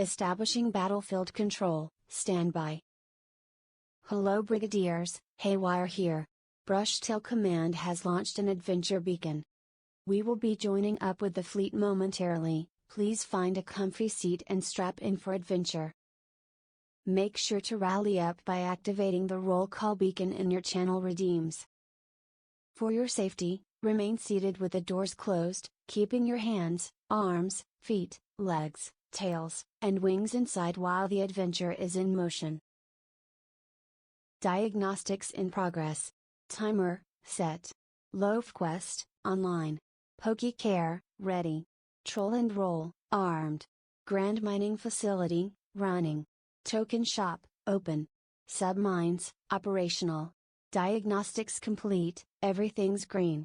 Establishing battlefield control, standby. Hello Brigadiers, Haywire here. Brushtail Command has launched an adventure beacon. We will be joining up with the fleet momentarily, please find a comfy seat and strap in for adventure. Make sure to rally up by activating the roll call beacon in your channel redeems. For your safety, remain seated with the doors closed, keeping your hands, arms, feet, legs, tails, and wings inside while the adventure is in motion. Diagnostics in progress. Timer, set. Loaf Quest, online. Poke Care, ready. Troll and Roll, armed. Grand Mining Facility, running. Token Shop, open. Submines, operational. Diagnostics complete, everything's green.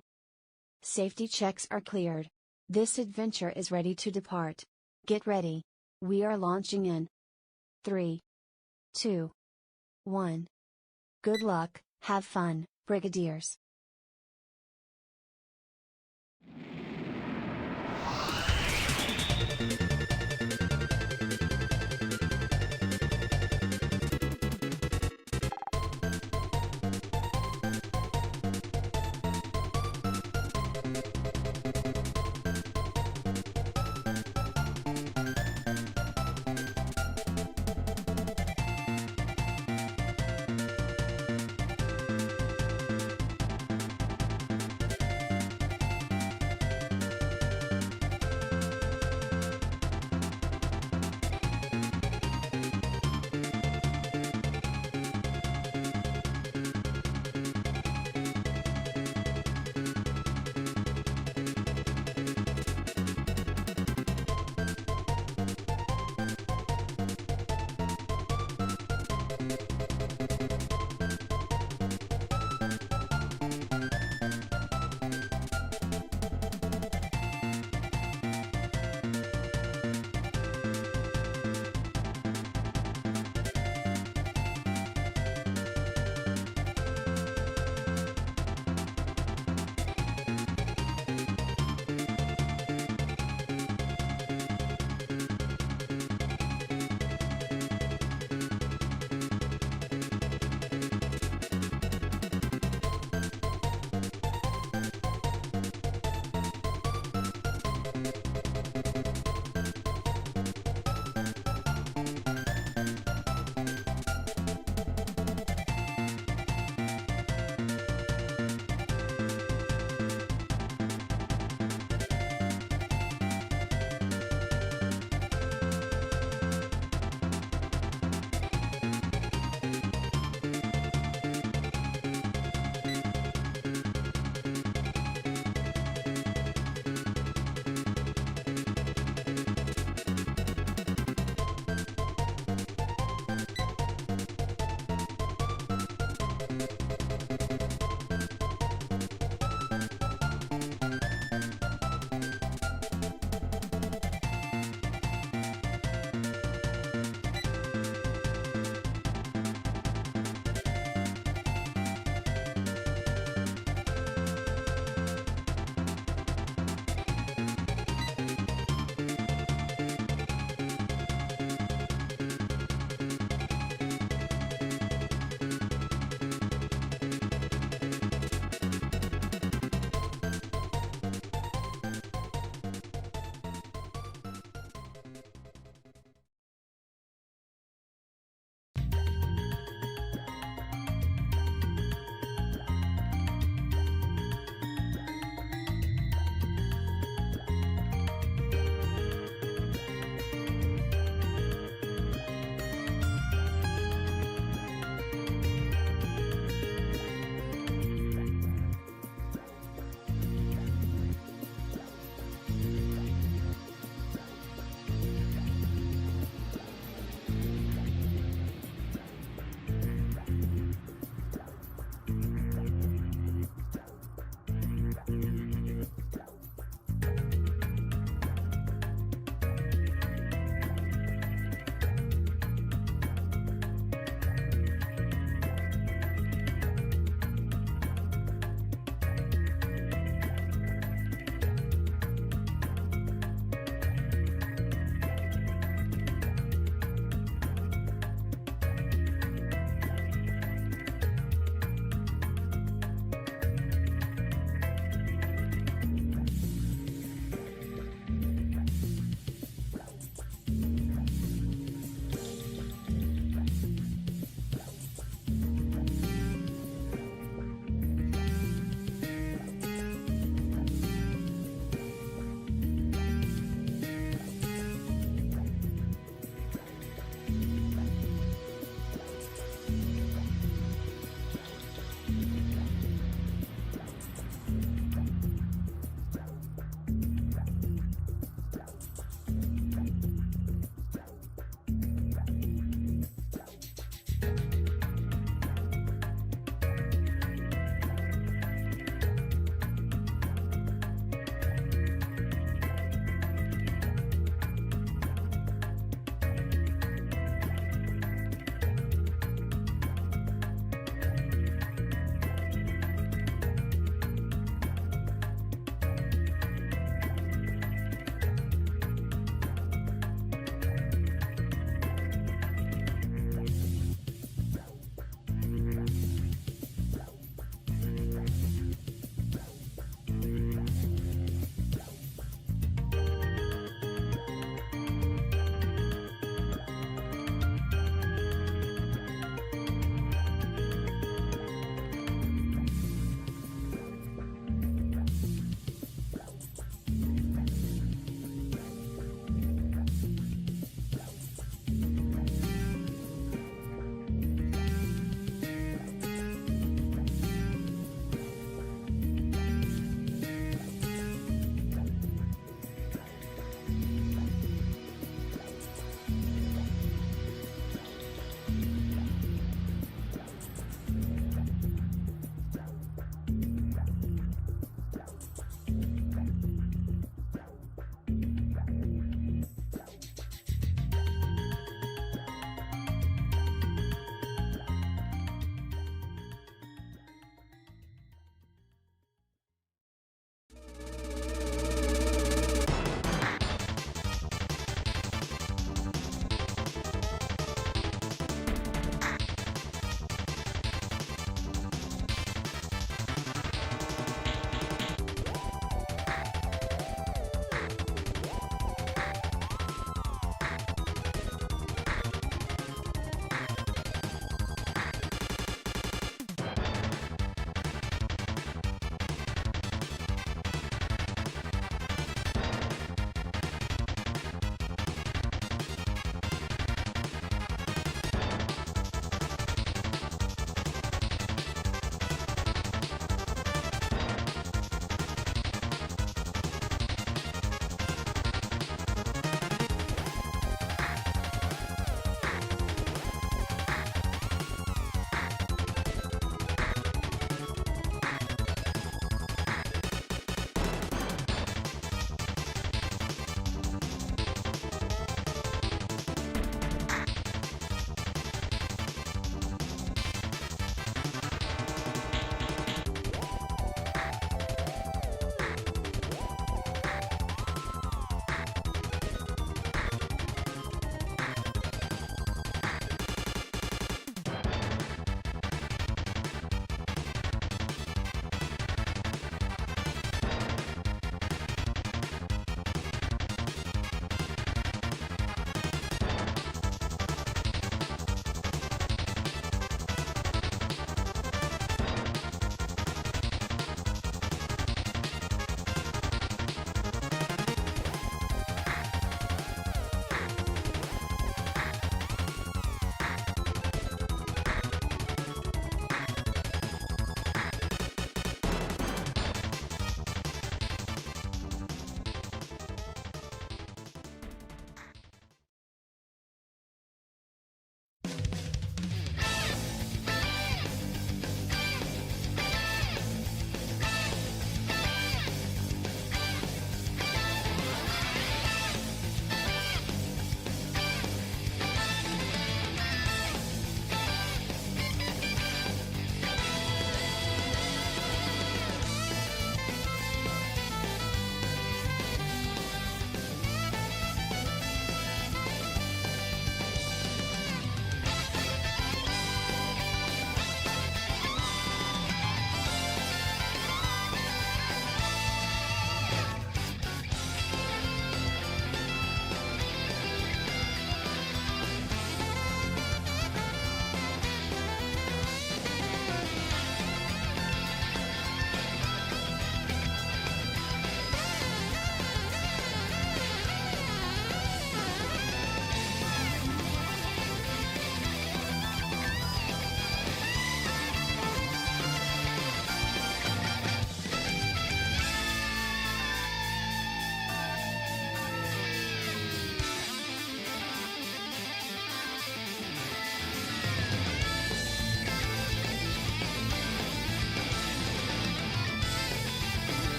Safety checks are cleared. This adventure is ready to depart. Get ready. We are launching in 3, 2, 1. Good luck, have fun, Brigadiers.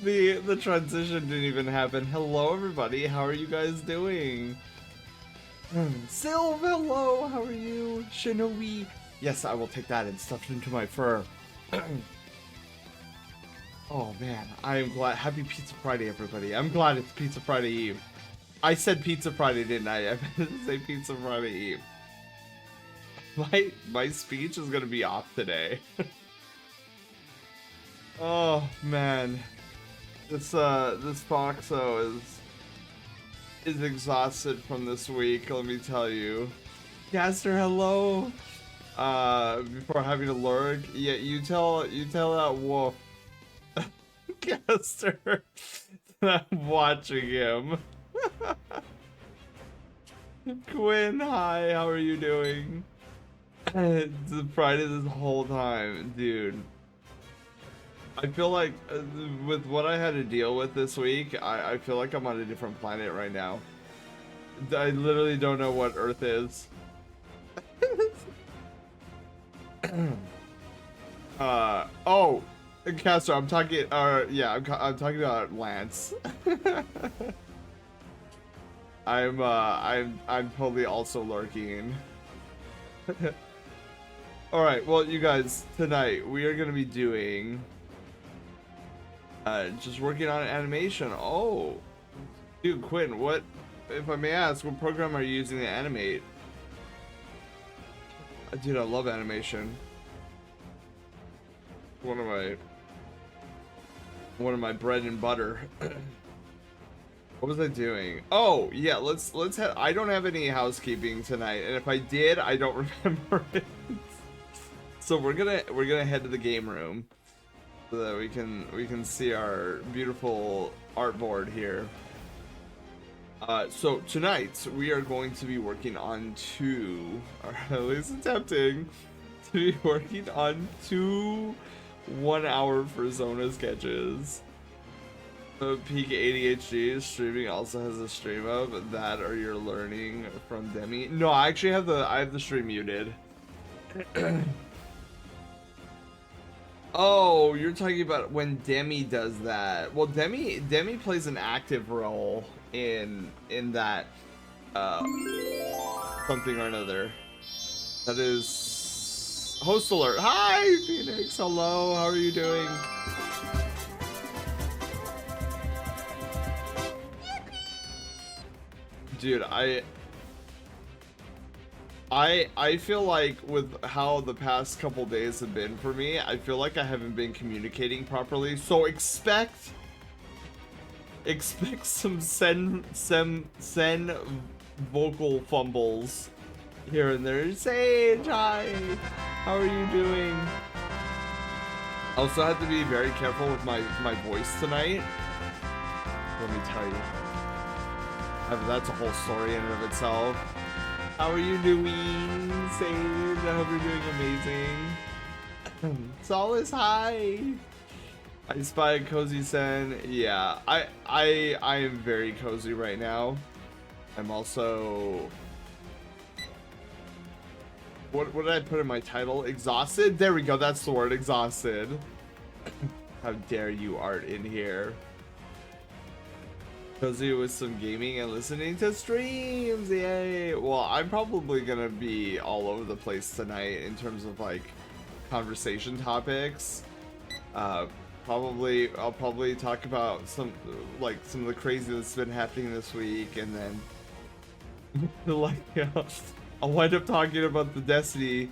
The transition didn't even happen. Hello everybody, how are you guys doing? Sylv, hello, how are you? Shinobi, yes, I will take that and stuff it into my fur. Oh man, I am glad. Happy Pizza Friday, everybody. I'm glad it's Pizza Friday Eve. I said Pizza Friday, didn't I? I meant to say Pizza Friday Eve. My speech is gonna be off today. Oh man, this Foxxo is exhausted from this week. Let me tell you. Caster, hello. Before having to lurk, yeah, you tell that wolf. Caster, that I'm watching him. Quinn, hi, how are you doing? It's Friday this whole time, dude. I feel like with what I had to deal with this week, I feel like I'm on a different planet right now. I literally don't know what Earth is. Oh, Castor, I'm talking. Yeah, I'm talking about Lance. I'm totally also lurking. All right, well, you guys, tonight we are gonna be doing. Just working on animation. Oh, dude, Quinn, what, if I may ask, what program are you using to animate? Dude, I love animation. One of my bread and butter. What was I doing? Oh, yeah, let's have, I don't have any housekeeping tonight, and if I did, I don't remember it. So we're gonna head to the game room so that we can see our beautiful artboard here. So tonight we are going to be working on two, or at least attempting to be working on 2 1-hour Persona sketches. Peak ADHD streaming also has a stream of that, or you're learning from Demi. No, I actually have the stream muted. Oh, you're talking about when Demi does that. Well, Demi plays an active role in that something or another. That is host alert. Hi, Phoenix. Hello. How are you doing? Dude, I feel like with how the past couple days have been for me, I feel like I haven't been communicating properly. So expect some sen vocal fumbles here and there. Sage, hi, how are you doing? I also have to be very careful with my voice tonight. Let me tell you, that's a whole story in and of itself. How are you doing, Sage? I hope you're doing amazing. Solace, hi. I spy Cozy Sen. Yeah, I am very cozy right now. I'm also, what did I put in my title? Exhausted? There we go, that's the word, exhausted. How dare you art in here. Cozy with some gaming and listening to streams, yay! Well, I'm probably gonna be all over the place tonight in terms of like conversation topics. I'll probably talk about some of the crazy that's been happening this week, and then like I'll wind up talking about the Destiny.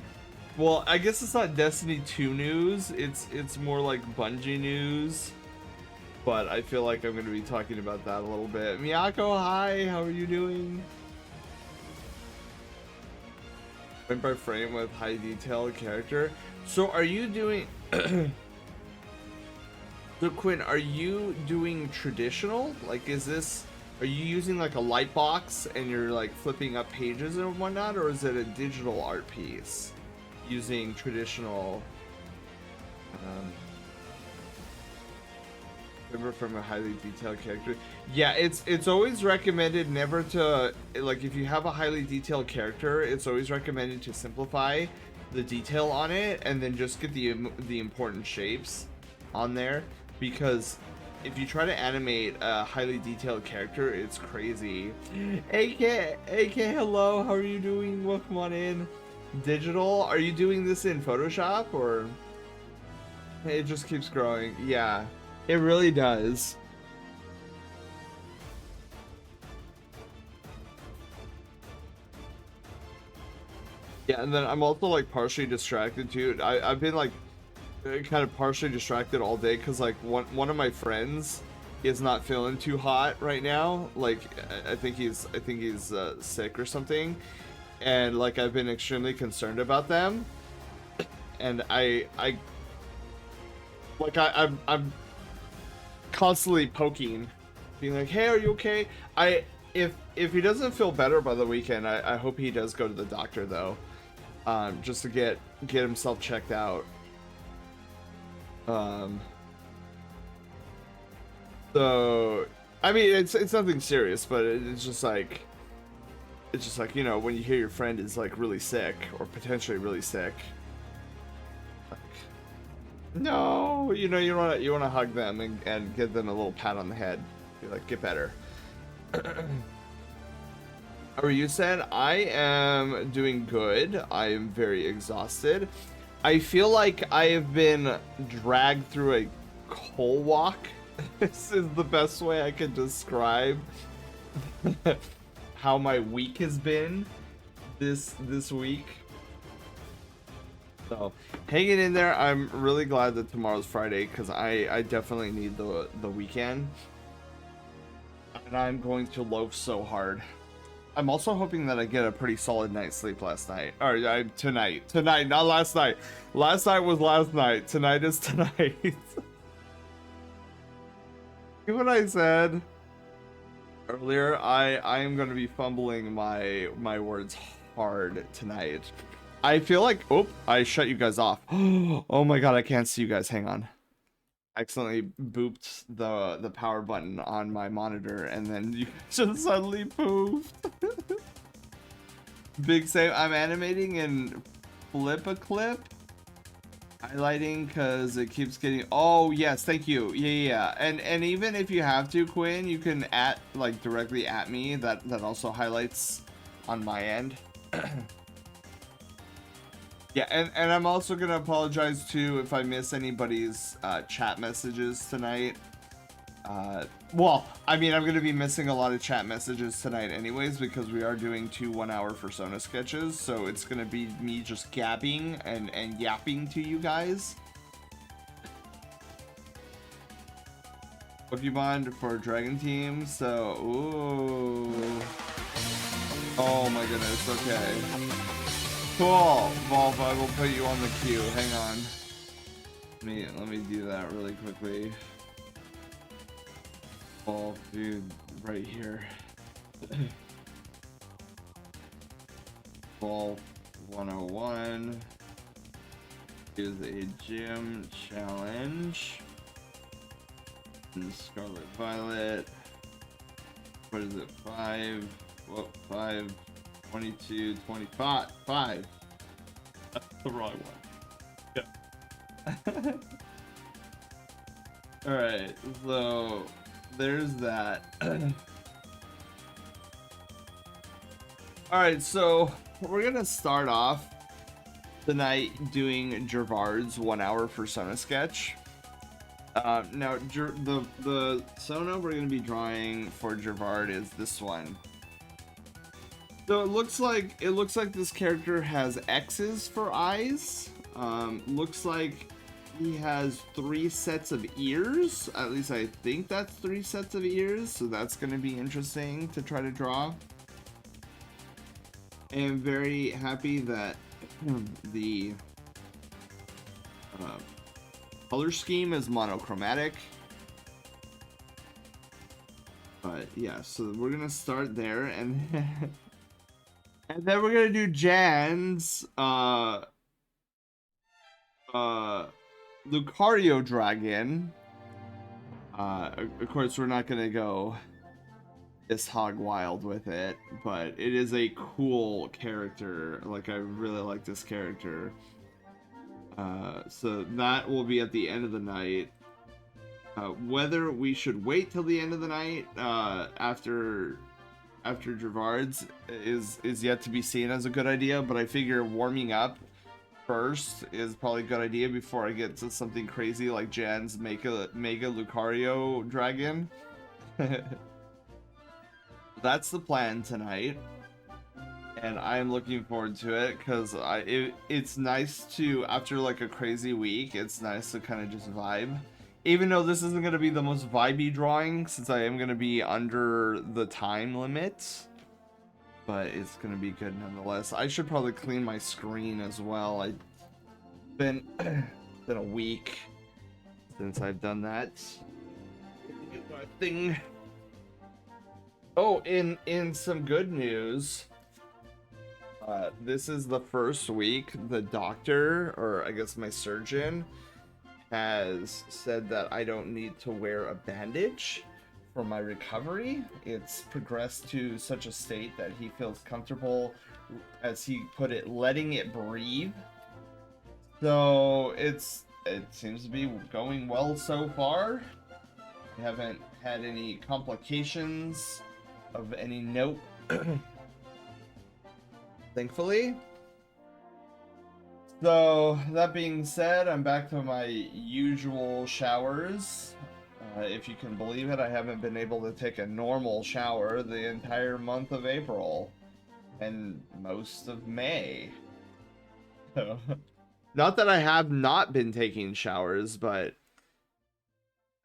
Well, I guess it's not Destiny 2 news. It's more like Bungie news. But I feel like I'm going to be talking about that a little bit. Miyako, hi, how are you doing? Frame by frame with high detail character. So are you doing... So Quinn, are you doing traditional? Like, are you using like a light box and you're like flipping up pages and whatnot? Or is it a digital art piece using traditional... from a highly detailed character? Yeah, it's always recommended never to, like, if you have a highly detailed character, it's always recommended to simplify the detail on it and then just get the important shapes on there, because if you try to animate a highly detailed character, it's crazy. AK, hello, how are you doing? Welcome on in. Digital, are you doing this in Photoshop or? It just keeps growing. Yeah, it really does. Yeah, and then I'm also like partially distracted too. I've been like kind of partially distracted all day because like one of my friends is not feeling too hot right now. Like I think he's sick or something, and like I've been extremely concerned about them, and I'm constantly poking, being like, hey, are you okay? If he doesn't feel better by the weekend, I hope he does go to the doctor though, just to get himself checked out. So I mean it's nothing serious, but it's just like you know, when you hear your friend is like really sick or potentially really sick, like, no, you know, you wanna hug them and give them a little pat on the head, be like, get better. Or you said, I am doing good. I am very exhausted. I feel like I have been dragged through a coal walk. This is the best way I can describe how my week has been this week. So hanging in there. I'm really glad that tomorrow's Friday because I definitely need the weekend, and I'm going to loaf so hard. I'm also hoping that I get a pretty solid night's sleep last night. Or tonight, not last night. Last night was last night. Tonight is tonight. See what I said earlier? I am going to be fumbling my words hard tonight. I feel like, oh, I shut you guys off. Oh my god, I can't see you guys. Hang on. I accidentally booped the power button on my monitor, and then you just suddenly poofed. Big save. I'm animating in Flip a Clip. Highlighting because it keeps getting. Oh yes, thank you. Yeah. And even if you have to, Quinn, you can directly at me. That also highlights on my end. Yeah, and I'm also gonna apologize too if I miss anybody's chat messages tonight. Well, I mean, I'm gonna be missing a lot of chat messages tonight anyways because we are doing 2 1-hour Persona sketches, so it's gonna be me just gabbing and yapping to you guys. Pokemon for Dragon Team, so ooh. Oh my goodness, okay. Cool, Volv, I will put you on the queue. Hang on. Let me do that really quickly. Volv, dude, right here. Volv 101 is a gym challenge. And Scarlet Violet. What is it? 5. What? 5. 22, 25. 5. That's the wrong one. Yeah. Alright, so there's that. Alright, so we're gonna start off tonight doing Gervard's 1-hour Persona sketch. Now, the Sona we're gonna be drawing for Gervard is this one. So it looks like this character has X's for eyes. Looks like he has 3 sets of ears. At least I think that's 3 sets of ears. So that's going to be interesting to try to draw. I am very happy that the color scheme is monochromatic. But yeah, so we're going to start there and and then we're gonna do Jan's Lucario Dragon. Of course we're not gonna go this hog wild with it, but it is a cool character. Like, I really like this character. So that will be at the end of the night. Whether we should wait till the end of the night after Gervard's is yet to be seen as a good idea, but I figure warming up first is probably a good idea before I get to something crazy like Jan's Mega Lucario Dragon. That's the plan tonight, and I'm looking forward to it because it's nice to, after like a crazy week, it's nice to kind of just vibe. Even though this isn't going to be the most vibey drawing, since I am going to be under the time limit, but it's going to be good nonetheless. I should probably clean my screen as well. I've been a week since I've done that. Get my thing. Oh, in some good news, this is the first week the doctor, or I guess my surgeon, has said that I don't need to wear a bandage for my recovery. It's progressed to such a state that he feels comfortable, as he put it, letting it breathe. So it seems to be going well so far. I haven't had any complications of any note, thankfully. So, that being said, I'm back to my usual showers. If you can believe it, I haven't been able to take a normal shower the entire month of April and most of May. So, not that I have not been taking showers, but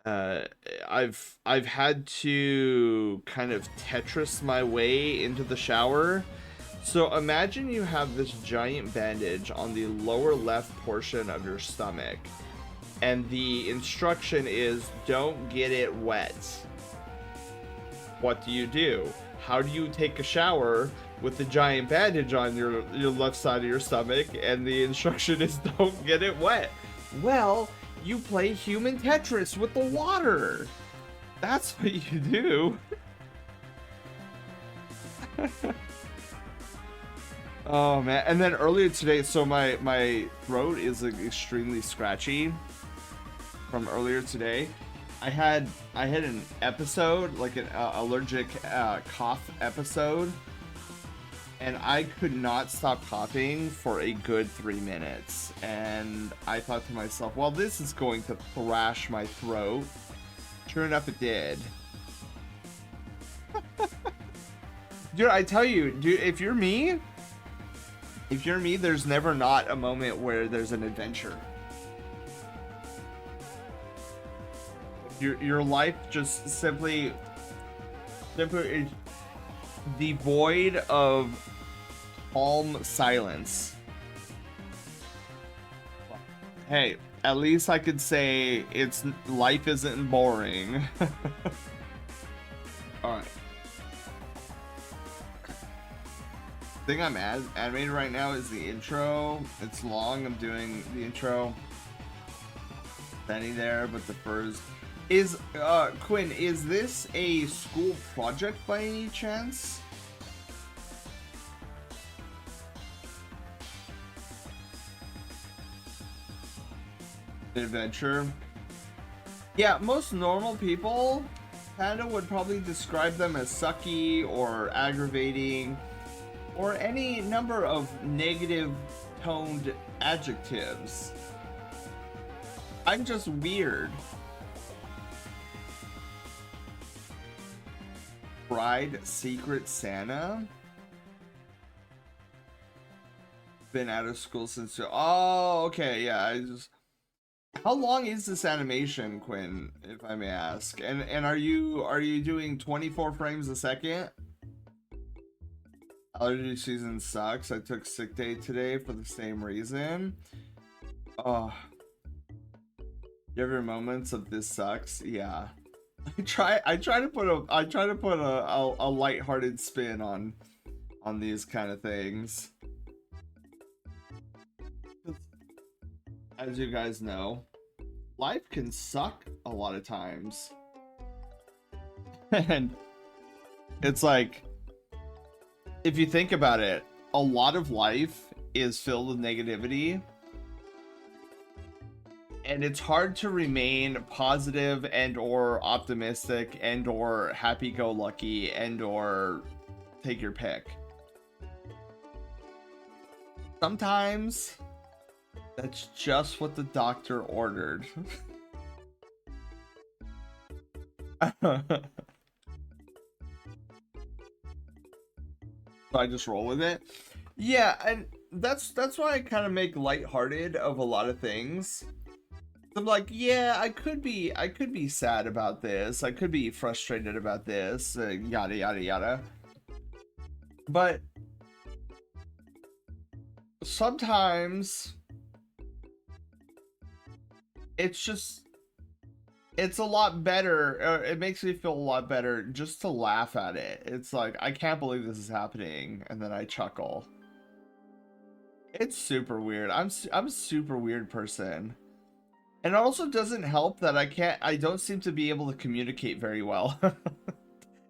I've had to kind of Tetris my way into the shower. So imagine you have this giant bandage on the lower left portion of your stomach, and the instruction is don't get it wet. What do? How do you take a shower with the giant bandage on your left side of your stomach, and the instruction is don't get it wet? Well, you play human Tetris with the water. That's what you do. Oh man, and then earlier today, so my throat is like extremely scratchy from earlier today. I had an episode, like an allergic cough episode, and I could not stop coughing for a good 3 minutes. And I thought to myself, well, this is going to thrash my throat. Sure enough, it did. Dude, I tell you, dude, if you're me, there's never not a moment where there's an adventure. Your life just simply is devoid of calm silence. Hey, at least I could say life isn't boring. All right. Thing I'm animated right now is the intro. It's long. I'm doing the intro. Standing there, but the first is Quinn. Is this a school project by any chance? Adventure. Yeah, most normal people kind of would probably describe them as sucky or aggravating, or any number of negative toned adjectives. I'm just weird. Fried Secret Santa? Been out of school since... Oh, okay, yeah, How long is this animation, Quinn, if I may ask? And are you doing 24 frames a second? Allergy season sucks. I took sick day today for the same reason. Oh. You have your moments of this sucks? Yeah. I try to put a lighthearted spin on these kind of things. As you guys know, life can suck a lot of times. And it's like, if you think about it, a lot of life is filled with negativity. and it's hard to remain positive and or optimistic and or happy-go-lucky and or take your pick. Sometimes that's just what the doctor ordered. So I just roll with it. Yeah, and that's why I kind of make lighthearted of a lot of things. I'm like, yeah, I could be sad about this. I could be frustrated about this. Yada yada yada. But sometimes it's a lot better. It makes me feel a lot better just to laugh at it. It's like, I can't believe this is happening, and then I chuckle. It's super weird. I'm a super weird person. And it also doesn't help that I don't seem to be able to communicate very well.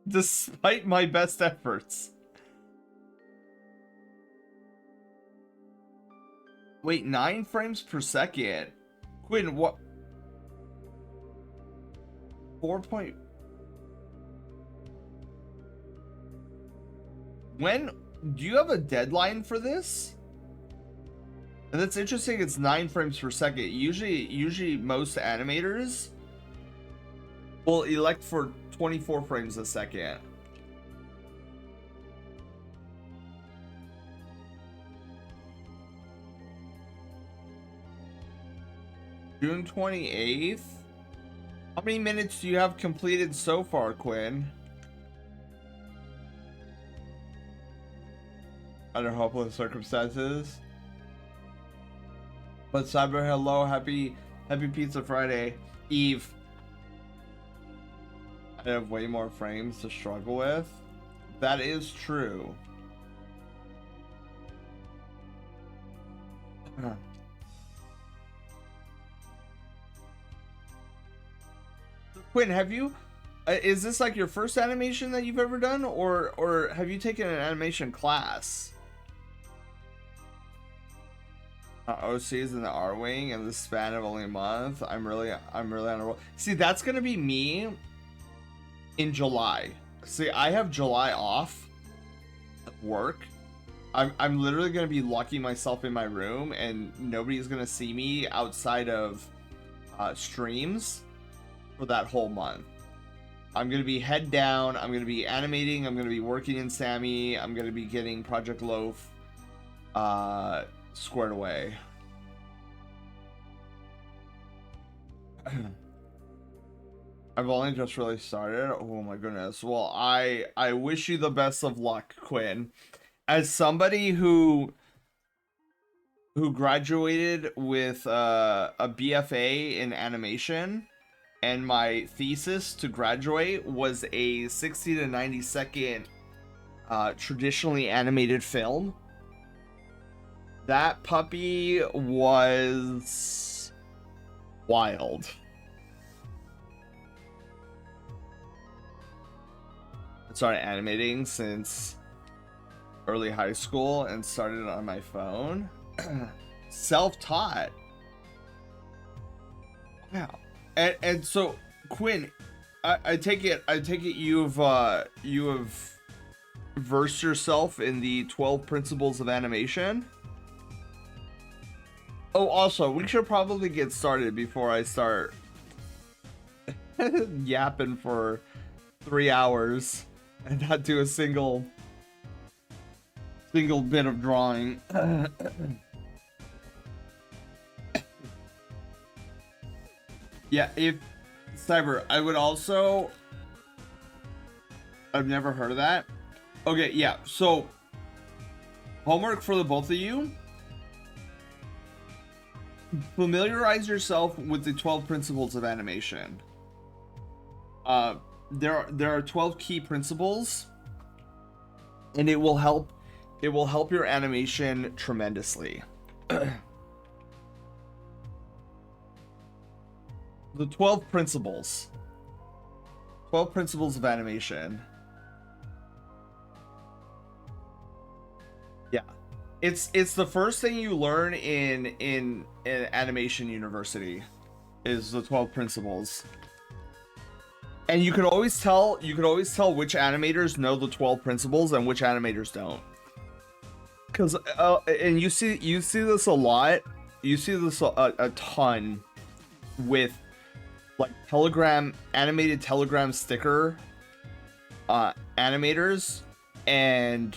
Despite my best efforts. Wait, 9 frames per second? Quinn, what? 4 point... When? Do you have a deadline for this? And that's interesting, it's 9 frames per second. Usually most animators will elect for 24 frames a second. June 28th? How many minutes do you have completed so far, Quinn? Under hopeless circumstances. But Cyber, hello, happy Pizza Friday. Eve. I have way more frames to struggle with. That is true. Quinn, have you... is this like your first animation that you've ever done? Or have you taken an animation class? OCs in the R wing in the span of only a month. I'm really on a roll. See, that's gonna be me in July. See, I have July off at work. I'm literally gonna be locking myself in my room, and nobody's gonna see me outside of streams for that whole month. I'm gonna be head down. I'm gonna be animating. I'm gonna be working in Sammy. I'm gonna be getting Project Loaf squared away. I've only just really started. Oh my goodness. Well, I wish you the best of luck, Quinn. As somebody who graduated with a BFA in animation, and my thesis to graduate was a 60 to 90 second traditionally animated film. That puppy was wild. I started animating since early high school and started on my phone. Self-taught. Wow. And so, Quinn, I take it you have versed yourself in the 12 principles of animation. Oh, also, we should probably get started before I start yapping for 3 hours and not do a single bit of drawing. Yeah, if Cyber, I would also... I've never heard of that. Okay, yeah, so homework for the both of you. Familiarize yourself with the 12 principles of animation. There are 12 key principles, and it will help your animation tremendously. The 12 principles. 12 principles of animation. Yeah. It's the first thing you learn in animation university. is the 12 principles. And you could always tell which animators know the 12 principles and which animators don't. Cuz and you see this a lot. You see this a ton with like animated Telegram sticker animators, and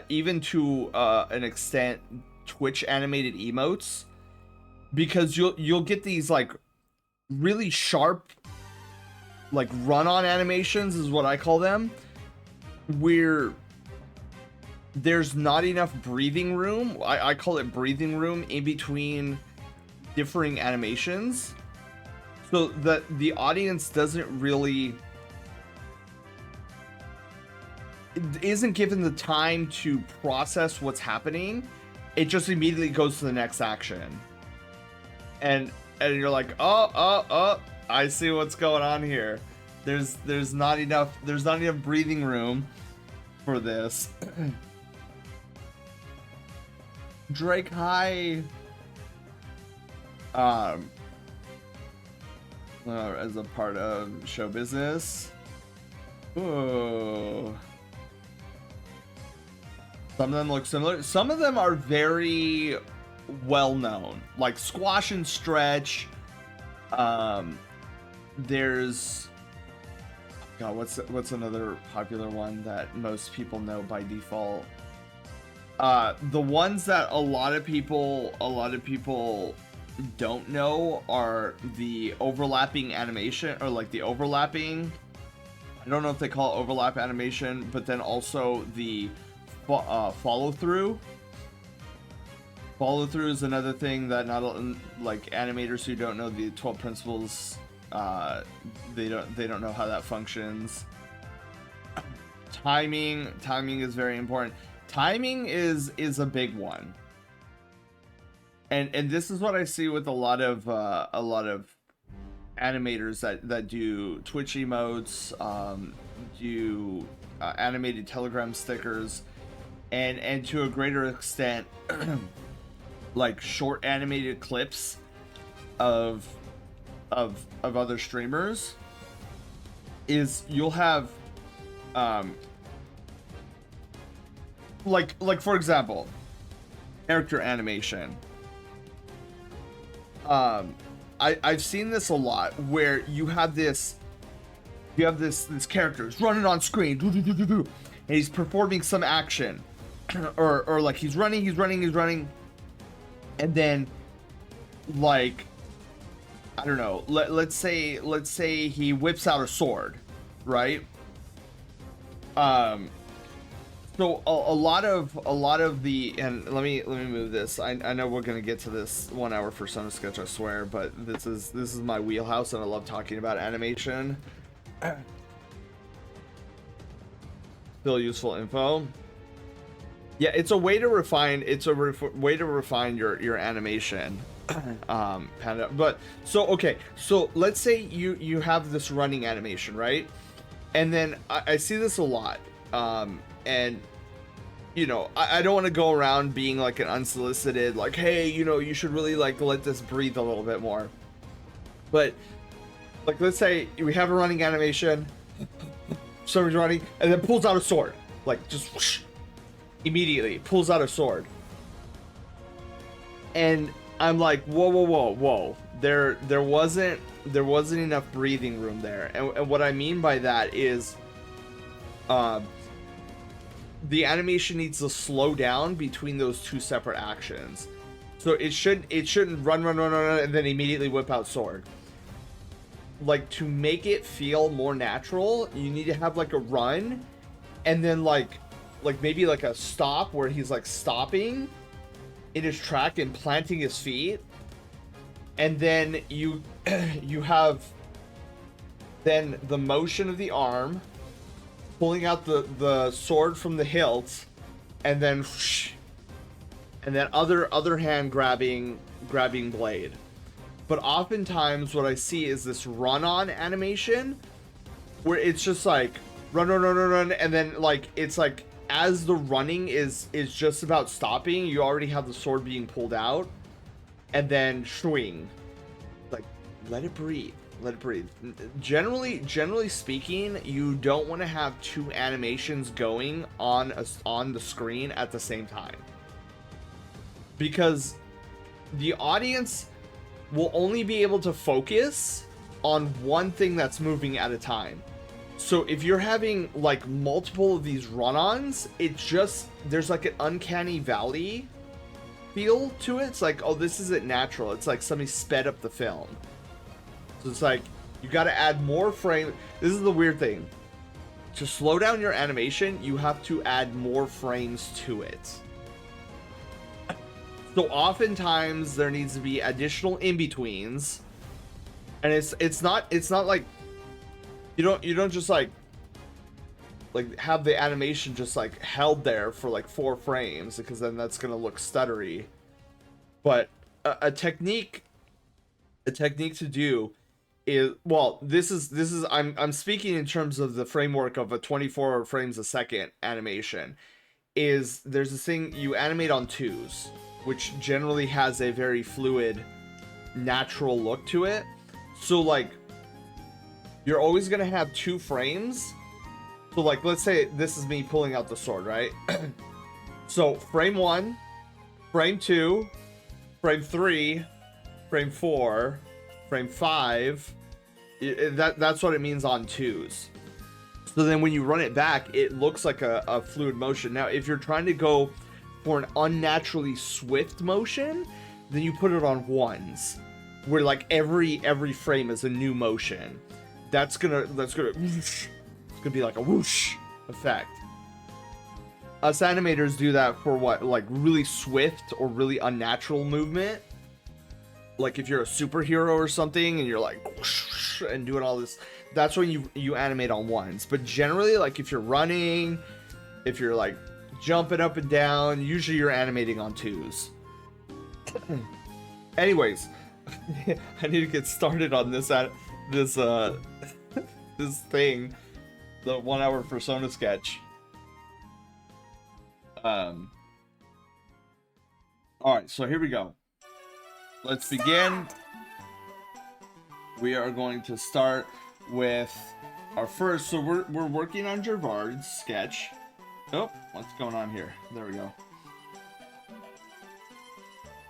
even to an extent Twitch animated emotes, because you'll get these like really sharp like run-on animations is what I call them, where there's not enough breathing room. I call it breathing room in between differing animations, so that the audience isn't given the time to process what's happening. It just immediately goes to the next action, and you're like, oh, I see what's going on here. There's not enough breathing room for this. Drake, hi. As a part of show business. Ooh. Some of them look similar. Some of them are very well known, like Squash and Stretch. There's, God, what's another popular one that most people know by default? The ones that a lot of people don't know are the overlapping animation, or like the overlapping. I don't know if they call it overlap animation, but then also the follow through. Follow through is another thing that not like animators who don't know the 12 principles, they don't know how that functions. Timing is very important. Timing is a big one, and this is what I see with a lot of animators that do Twitch emotes, do animated Telegram stickers, and to a greater extent like short animated clips of other streamers. Is you'll have like for example, character animation. I've seen this a lot where you have this character is running on screen, and he's performing some action, or like he's running, and then like, I don't know, let's say he whips out a sword, right? So a lot of the, and let me move this. I know we're gonna get to this 1 hour for Son of Sketch, I swear, but this is my wheelhouse, and I love talking about animation. Still useful info. Yeah, it's a way to refine. Way to refine your animation, Panda. But so okay, so let's say you have this running animation, right? And then I see this a lot. And you know, I don't want to go around being like an unsolicited, like, hey, you know, you should really like let this breathe a little bit more. But like, let's say we have a running animation, somebody's running, and then pulls out a sword, like just whoosh, immediately pulls out a sword, and I'm like, whoa, there wasn't enough breathing room there. And what I mean by that is, the animation needs to slow down between those two separate actions. So it shouldn't run and then immediately whip out sword. Like, to make it feel more natural, you need to have like a run, and then like maybe like a stop where he's like stopping in his track and planting his feet, and then you have then the motion of the arm pulling out the sword from the hilt, and then whoosh, and then other hand grabbing blade. But oftentimes what I see is this run-on animation where it's just like run, and then like it's like as the running is just about stopping, you already have the sword being pulled out, and then swing, like let it breathe. Let it breathe. Generally speaking, you don't want to have two animations going on the screen at the same time, because the audience will only be able to focus on one thing that's moving at a time. So if you're having like multiple of these run-ons, there's like an uncanny valley feel to it. It's like, oh, this isn't natural. It's like somebody sped up the film. So it's like, you got to add more frame. This is the weird thing. To slow down your animation, you have to add more frames to it. So oftentimes there needs to be additional in-betweens. And it's not like you don't just like have the animation just like held there for like 4 frames, because then that's gonna look stuttery. But a technique to do is, well, this is I'm speaking in terms of the framework of a 24 frames a second animation. Is there's this thing you animate on 2s, which generally has a very fluid, natural look to it. So like, you're always gonna have 2 frames. So like, let's say this is me pulling out the sword, right? So frame 1, frame 2, frame 3, frame 4, frame 5. That's what it means on 2s. So then when you run it back, it looks like a fluid motion. Now, if you're trying to go for an unnaturally swift motion, then you put it on 1s, where like every frame is a new motion. It's gonna be like a whoosh effect. Us animators do that for what, like really swift or really unnatural movement. Like if you're a superhero or something and you're like whoosh and doing all this, that's when you animate on 1s. But generally, like if you're running, if you're like jumping up and down, usually you're animating on 2s. Anyways, I need to get started on this this thing, the 1 hour persona sketch. All right, so here we go. Let's begin. We are going to start with our first. So we're working on Gervard's sketch. Oh, what's going on here? There we go.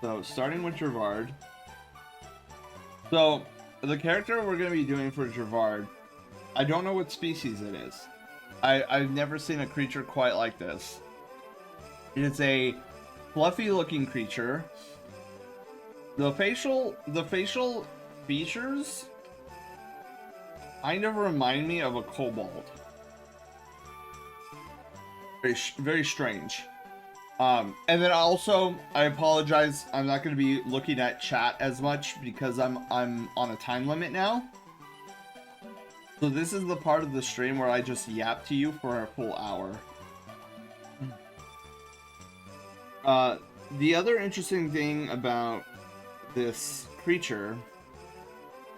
So starting with Gervard. So the character we're going to be doing for Gervard, I don't know what species it is. I've never seen a creature quite like this. It is a fluffy looking creature. The facial features kind of remind me of a kobold. Very strange. And then also, I apologize, I'm not going to be looking at chat as much because I'm on a time limit now. So this is the part of the stream where I just yap to you for a full hour. The other interesting thing about this creature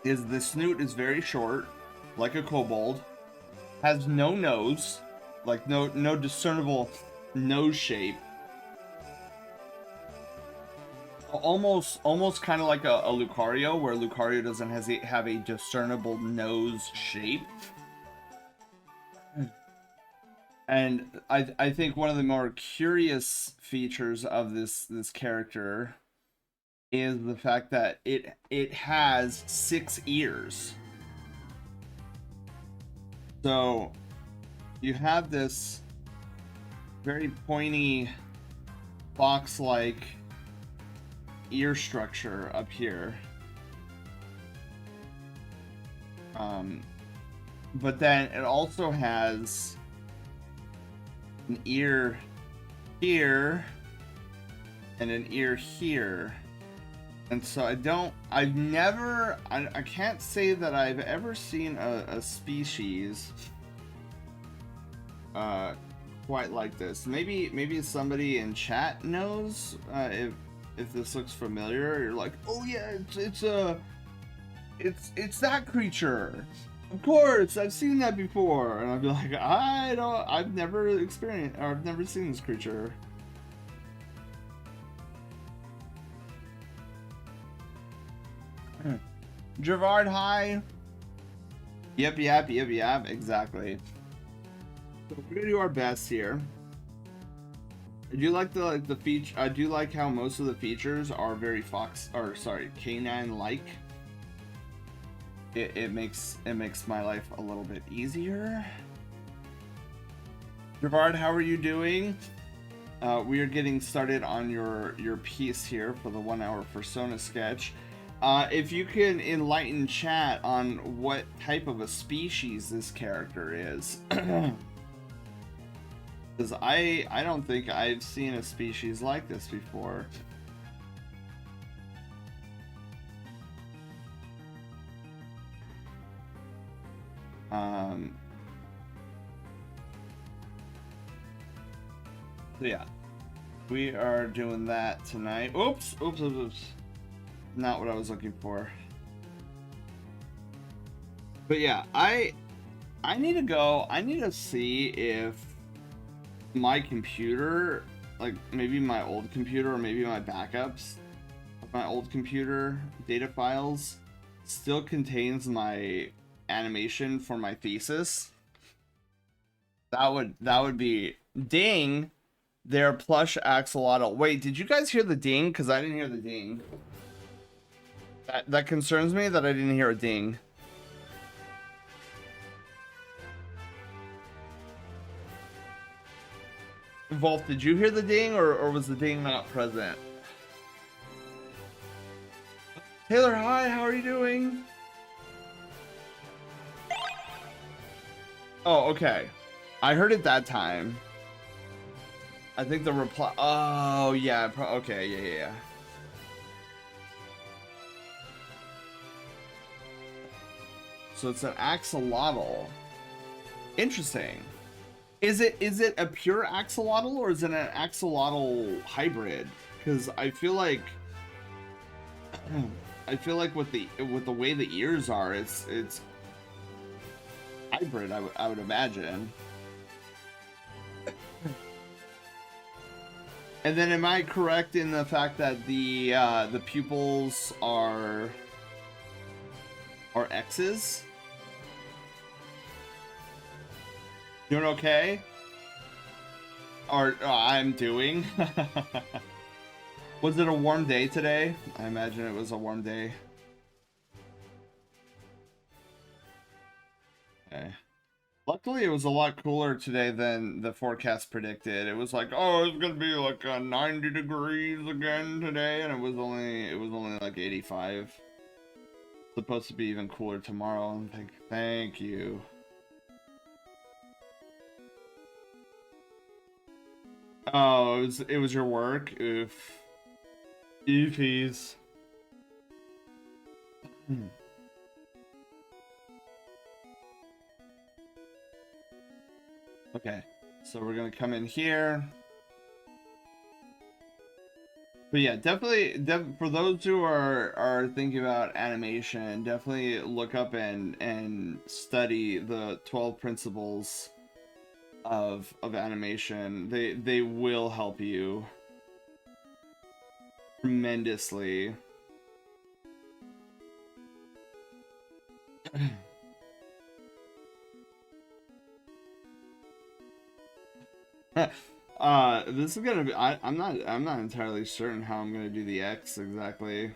is the snoot is very short, like a kobold, has no nose, like no discernible nose shape. Almost kind of like a Lucario, where Lucario doesn't have a discernible nose shape. And I think one of the more curious features of this character is the fact that it has 6 ears. So you have this very pointy box-like ear structure up here. But then it also has an ear here and an ear here. And so I can't say that I've ever seen a species quite like this. Maybe somebody in chat knows if this looks familiar. You're like, oh yeah, it's that creature. Of course, I've seen that before. And I'd be like, I've never experienced, or I've never seen this creature. Gerard, hi. Yep, exactly. So we're gonna do our best here. I do like the feature. I do like how most of the features are very canine like. It makes my life a little bit easier. Gerard, how are you doing? We are getting started on your piece here for the 1 hour persona sketch. If you can enlighten chat on what type of a species this character is. Because I don't think I've seen a species like this before. So yeah, we are doing that tonight. Oops. Not what I was looking for. But yeah, I need to go. I need to see if my computer, like maybe my old computer or maybe my backups of my old computer data files still contains my animation for my thesis. That would be ding. Their plush axolotl. Wait, did you guys hear the ding? Because I didn't hear the ding. That concerns me that I didn't hear a ding. Wolf, did you hear the ding, or was the ding not present? Taylor, hi, how are you doing? Oh, okay. I heard it that time. I think the reply. Oh, yeah. Okay, yeah. So it's an axolotl. Interesting. Is it a pure axolotl or is it an axolotl hybrid? Because I feel like with the way the ears are, it's hybrid. I would imagine. And then, am I correct in the fact that the pupils are X's? Doing okay? Or I'm doing? Was it a warm day today? I imagine it was a warm day. Okay. Luckily, it was a lot cooler today than the forecast predicted. It was like, oh, it's gonna be like 90 degrees again today, and it was only like 85. Supposed to be even cooler tomorrow. Thank you. Oh, it was your work. Oof. Oofies. Okay, so we're gonna come in here. But yeah, definitely for those who are thinking about animation, definitely look up and study the 12 principles of animation. They will help you tremendously. This is gonna be. I'm not entirely certain how I'm gonna do the X exactly.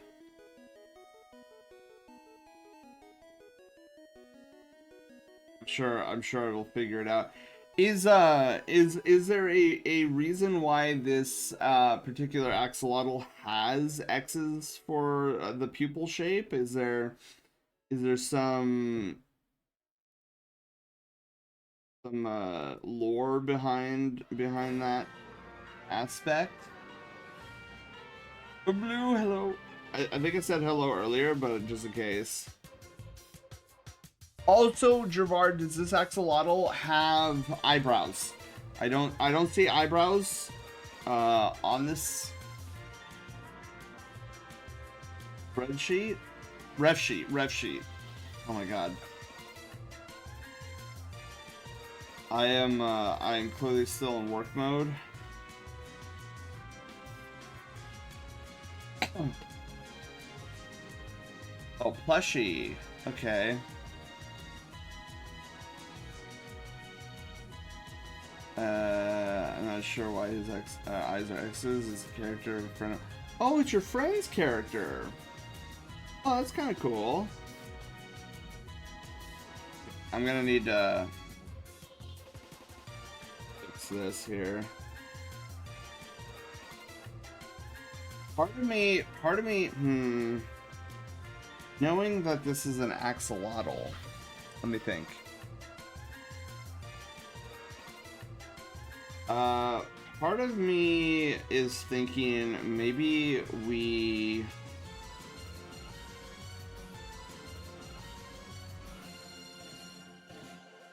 I'm sure I will figure it out. Is there a reason why this particular axolotl has X's for the pupil shape? Is there some lore behind that aspect? Blue, hello. I think I said hello earlier, but just in case. Also, Gerard, does this axolotl have eyebrows? I don't see eyebrows on this spreadsheet. Ref sheet. Oh my god. I am clearly still in work mode. Oh, plushie. Okay. I'm not sure why his eyes are X's. Is a character of a friend. Oh, it's your friend's character. Oh, that's kind of cool. I'm gonna need to fix this here. Part of me, knowing that this is an axolotl, let me think. Part of me is thinking maybe we...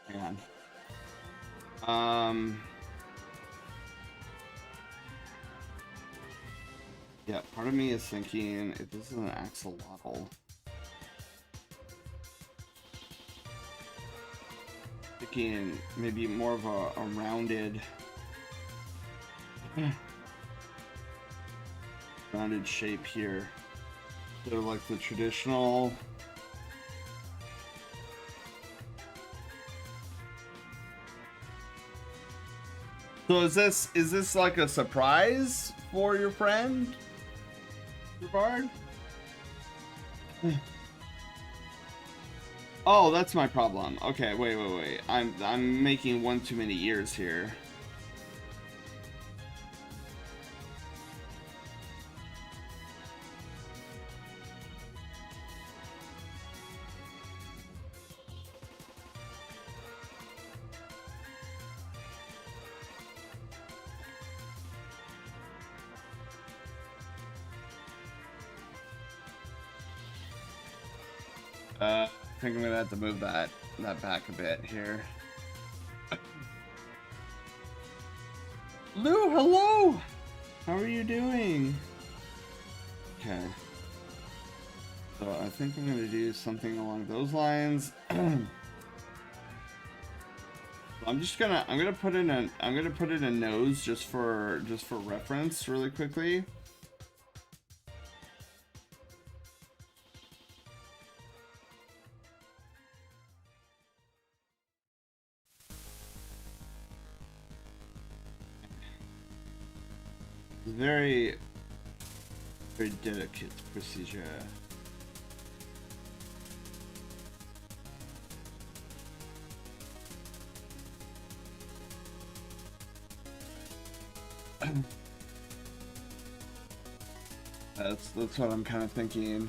Hang on. Yeah, part of me is thinking if this is an axolotl. Thinking maybe more of a rounded... rounded shape here. So like the traditional... So is this like a surprise for your friend, Bard? Oh, that's my problem. Okay, wait. I'm making one too many ears here. I think I'm gonna have to move that back a bit here. Lou, hello! How are you doing? Okay. So I think I'm gonna do something along those lines. I'm gonna put in a nose just for reference really quickly. Very delicate procedure. That's what I'm kind of thinking.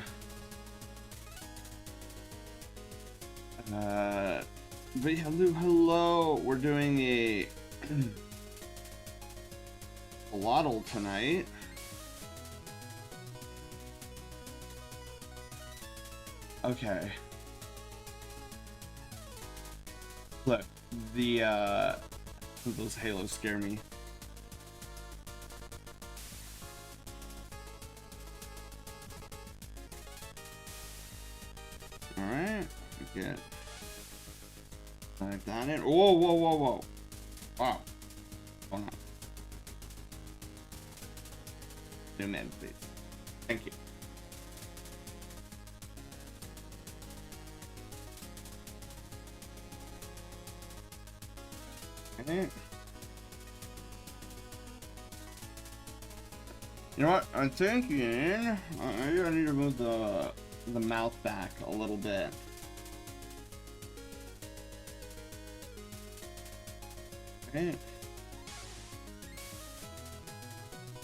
But yeah, hello. We're doing a Lottle tonight. Okay. Look, those halos scare me. All right, get like that in. Whoa! Wow. Hold on. Zoom in, please. Thank you. Okay. You know what? I'm thinking maybe I need to move the mouth back a little bit. Okay.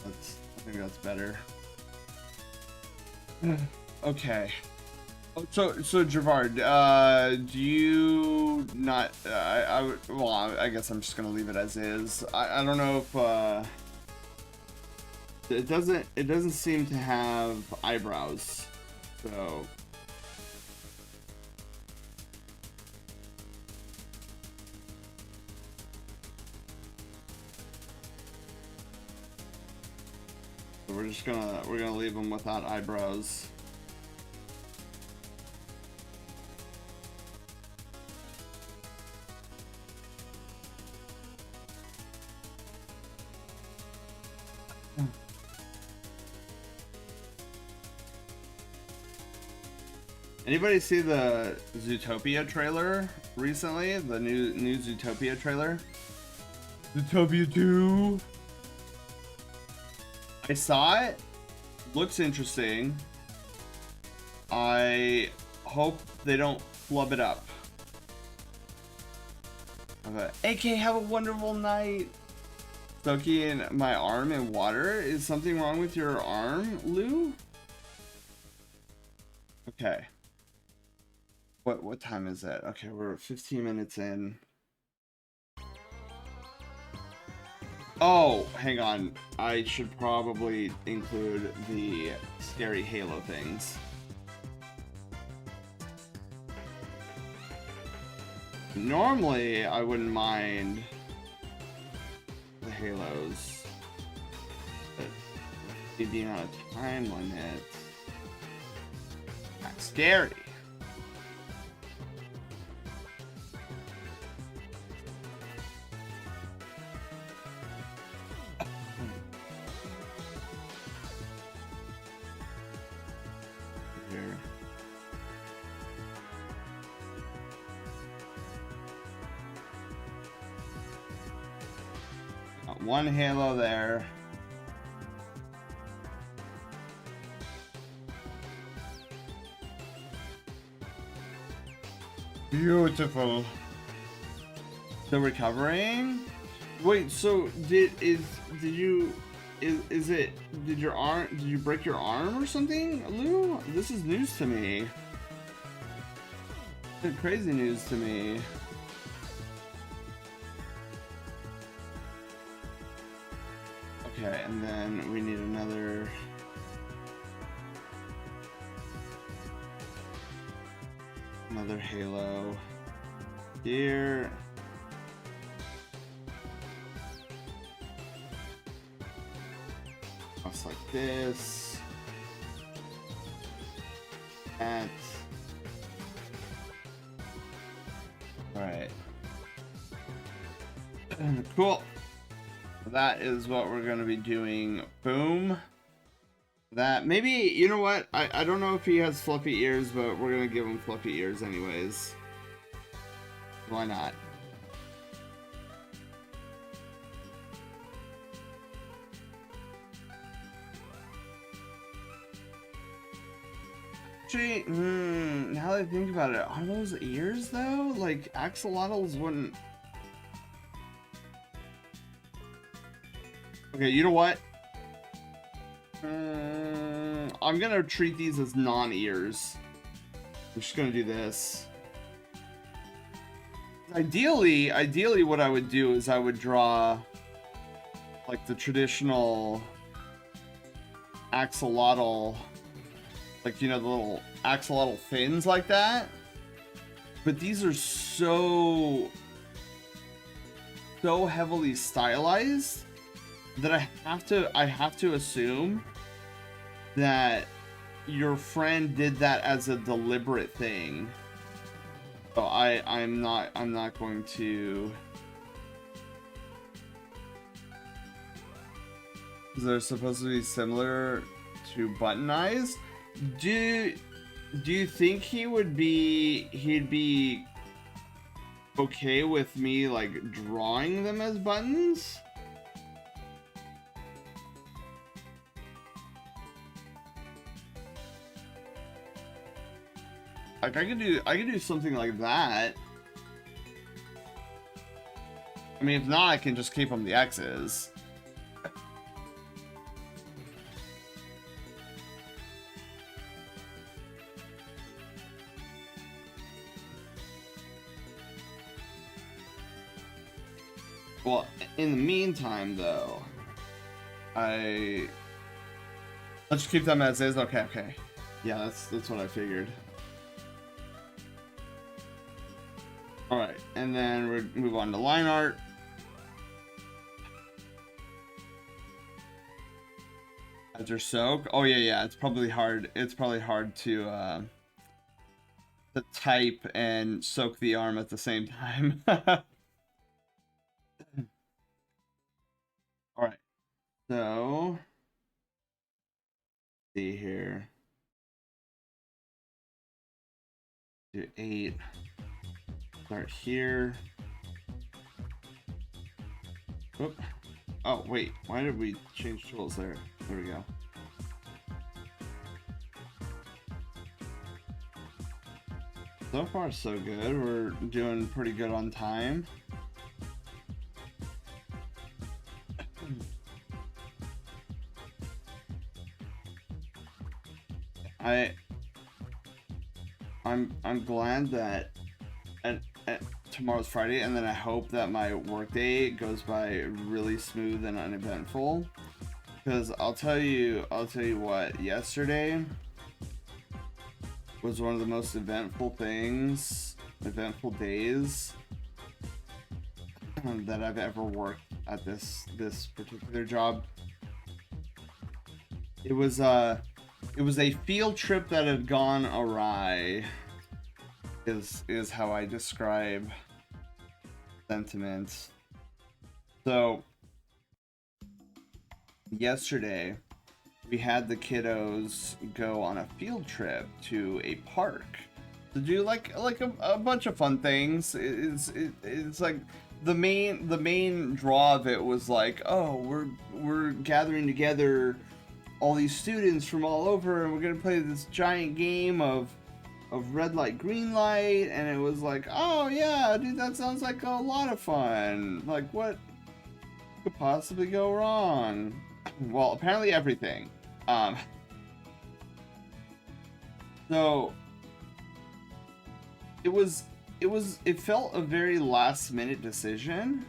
I think that's better. Okay. So Javard, do you not? I guess I'm just gonna leave it as is. I don't know if it doesn't seem to have eyebrows, so. We're gonna leave them without eyebrows. Anybody see the Zootopia trailer recently? The new Zootopia trailer? Zootopia 2. I saw it. Looks interesting. I hope they don't flub it up. AK, have a wonderful night. Soaking my arm in water. Is something wrong with your arm, Lou? Okay. What time is it? Okay, we're 15 minutes in. Oh, hang on. I should probably include the scary Halo things. Normally, I wouldn't mind the Halos, but it being on a time limit, that's scary. Here. Got one Halo there. Beautiful. Still recovering? Wait, so did you break your arm or something, Lou? This is news to me. It's crazy news to me. Okay, and then we need another Halo here. Just like this. That. Alright. Cool. That is what we're going to be doing. Boom. That. Maybe, you know what? I don't know if he has fluffy ears, but we're going to give him fluffy ears anyways. Why not? Actually, now that I think about it, are those ears though? Like, axolotls wouldn't... Okay, you know what? I'm gonna treat these as non-ears. I'm just gonna do this. Ideally what I would do is I would draw like the traditional axolotl, like, you know, the little axolotl fins like that. But these are so heavily stylized that I have to assume that your friend did that as a deliberate thing. So I'm not going to. They're supposed to be similar to button eyes. Do you think he'd be okay with me like drawing them as buttons? Like I could do something like that. I mean, if not, I can just keep them the X's. Well, in the meantime, though, let's just keep them as is. Okay. Yeah, that's what I figured. All right, and then we'll move on to line art. After soak. Oh yeah. It's probably hard. It's probably hard to type and soak the arm at the same time. All right. So, see here. Do 8. Start here. Whoop. Oh, wait. Why did we change tools there? There we go. So far, so good. We're doing pretty good on time. I'm glad that tomorrow's Friday, and then I hope that my workday goes by really smooth and uneventful. Because I'll tell you what, yesterday was one of the most eventful days that I've ever worked at this particular job. It was a field trip that had gone awry, is how I describe sentiments. So yesterday we had the kiddos go on a field trip to a park to do like a bunch of fun things. It's like the main draw of it was like, oh, we're gathering together all these students from all over, and we're gonna play this giant game of red light, green light. And it was like, oh yeah, dude, that sounds like a lot of fun. Like, what could possibly go wrong? Well, apparently everything. So it felt a very last minute decision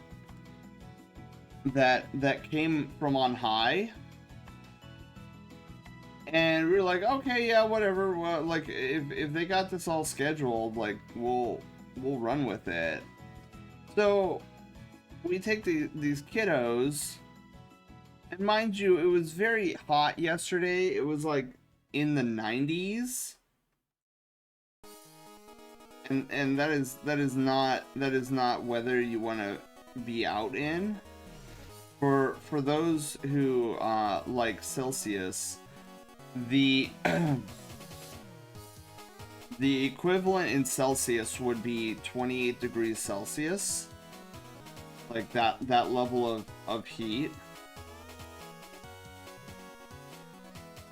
that came from on high. And we were like, okay, yeah, whatever. Well, like, if they got this all scheduled, like, we'll run with it. So we take these kiddos, and mind you, it was very hot yesterday. It was like in the 90s, and that is not weather you want to be out in. For those who like Celsius, the equivalent in Celsius would be 28 degrees Celsius, like that level of heat.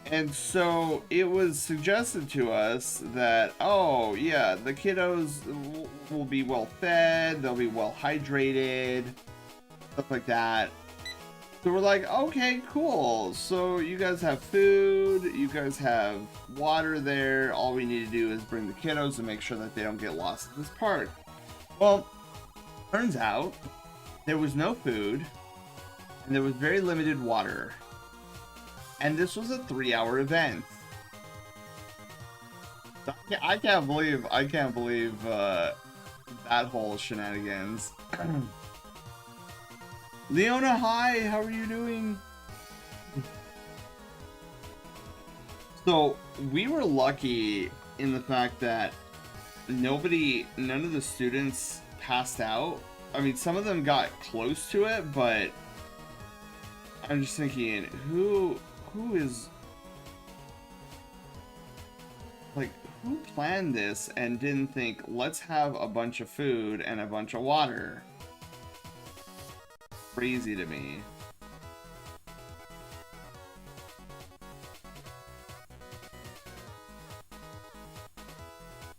And so it was suggested to us that, oh yeah, the kiddos will be well fed, they'll be well hydrated, stuff like that. So we're like, okay, cool. So you guys have food, you guys have water there. All we need to do is bring the kiddos and make sure that they don't get lost at this park. Well, turns out there was no food and there was very limited water. And this was a 3-hour event. I can't believe that whole shenanigans. Leona, hi, how are you doing? So we were lucky in the fact that none of the students passed out. I mean, some of them got close to it, but I'm just thinking, who planned this and didn't think, let's have a bunch of food and a bunch of water? Crazy to me.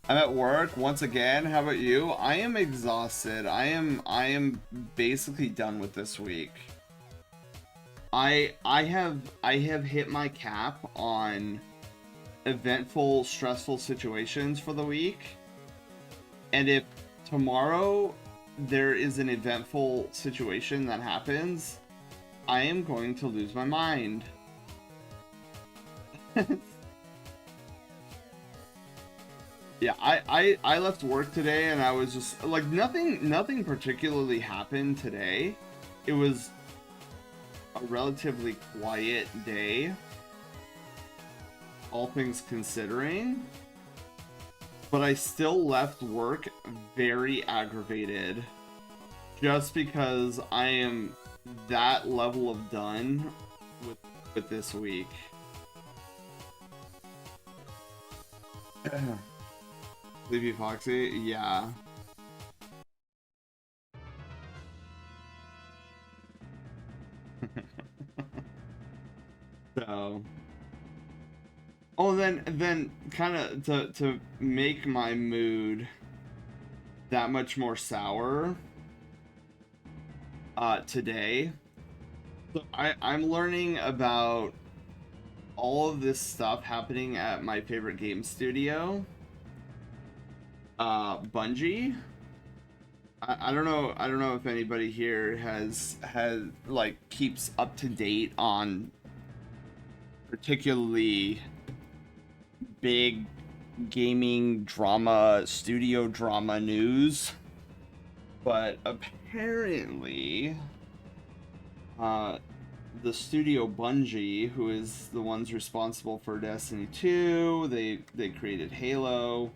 I'm at work once again. How about you? I am exhausted. I am basically done with this week. I have hit my cap on eventful, stressful situations for the week. And if tomorrow there is an eventful situation that happens, I am going to lose my mind. Yeah, I left work today and I was just like, nothing particularly happened today. It was a relatively quiet day, all things considering. But I still left work very aggravated just because I am that level of done with this week. Sleepy Foxy, yeah. So, oh, then kind of to make my mood that much more sour, today. So I'm learning about all of this stuff happening at my favorite game studio, Bungie. I don't know if anybody here has like keeps up to date on particularly big gaming drama, studio drama news, but apparently the studio Bungie, who is the ones responsible for Destiny 2, they created Halo.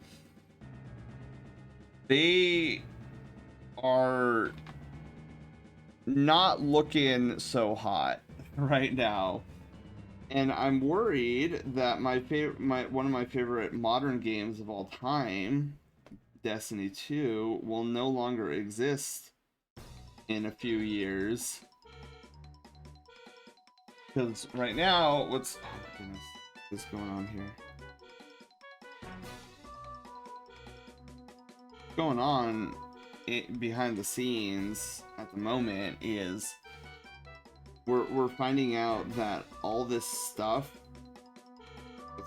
They are not looking so hot right now. And I'm worried that one of my favorite modern games of all time, Destiny 2, will no longer exist in a few years. Because right now, oh my goodness, what's going on here? What's going on behind the scenes at the moment is we're finding out that all this stuff, this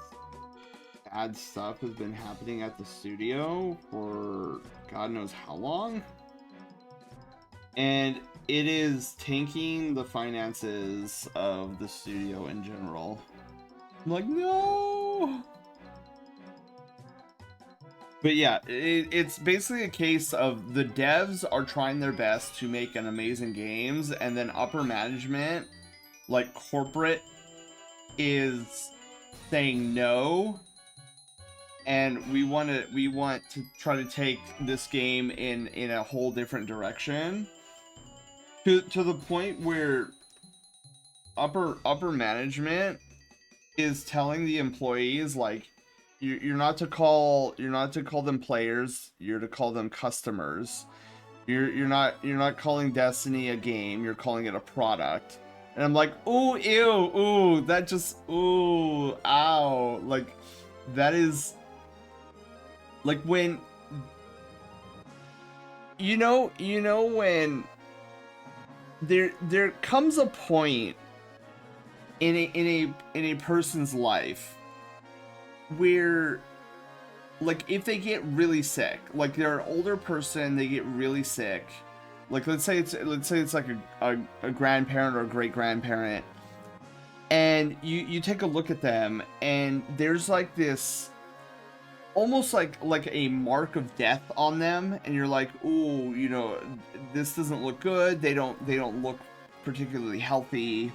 bad stuff, has been happening at the studio for God knows how long, and it is tanking the finances of the studio in general. I'm like, no. But yeah, it's basically a case of the devs are trying their best to make an amazing games, and then upper management, like corporate, is saying no, and we want to try to take this game in a whole different direction, to the point where upper management is telling the employees, like, you're not to call them players, you're to call them customers. You're not calling Destiny a game, you're calling it a product. And I'm like, ooh, ew, ooh, that just, ooh, ow. Like, that is, like, when, you know when there comes a point in a person's life where, like, if they get really sick, like they're an older person, they get really sick, like let's say it's like a grandparent or a great grandparent, and you take a look at them, and there's like this almost like a mark of death on them, and you're like, ooh, this doesn't look good. They don't look particularly healthy,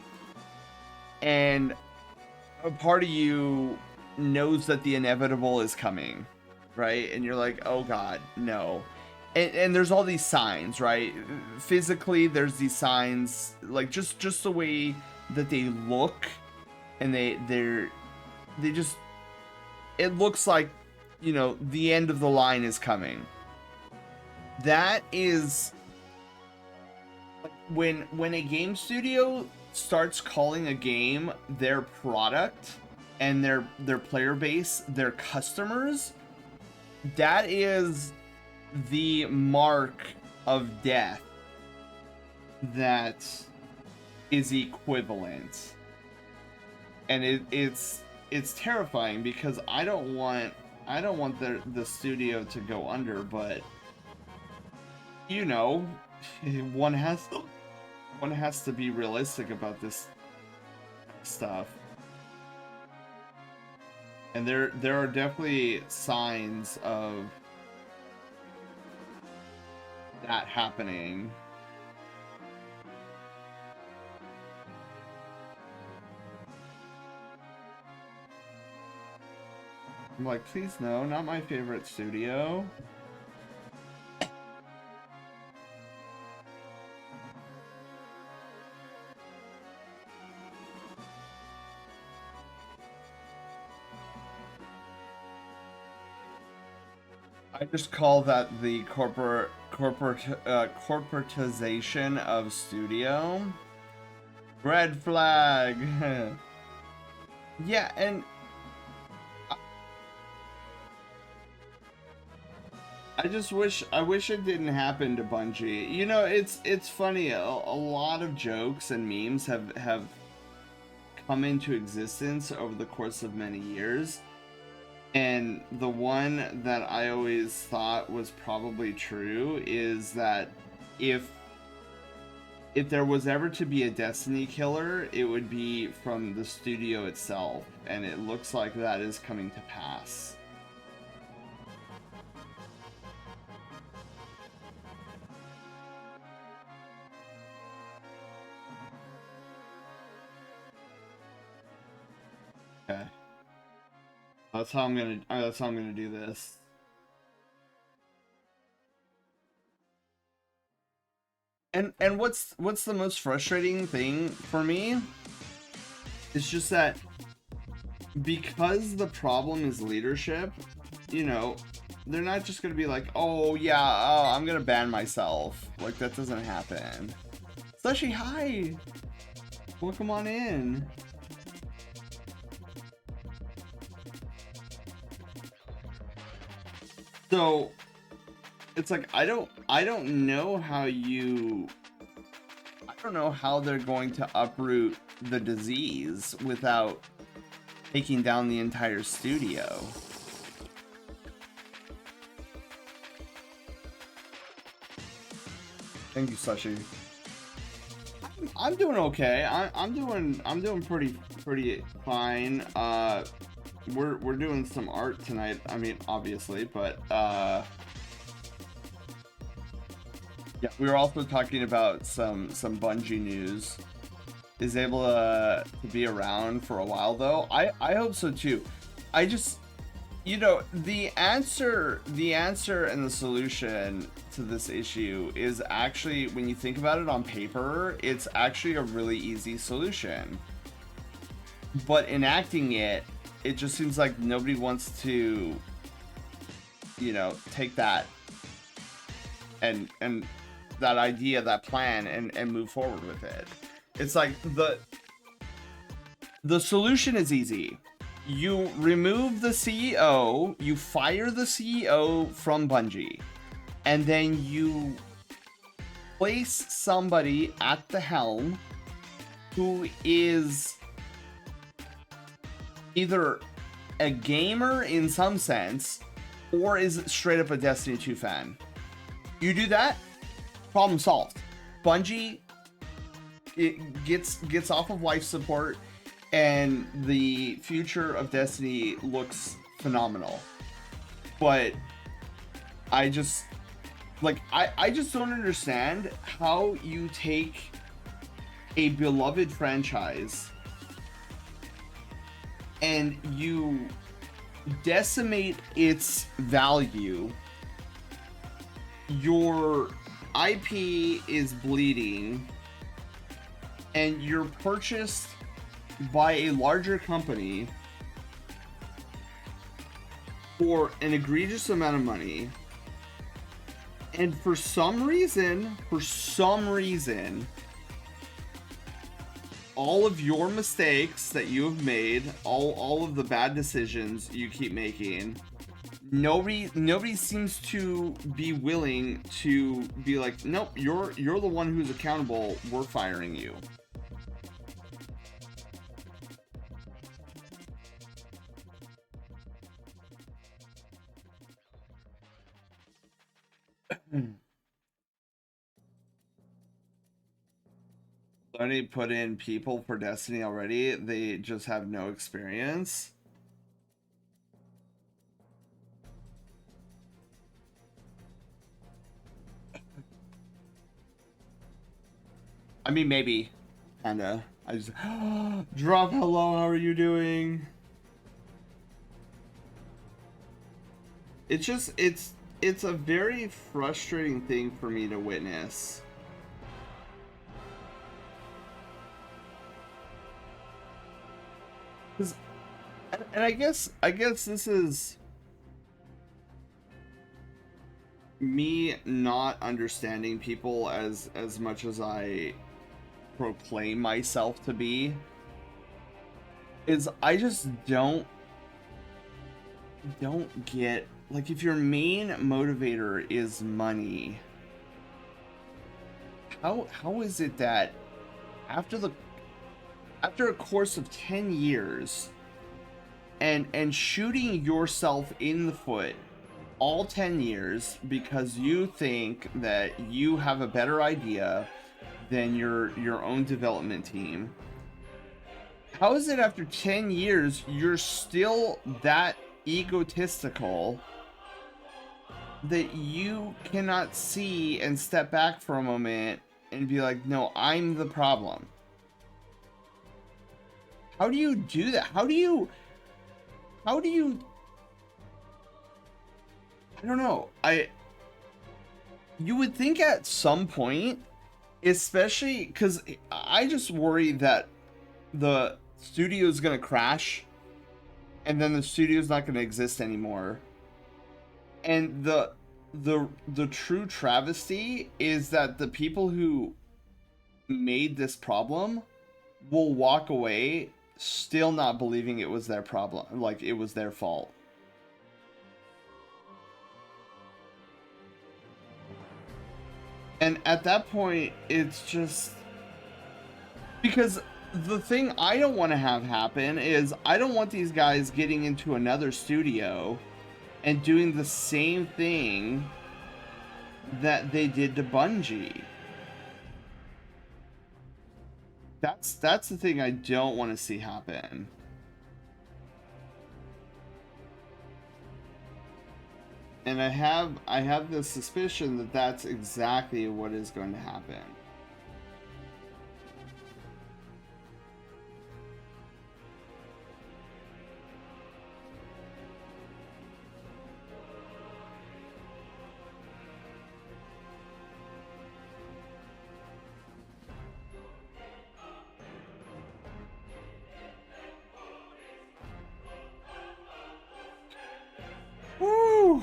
and a part of you knows that the inevitable is coming, right? And you're like, oh god, no. And there's all these signs, right? Physically, there's these signs, like just the way that they look, and they just, it looks like, the end of the line is coming. That is when a game studio starts calling a game their product and their player base their customers. That is the mark of death that is equivalent, and it's terrifying, because I don't want the studio to go under, but one has to be realistic about this stuff. And there are definitely signs of that happening. I'm like, please no, not my favorite studio. I just call that the corporatization of studio. Red flag. Yeah, and I wish it didn't happen to Bungie. You know, it's funny. A lot of jokes and memes have come into existence over the course of many years. And the one that I always thought was probably true is that if there was ever to be a Destiny killer, it would be from the studio itself, and it looks like that is coming to pass. Okay. That's how I'm gonna do this. And what's the most frustrating thing for me? It's just that because the problem is leadership, you know, they're not just gonna be like, oh yeah, I'm gonna ban myself. Like, that doesn't happen. Slushy, hi! Welcome on in. So it's like I don't know how they're going to uproot the disease without taking down the entire studio. Thank you, Slushy. I'm doing okay. I'm doing pretty fine. We're doing some art tonight. I mean, obviously, but yeah, we were also talking about some Bungie news. Is able to be around for a while though. I hope so too. I just, you know, the answer and the solution to this issue is actually, when you think about it on paper, it's actually a really easy solution. But enacting it, it just seems like nobody wants to, you know, take that and that idea, that plan, and move forward with it. It's like the solution is easy. You remove the CEO, you fire the CEO from Bungie, and then you place somebody at the helm who is either a gamer in some sense or is straight up a Destiny 2 fan. You do that, problem solved. Bungie, it gets off of life support, and the future of Destiny looks phenomenal. But I just, like, I just don't understand how you take a beloved franchise and you decimate its value. Your IP is bleeding, and you're purchased by a larger company for an egregious amount of money, and for some reason, all of your mistakes that you have made, all of the bad decisions you keep making, nobody seems to be willing to be like, nope, you're the one who's accountable, we're firing you. Already put in people for Destiny already, they just have no experience. I mean, maybe. Kinda. I just drop hello, how are you doing? It's just, it's a very frustrating thing for me to witness. And I guess this is, me not understanding people as much as I proclaim myself to be is I just don't get, like, if your main motivator is money, how is it that after a course of 10 years and shooting yourself in the foot all 10 years because you think that you have a better idea than your own development team, how is it after 10 years you're still that egotistical that you cannot see and step back for a moment and be like, no, I'm the problem? How do you do that? How do you I don't know. You would think at some point, especially because I just worry that the studio is going to crash and then the studio is not going to exist anymore. And the true travesty is that the people who made this problem will walk away still not believing it was their problem, like it was their fault. And at that point, it's just because the thing I don't want to have happen is I don't want these guys getting into another studio and doing the same thing that they did to Bungie. That's the thing I don't want to see happen. And I have the suspicion that that's exactly what is going to happen. Woo!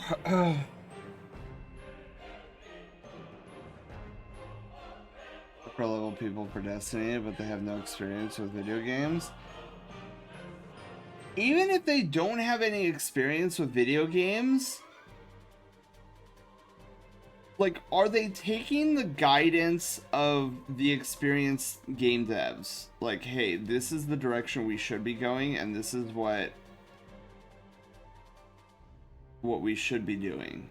Pro level people for Destiny, but they have no experience with video games. Even if they don't have any experience with video games, like, are they taking the guidance of the experienced game devs? Like, hey, this is the direction we should be going, and this is what we should be doing.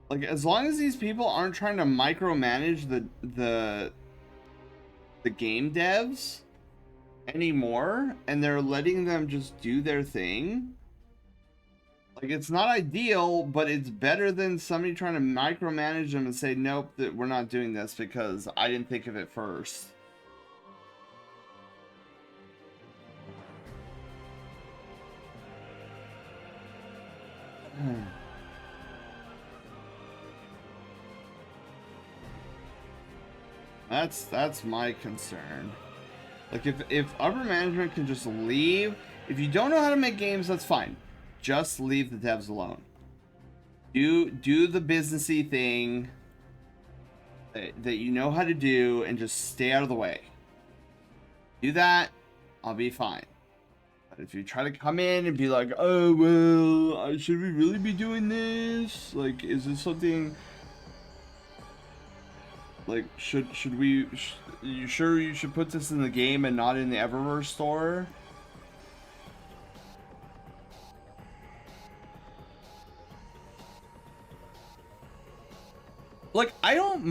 Like, as long as these people aren't trying to micromanage the game devs anymore, and they're letting them just do their thing, like, it's not ideal, but it's better than somebody trying to micromanage them and say, nope, that we're not doing this because I didn't think of it first. That's my concern. Like, if upper management can just leave, if you don't know how to make games, that's fine. Just leave the devs alone. Do the businessy thing that you know how to do and just stay out of the way. Do that, I'll be fine. But if you try to come in and be like, oh, well, should we really be doing this? Like, is this something... Like, should we... you sure you should put this in the game and not in the Eververse store? Like, I don't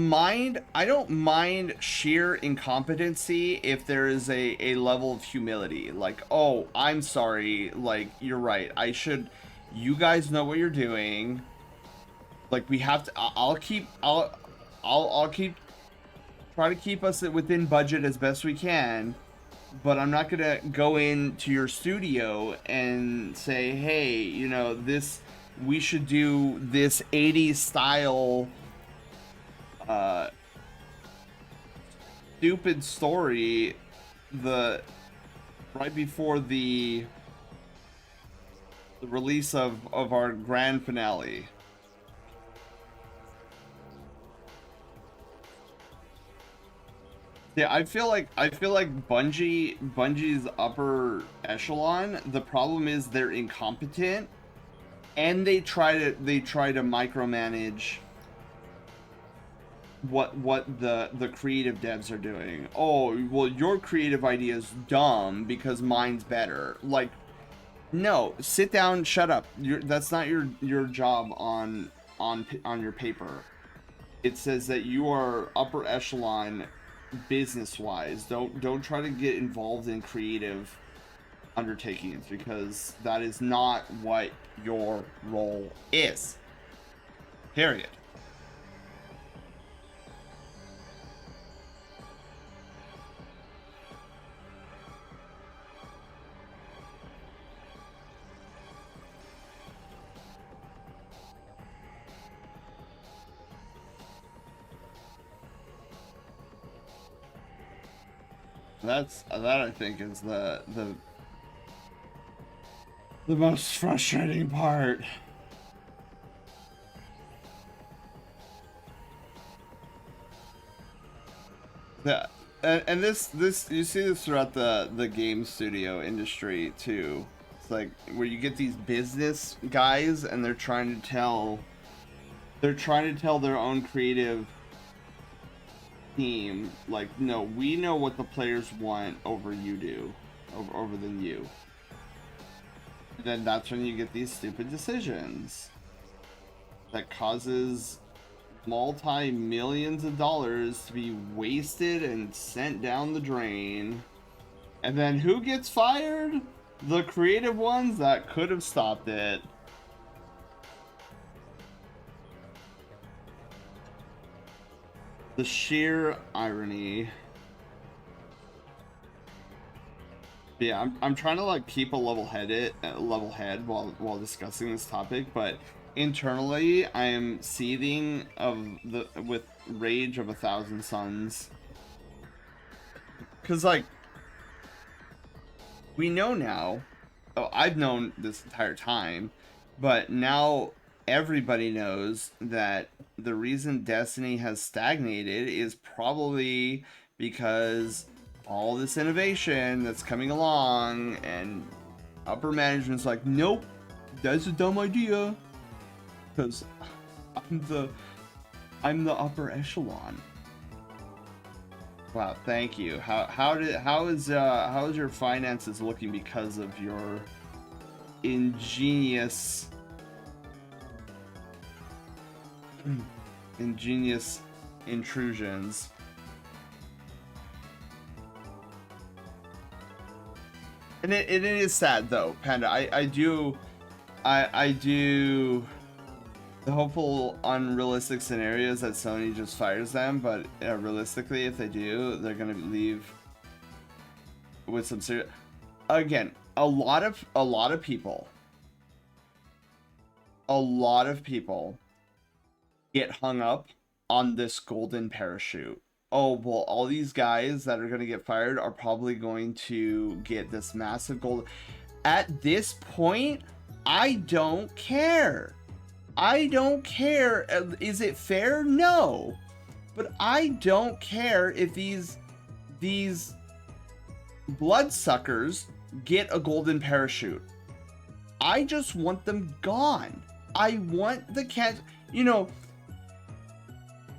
mind sheer incompetency if there is a level of humility. Like, oh, I'm sorry, like, you're right. You guys know what you're doing. Like, we have to, I'll keep try to keep us within budget as best we can, but I'm not gonna go into your studio and say, hey, you know, we should do this 80s style stupid story right before the release of our grand finale. Yeah, I feel like Bungie's upper echelon. The problem is they're incompetent, and they try to micromanage what the creative devs are doing. Oh, well, your creative idea is dumb because mine's better. Like, no, sit down, shut up. That's not your job on your paper. It says that you are upper echelon business wise. Don't try to get involved in creative undertakings because that is not what your role is. Period. That I think is the most frustrating part. Yeah, and this you see this throughout the game studio industry too. It's like where you get these business guys and they're trying to tell their own creative team like, no, we know what the players want over you do, over than you. And then that's when you get these stupid decisions that causes multi-millions of dollars to be wasted and sent down the drain. And then who gets fired? The creative ones that could have stopped it. The sheer irony. But yeah, I'm trying to like keep a level head while discussing this topic, but internally I am seething with rage of 1,000 suns. Cause like we know now, oh, I've known this entire time, but now everybody knows that the reason Destiny has stagnated is probably because all this innovation that's coming along and upper management's like, nope, that's a dumb idea because I'm the upper echelon. Wow, thank you. How is your finances looking because of your ingenious intrusions? And it is sad though, Panda. I do the hopeful unrealistic scenarios that Sony just fires them, but realistically, if they do, they're gonna leave with some serious. Again, a lot of people get hung up on this golden parachute. Oh, well, all these guys that are gonna get fired are probably going to get this massive gold. At this point, I don't care. I don't care. Is it fair? No. But I don't care if these bloodsuckers get a golden parachute. I just want them gone. I want the cat. You know,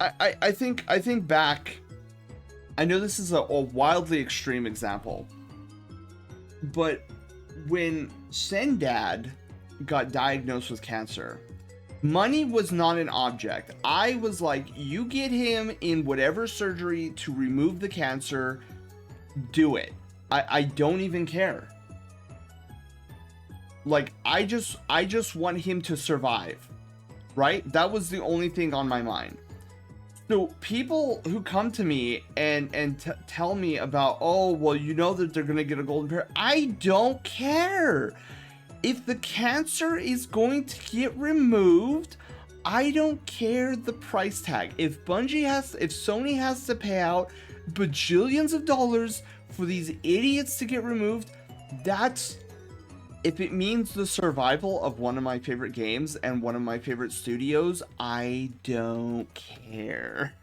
I think back. I know this is a wildly extreme example, but when Sendad got diagnosed with cancer, money was not an object. I was like, you get him in whatever surgery to remove the cancer, do it. I don't even care. Like, I just want him to survive, right? That was the only thing on my mind. So people who come to me and tell me about, oh, well, you know that they're gonna get a golden parachute. I don't care. If the cancer is going to get removed, I don't care the price tag. If Sony has to pay out bajillions of dollars for these idiots to get removed, if it means the survival of one of my favorite games and one of my favorite studios, I don't care.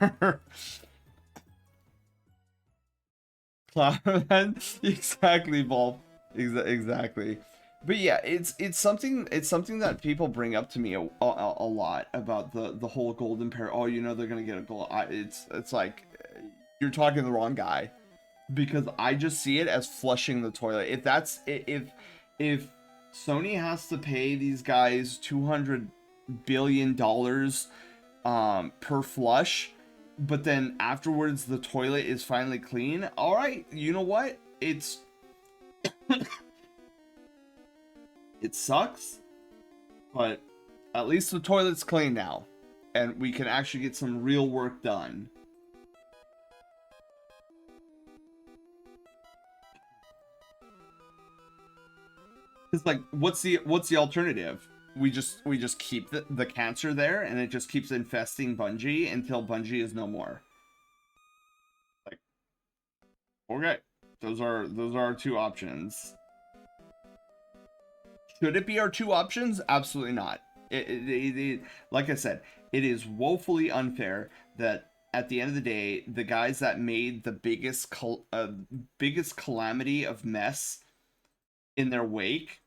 Exactly, Paul. Exactly. But yeah, it's something that people bring up to me a lot about the whole golden pair. Oh, they're gonna get a gold. It's like you're talking to the wrong guy, because I just see it as flushing the toilet. If Sony has to pay these guys $200 billion per flush, but then afterwards the toilet is finally clean. All right, you know what? It sucks, but at least the toilet's clean now, and we can actually get some real work done. It's like, what's the alternative? We just keep the cancer there, and it just keeps infesting Bungie until Bungie is no more. Like, okay, those are our two options. Should it be our two options? Absolutely not. Like I said, it is woefully unfair that at the end of the day, the guys that made the biggest calamity of mess in their wake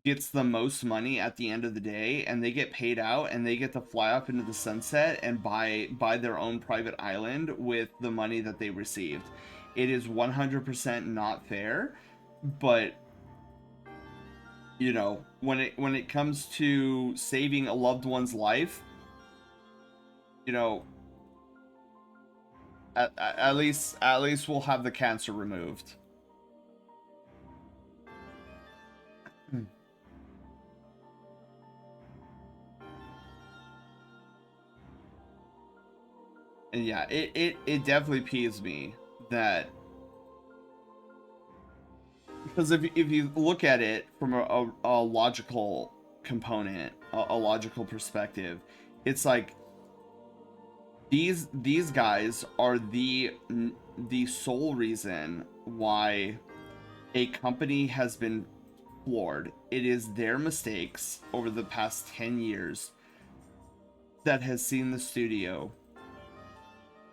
gets the most money at the end of the day, and they get paid out, and they get to fly up into the sunset and buy their own private island with the money that they received. It is 100% not fair, but when it comes to saving a loved one's life, you know, at least we'll have the cancer removed. And yeah, it definitely peeves me that, because if you look at it from a logical component, a logical perspective, it's like these guys are the sole reason why a company has been floored. It is their mistakes over the past 10 years that has seen the studio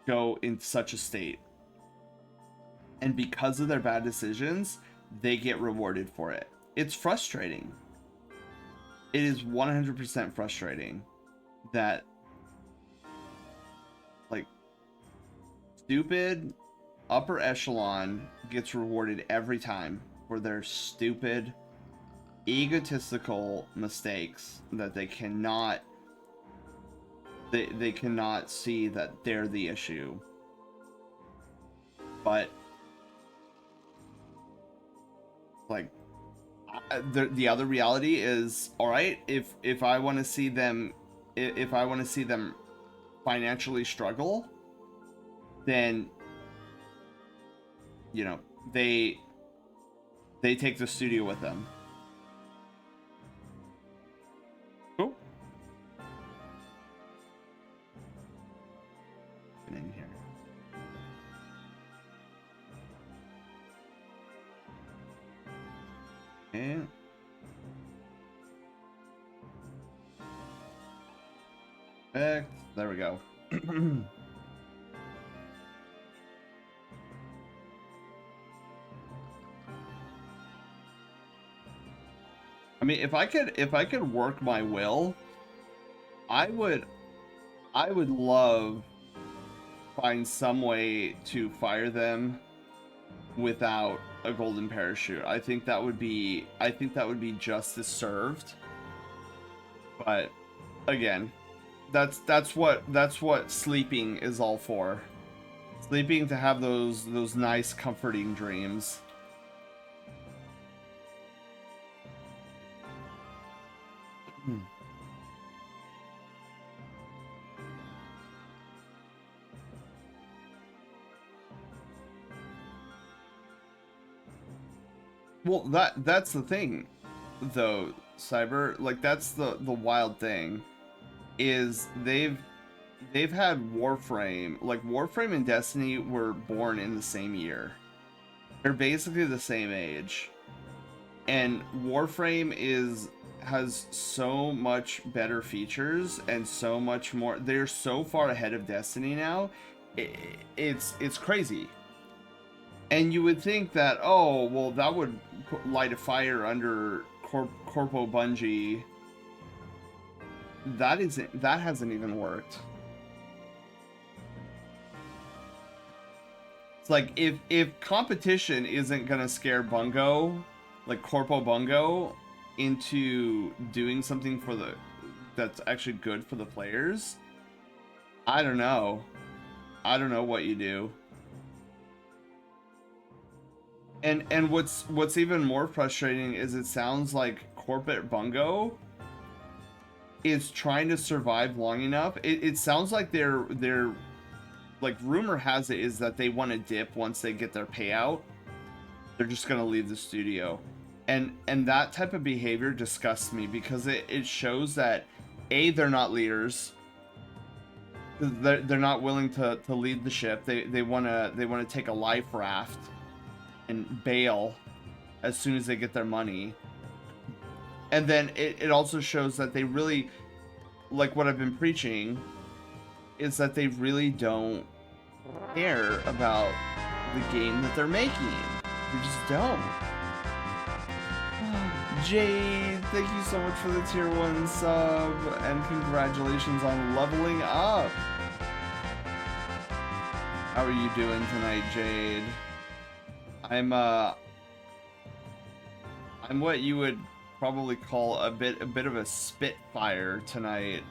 go in such a state. And because of their bad decisions, they get rewarded for it. It's frustrating. It is 100% frustrating that, like, stupid upper echelon gets rewarded every time for their stupid, egotistical mistakes that they cannot see that they're the issue. But like, the other reality is, all right, if I want to see them financially struggle, then they take the studio with them. Cool. In here. And there we go. I mean, if I could work my will, I would love find some way to fire them without a golden parachute. I think that would be justice served. But again, that's what sleeping is all for. Sleeping to have those nice comforting dreams. Well, that's the thing, though, Cyber. Like, that's the wild thing, is they've had Warframe. Like, Warframe and Destiny were born in the same year. They're basically the same age, and Warframe has so much better features and so much more. They're so far ahead of Destiny now. It's crazy. And you would think that, oh, well, that would light a fire under Corpo Bungee. That hasn't even worked. It's like if competition isn't gonna scare Bungo, like Corpo Bungo, into doing something for that's actually good for the players, I don't know. I don't know what you do. And what's even more frustrating is it sounds like corporate Bungo is trying to survive long enough. It sounds like they're like, rumor has it is that they want to dip once they get their payout. They're just gonna leave the studio. And that type of behavior disgusts me because it shows that A, they're not leaders. They're not willing to lead the ship. They wanna take a life raft and bail as soon as they get their money. And then it also shows that they really, like what I've been preaching, is that they really don't care about the game that they're making. They just don't. Jade, thank you so much for the tier 1 sub, and congratulations on leveling up. How are you doing tonight, Jade? I'm what you would probably call a bit of a spitfire tonight.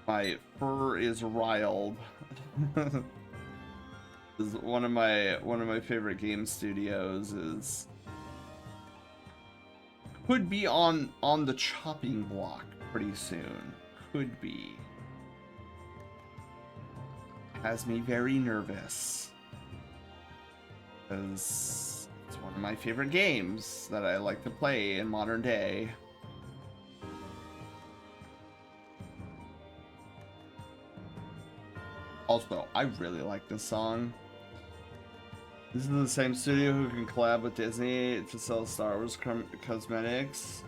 My fur is riled. This is one of my favorite game studios is could be on the chopping block pretty soon. Could be. Has me very nervous. Because it's one of my favorite games that I like to play in modern day. Also, I really like this song. This is the same studio who can collab with Disney to sell Star Wars cosmetics.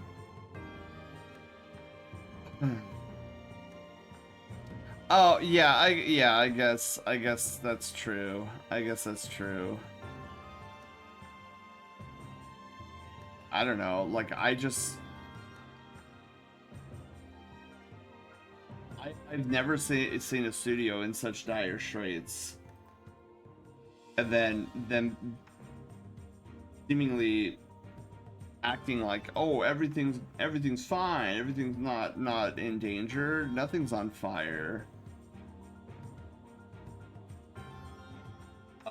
Oh, yeah, I guess that's true. I guess that's true. I don't know, like, I've never seen a studio in such dire straits. And then them seemingly acting like, oh, everything's fine, everything's not in danger, nothing's on fire.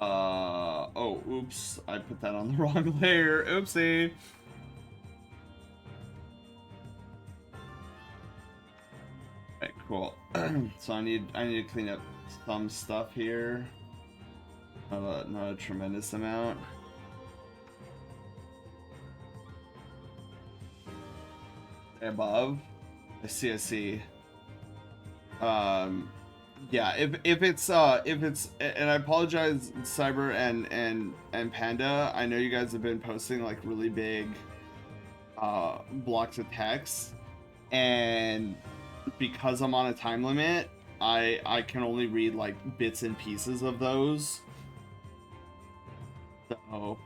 Oh, oops, I put that on the wrong layer. Oopsie. Alright, cool. So I need to clean up some stuff here. Not a tremendous amount. Above, I see. Yeah, if it's and I apologize, Cyber and Panda. I know you guys have been posting like really big blocks of text, and because I'm on a time limit, I can only read like bits and pieces of those. So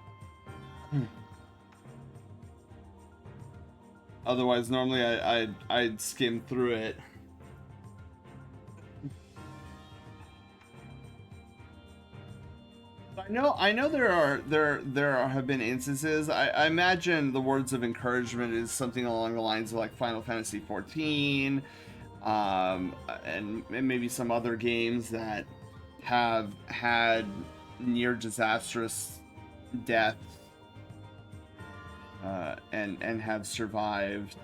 otherwise, normally I'd skim through it. I know there have been instances. I imagine the words of encouragement is something along the lines of like Final Fantasy 14, and maybe some other games that have had near disastrous death, and have survived.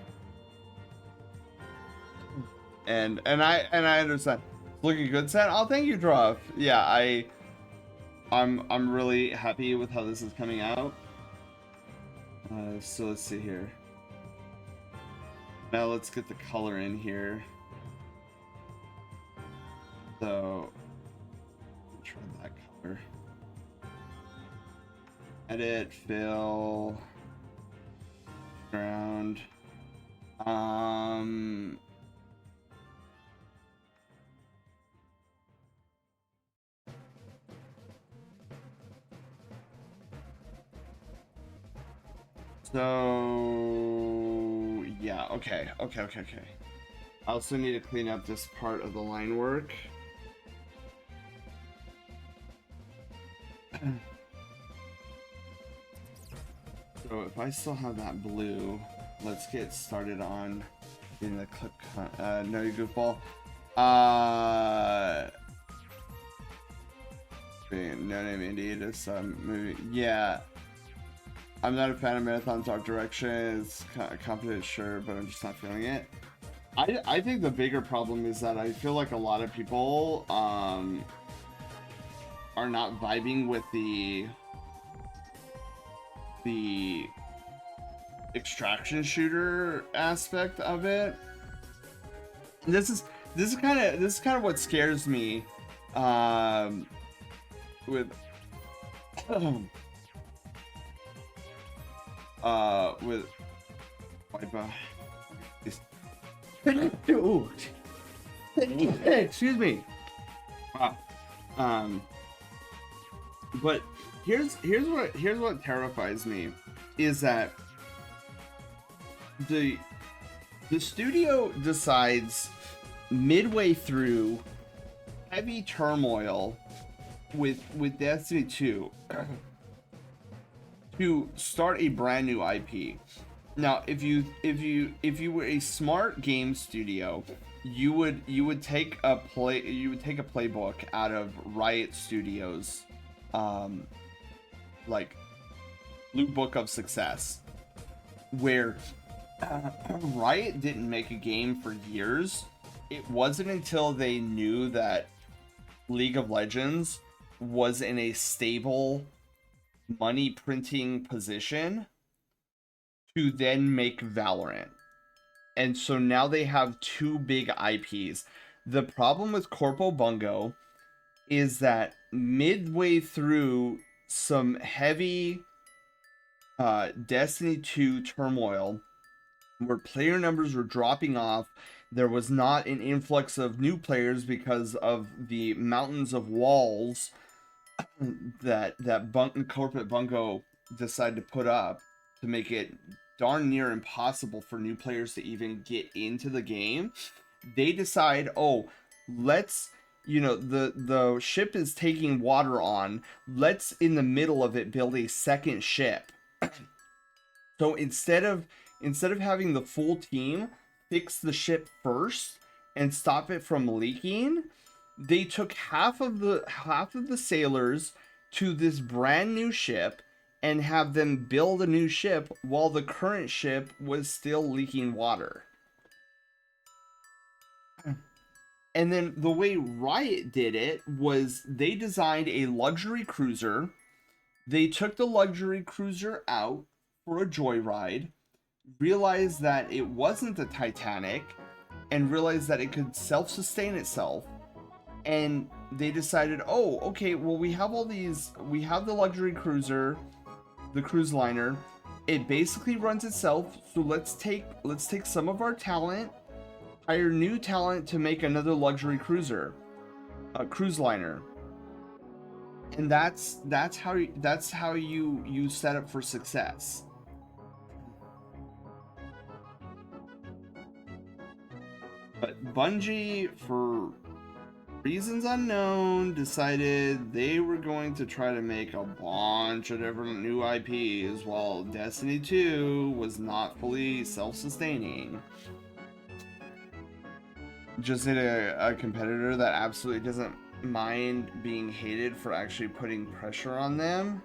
And I understand. Looking good, Set. Oh, thank you, Druff. Yeah, I'm really happy with how this is coming out. So let's see here. Now let's get the color in here. So try that color. Edit, fill, ground. So yeah, okay. I also need to clean up this part of the line work. So if I still have that blue, let's get started on getting the clip. No, you goofball. No name Indeed is movie. Yeah, I'm not a fan of Marathon's art direction. It's confident, sure, but I'm just not feeling it. I think the bigger problem is that I feel like a lot of people are not vibing with the extraction shooter aspect of it. And this is kind of what scares me with with excuse me. But here's what terrifies me is that the studio decides midway through heavy turmoil with Destiny 2 to start a brand new IP. Now, if you were a smart game studio, you would take a playbook out of Riot Studios, like Blue Book of Success, where Riot didn't make a game for years. It wasn't until they knew that League of Legends was in a stable money printing position to then make Valorant. And so now they have two big IPs. The problem with Corpo Bungo is that midway through some heavy Destiny 2 turmoil, where player numbers were dropping off, there was not an influx of new players because of the mountains of walls that corporate Bungo decided to put up to make it darn near impossible for new players to even get into the game. They decide, oh, let's, the ship is taking water on, let's in the middle of it build a second ship. So instead of having the full team fix the ship first and stop it from leaking, they took half of the sailors to this brand new ship and have them build a new ship while the current ship was still leaking water. And then the way Riot did it was they designed a luxury cruiser. They took the luxury cruiser out for a joyride, realized that it wasn't the Titanic, and realized that it could self-sustain itself. And they decided, oh, okay, well, we have the luxury cruiser, the cruise liner. It basically runs itself, so let's take some of our talent, hire new talent to make another luxury cruiser, a cruise liner. And that's how you set up for success. But Bungie, for reasons unknown, decided they were going to try to make a bunch of different new IPs while Destiny 2 was not fully self-sustaining. Just need a competitor that absolutely doesn't mind being hated for actually putting pressure on them.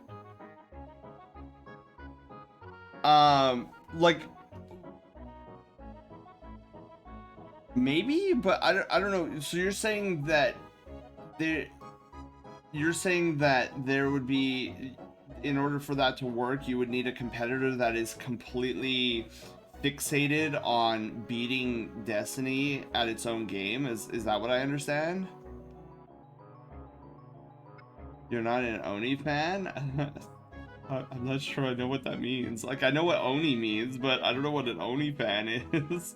Like, maybe, but I don't know. So you're saying that there would be, in order for that to work, you would need a competitor that is completely fixated on beating Destiny at its own game. Is that what I understand? You're not an Oni fan? I'm not sure I know what that means. Like, I know what Oni means, but I don't know what an Oni fan is.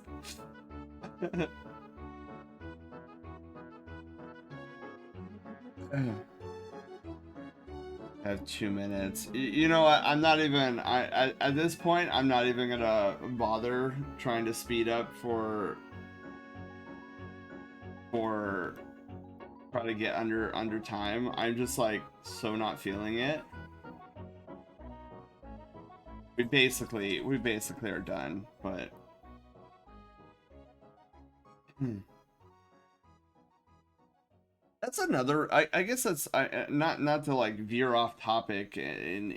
I have 2 minutes. You know what? I'm not even. At this point, I'm not even gonna bother trying to speed up for try to get under time. I'm just like so not feeling it. We basically are done, but that's another. I guess that's not to like veer off topic in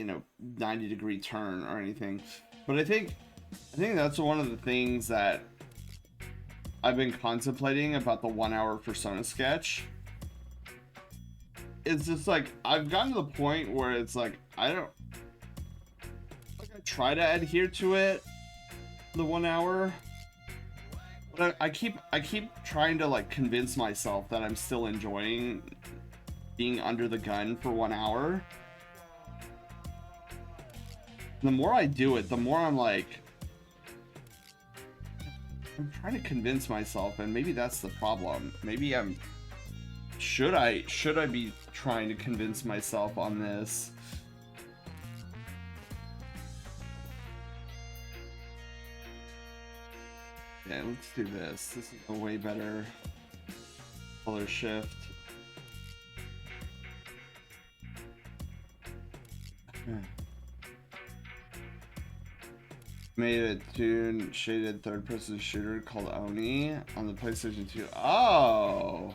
a 90-degree turn or anything, but I think that's one of the things that I've been contemplating about the 1 hour persona sketch. It's just like I've gotten to the point where it's like I don't like I try to adhere to it, the 1 hour. But I keep trying to like convince myself that I'm still enjoying being under the gun for 1 hour. The more I do it, the more I'm like I'm trying to convince myself, and maybe that's the problem. Maybe should I be trying to convince myself on this? Yeah, let's do this. This is a way better color shift. Made a tune shaded third-person shooter called Oni on the PlayStation 2. Oh,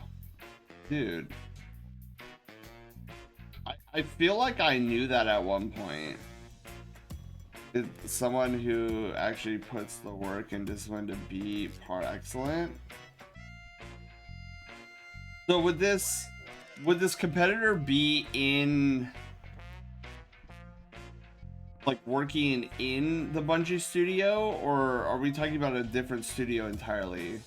dude. I feel like I knew that at one point. It's someone who actually puts the work into someone to be par excellent. So would this competitor be in like working in the Bungie studio, or are we talking about a different studio entirely?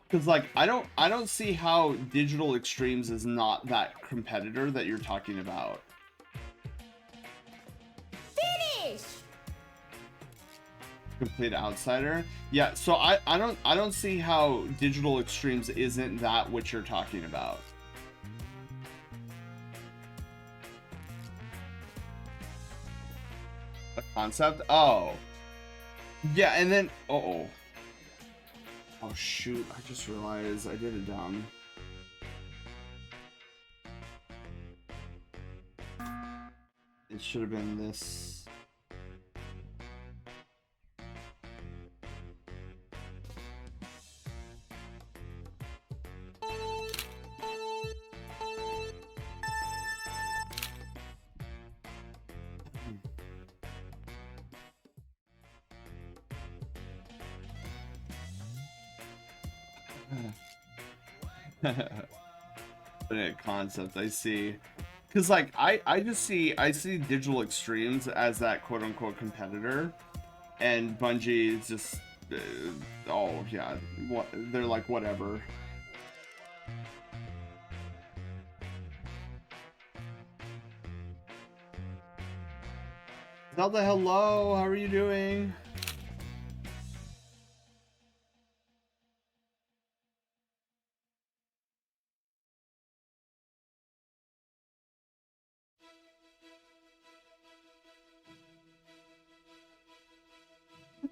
Because like I don't see how Digital Extremes is not that competitor that you're talking about. Finish. Complete outsider. Yeah, so I don't see how Digital Extremes isn't that what you're talking about. The concept? Oh. Yeah, and then oh shoot, I just realized I did it dumb. It should have been this. Concept, I see. Because like I see Digital Extremes as that quote unquote competitor, and Bungie is just oh yeah, what they're like whatever. Zelda, hello, how are you doing?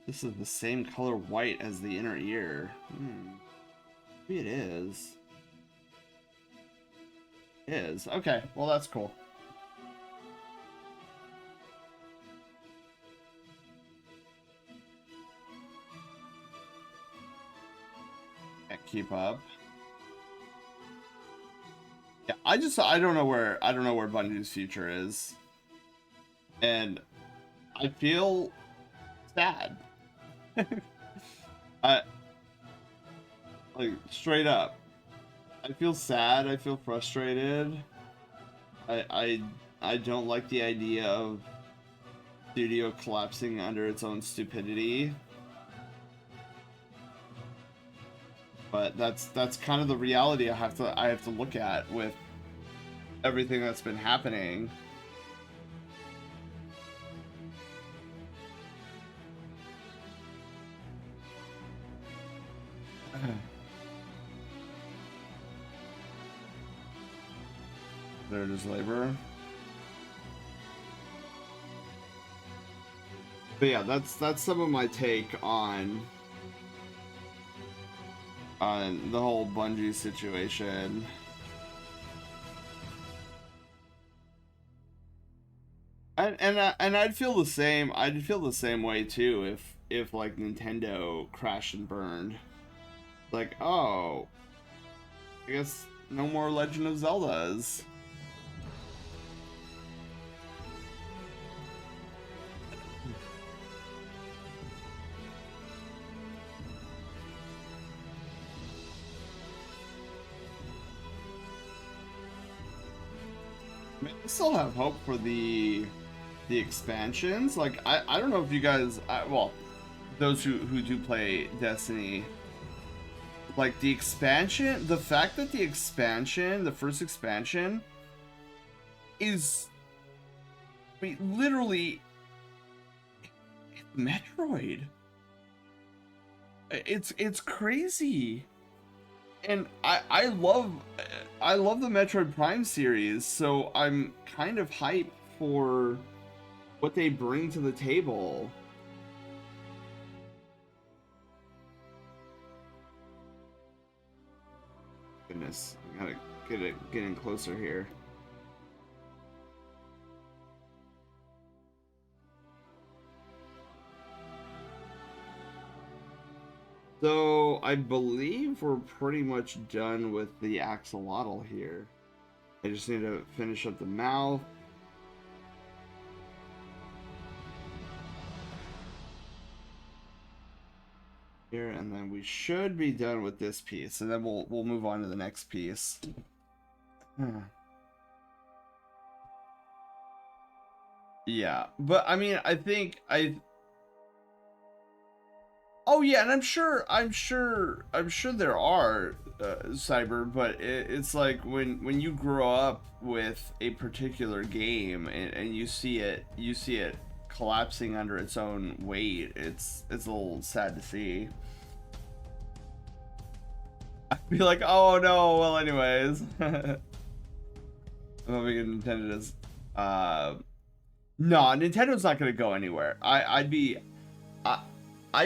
This is the same color white as the inner ear. Maybe it is. It is. Okay, well that's cool. Can't keep up. Yeah, I don't know where Bungie's future is. And I feel sad. I like straight up. I feel sad, I feel frustrated. I don't like the idea of studio collapsing under its own stupidity. But that's kind of the reality I have to look at with everything that's been happening. Hard as labor. But yeah, that's some of my take on the whole Bungie situation. And I'd feel the same. I'd feel the same way too if like Nintendo crashed and burned. Like, oh, I guess no more Legend of Zeldas. I mean, I still have hope for the expansions. Like, I don't know if you guys, well, those who do play Destiny, like the expansion, the fact that the expansion, the first expansion, is, I mean, literally Metroid. It's crazy. And I love the Metroid Prime series, so I'm kind of hyped for what they bring to the table. Goodness, I gotta get in closer here. So I believe we're pretty much done with the axolotl here. I just need to finish up the mouth. Here, and then we should be done with this piece, and then we'll move on to the next piece. Yeah, but I mean, I think oh yeah, and I'm sure there are cyber, but it's like when you grow up with a particular game and you see it collapsing under its own weight, it's a little sad to see. I'd be like, oh no, well anyways. I'm hoping Nintendo does. No, Nintendo's not gonna go anywhere. I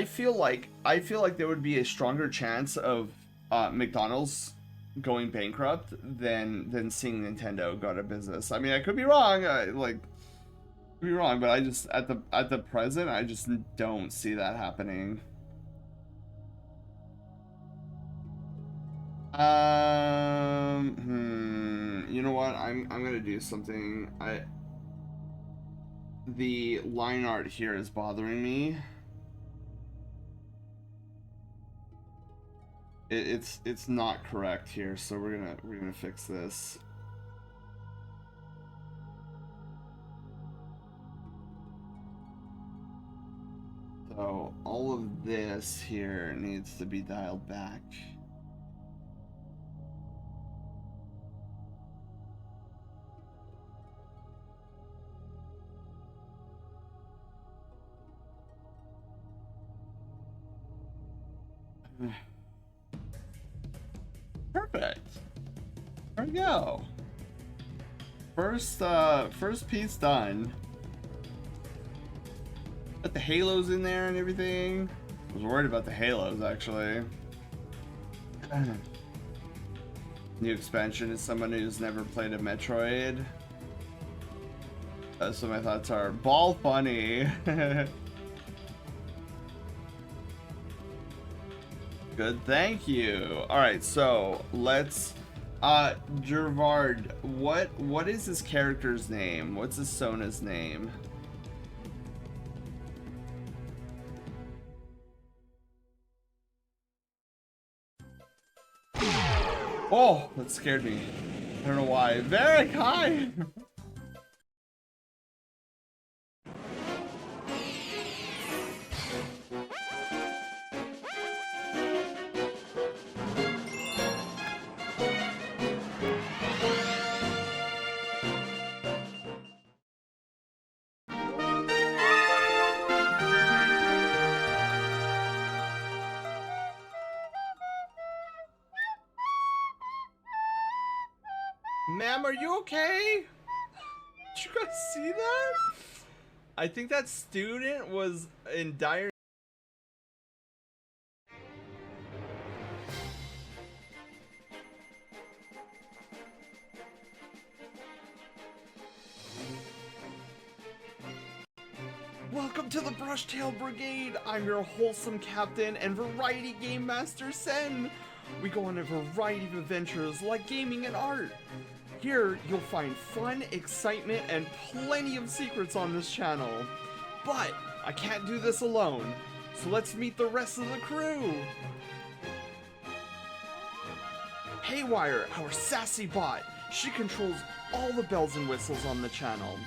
feel like there would be a stronger chance of McDonald's going bankrupt than seeing Nintendo go out of business. I mean, I could be wrong. But I just at the present, I just don't see that happening. You know what? I'm gonna do something. The line art here is bothering me. It's not correct here, so we're gonna fix this. So all of this here needs to be dialed back. Perfect. There we go. First piece done. Got the halos in there and everything. I was worried about the halos actually. New expansion is someone who's never played a Metroid. So my thoughts are ball funny. Good, thank you. All right, so let's Gervard, what is this character's name? What's this Sona's name? Oh, that scared me. I don't know why. Varric, hi! Ma'am, are you okay? Did you guys see that? I think that student was in dire. Welcome to the Brushtail Brigade! I'm your wholesome captain and variety game master, Sen! We go on a variety of adventures like gaming and art. Here, you'll find fun, excitement, and plenty of secrets on this channel. But I can't do this alone, so let's meet the rest of the crew! Haywire, our sassy bot. She controls all the bells and whistles on the channel.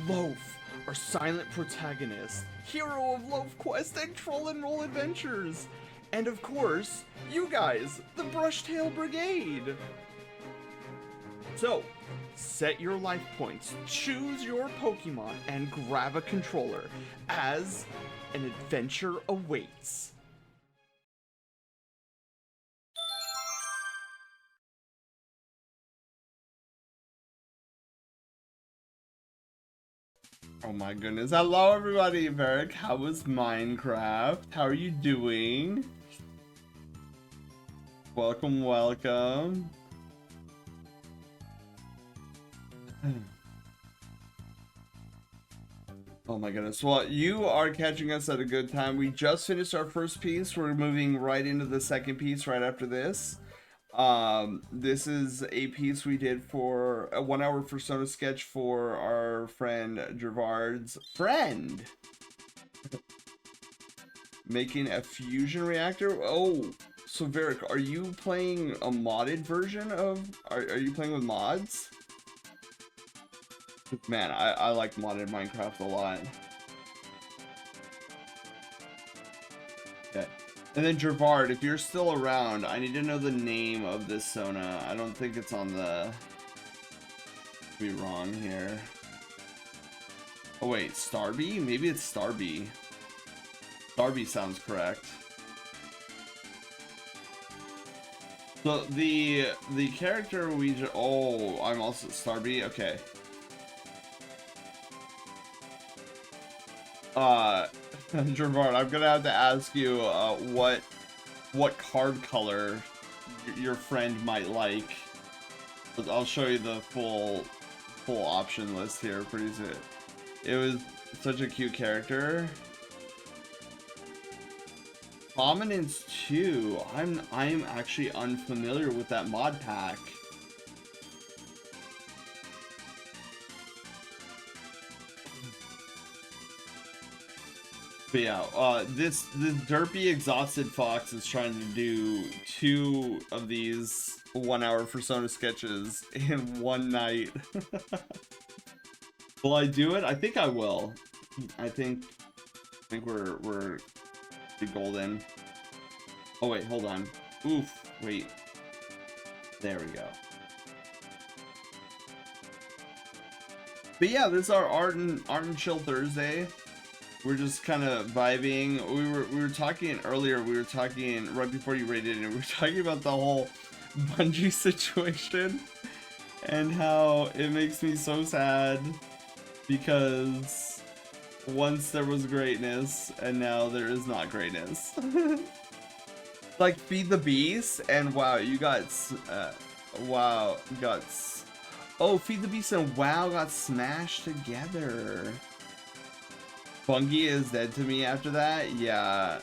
Loaf, our silent protagonist, hero of Loaf Quest and Troll and Roll Adventures. And of course, you guys, the Brushtail Brigade. So, set your life points, choose your Pokemon, and grab a controller, as an adventure awaits. Oh my goodness. Hello everybody, Varric. How was Minecraft? How are you doing? Welcome, welcome. Oh my goodness. Well, you are catching us at a good time. We just finished our first piece. We're moving right into the second piece right after this. This is a piece we did for a 1 hour persona sketch for our friend Gervard's friend. Making a fusion reactor. Oh, so Varric, are you playing a modded version of, are you playing with mods? Man, I like modded Minecraft a lot. Okay. And then Gervard, if you're still around, I need to know the name of this Sona. I don't think it's on the... Be wrong here. Oh wait, Starby? Maybe it's Starby. Starby sounds correct. So the character we just... Oh, I'm also Starby? Okay. Gervard, I'm gonna have to ask you what card color your friend might like. But I'll show you the full option list here pretty soon. It was such a cute character. Prominence 2. I'm actually unfamiliar with that mod pack. But yeah, this derpy exhausted fox is trying to do 2 of these 1 hour persona sketches in one night. Will I do it? I think I will. I think we're golden. Oh wait, hold on. Oof, wait. There we go. But yeah, this is our art and chill Thursday. We're just kind of vibing. We were talking earlier. We were talking right before you raided, and we were talking about the whole Bungie situation and how it makes me so sad because once there was greatness and now there is not greatness. Like Feed the Beast, and wow, you got wow, you got oh, Feed the Beast and WoW got smashed together. Bungie is dead to me after that. Yeah.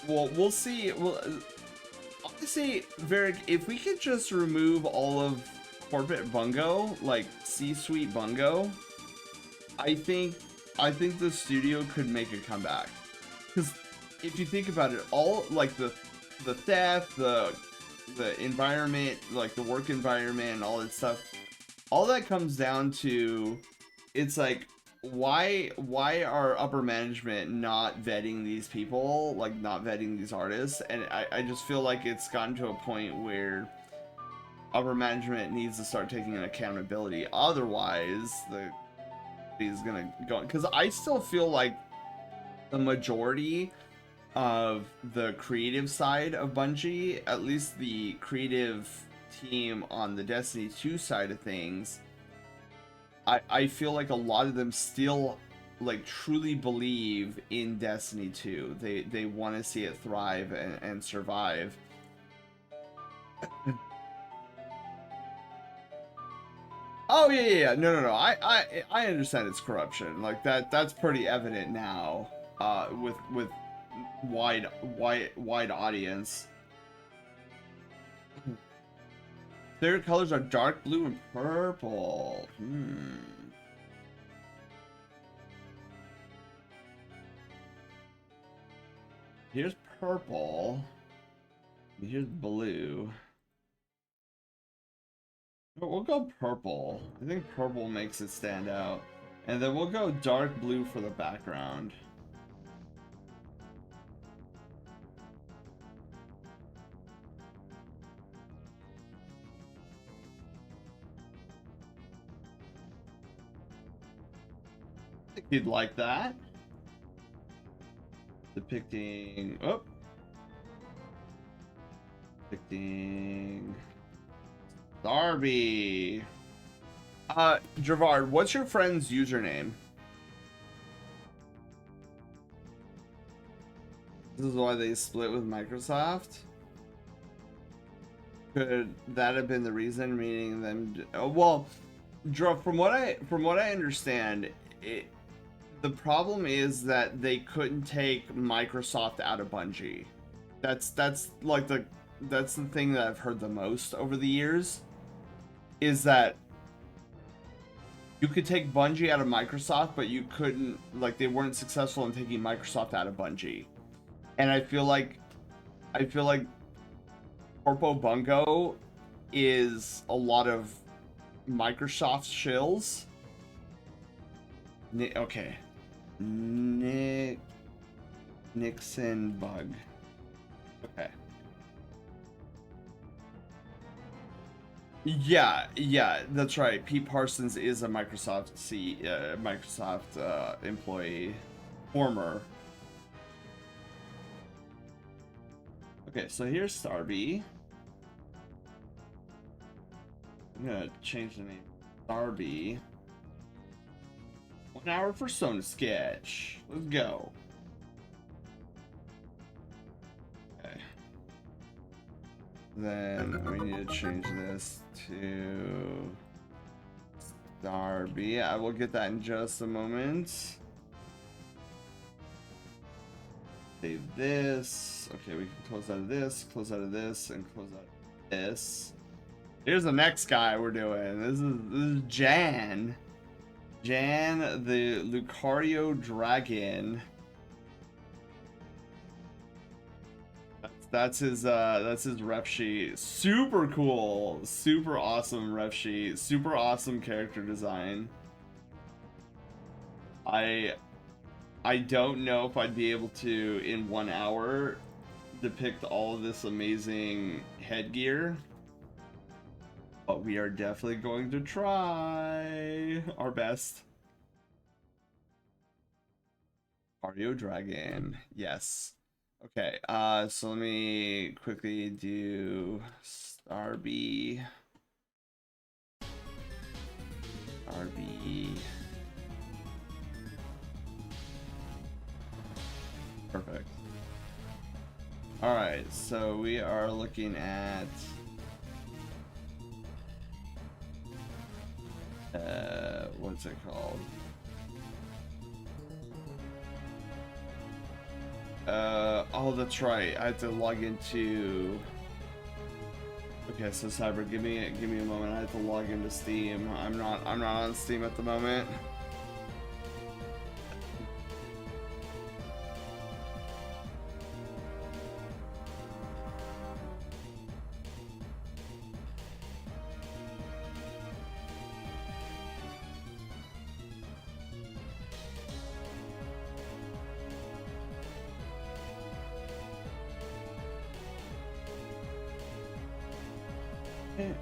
Well, we'll see. Well, honestly, Varric, if we could just remove all of corporate bungo, like C-suite bungo, I think the studio could make a comeback. Because if you think about it, all like the theft, the environment, like the work environment, and all that stuff, all that comes down to, it's like, why are upper management not vetting these people, like not vetting these artists? And I just feel like it's gotten to a point where upper management needs to start taking an accountability. Otherwise, he's gonna go, because I still feel like the majority of the creative side of Bungie, at least the creative team on the Destiny 2 side of things, I feel like a lot of them still like truly believe in Destiny 2. They want to see it thrive and survive. Oh yeah. No. I understand it's corruption. Like that's pretty evident now. With wide audience. Their colors are dark blue and purple. Here's purple. Here's blue. We'll go purple. I think purple makes it stand out. And then we'll go dark blue for the background. I think you'd like that. Depicting Darby. Javard, what's your friend's username? This is why they split with Microsoft? Could that have been the reason, meaning them? Well, from what I understand, the problem is that they couldn't take Microsoft out of Bungie. That's like that's the thing that I've heard the most over the years, is that you could take Bungie out of Microsoft, but you couldn't, like, they weren't successful in taking Microsoft out of Bungie. And I feel like Corpo Bungo is a lot of Microsoft shills. Okay. Nixon bug. Okay. Yeah, that's right. Pete Parsons is a Microsoft employee, former. Okay, so here's Starby. I'm gonna change the name. Starby. 1 hour for Sona Sketch. Let's go. Okay. Then we need to change this to Starby. I will get that in just a moment. Save this. Okay, we can close out of this, and close out of this. Here's the next guy we're doing. This is Jan. Jan, the Lucario Dragon. That's his ref sheet. Super cool, super awesome ref sheet, super awesome character design. I don't know if I'd be able to, in 1 hour, depict all of this amazing headgear, but we are definitely going to try our best. Lucario Dragon, yes. Okay, so let me quickly do Starby. Perfect. Alright, so we are looking at what's it called? Oh, that's right. I have to log into. Okay, so Cyber, give me a moment. I have to log into Steam. I'm not on Steam at the moment. Okay.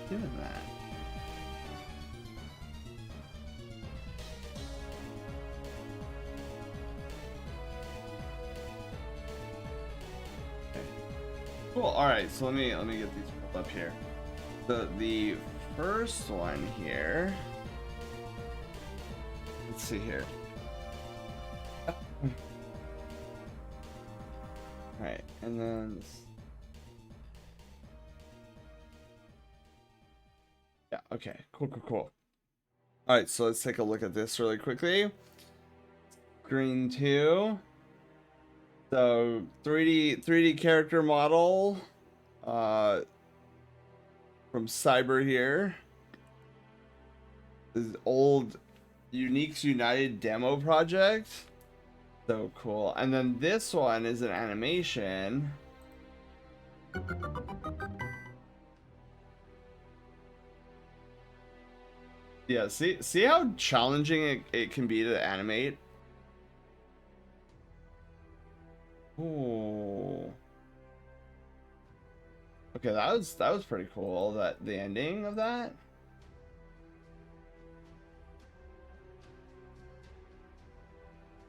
doing that? Okay. Cool. All right. So let me get these pulled up here. The first one here. Let's see here. All right, and then. Yeah, okay, cool. All right, so let's take a look at this really quickly. Screen 2. So 3D character model from Cyber here. This is old Uniques United demo project. So cool. And then this one is an animation. Yeah, see how challenging it can be to animate? Ooh. Okay, that was pretty cool, that the ending of that.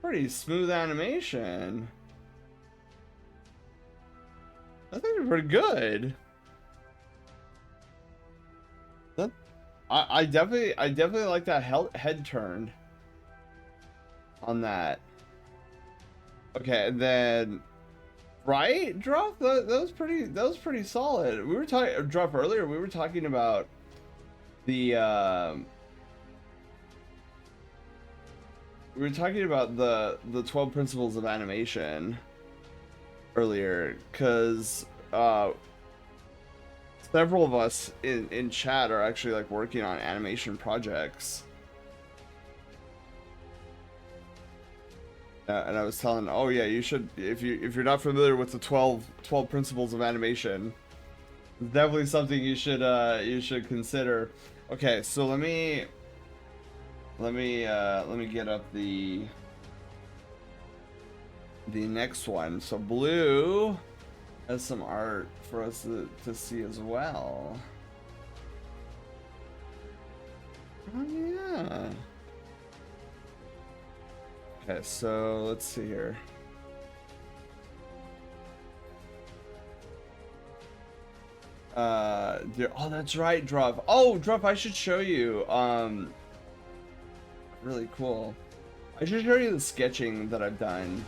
Pretty smooth animation. I think it's pretty good. That I definitely like that head turn on that. Okay, and then right, Drop, that was pretty solid. We were talking Drop earlier. We were talking about the we were talking about the 12 principles of animation earlier, because several of us in chat are actually like working on animation projects. And I was telling, oh yeah, you should, if you're not familiar with the 12 principles of animation, it's definitely something you should consider. Okay, so let me get up the next one. So Blue has some art for us to see as well. Oh yeah. Okay, so let's see here. Oh, that's right, Druff. Oh, Druff, I should show you. Really cool. I should show you the sketching that I've done.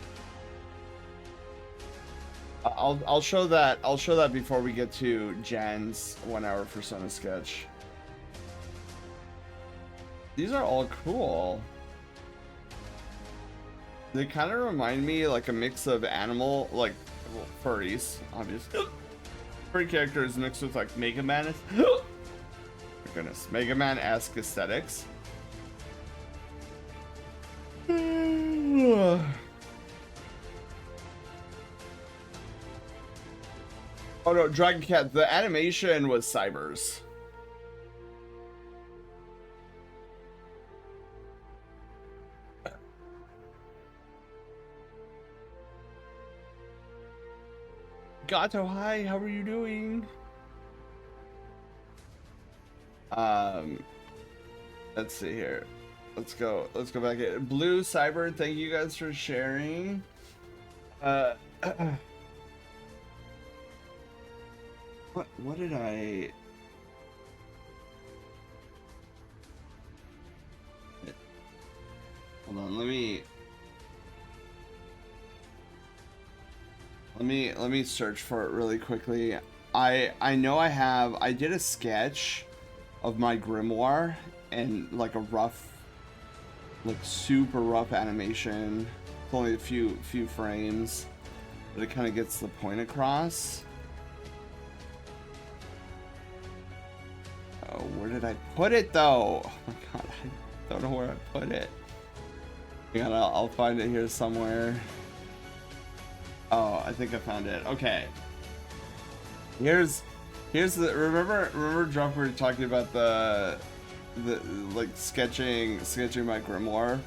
I'll show that. I'll show that before we get to Jan's 1 hour persona sketch. These are all cool. They kind of remind me like a mix of animal, like, well, furries, obviously. Furry characters mixed with like Mega Man. Oh my goodness, Mega Man-esque aesthetics. Oh no, Dragon Cat. The animation was Cyber's. Gato, hi, how are you doing? Let's see here. Let's go back at Blue Cyber, thank you guys for sharing. What did I hold on, let me search for it really quickly. I know I did a sketch of my grimoire and like a rough, like super rough animation. It's only a few frames, but it kind of gets the point across. Oh, where did I put it though? Oh my god, I don't know where I put it. Hang on, I'll find it here somewhere. Oh, I think I found it. Okay. Here's the remember Drunk, we were talking about the like sketching my grimoire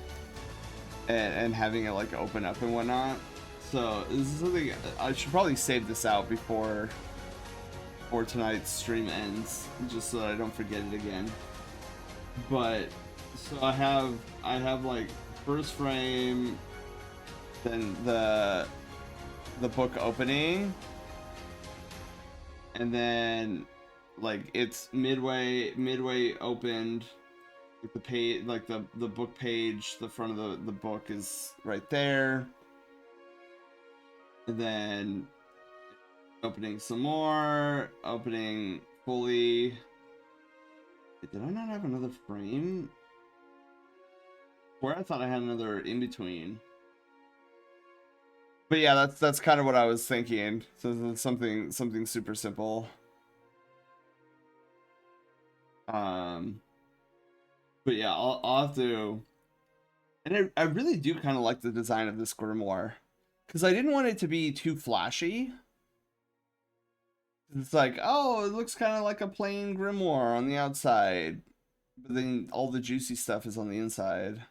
and having it like open up and whatnot. So this is something I should probably save this out before before tonight's stream ends, just so that I don't forget it again. But so I have like first frame, then the book opening, and then like it's midway opened, like the page, like the book page, the front of the book is right there, and then opening some more, opening fully. Did I not have another frame? Where I thought I had another in between. But yeah, that's kind of what I was thinking. So it's something super simple. But yeah, I'll have to. And I really do kind of like the design of this grimoire, because I didn't want it to be too flashy. It's like, oh, it looks kind of like a plain grimoire on the outside, but then all the juicy stuff is on the inside.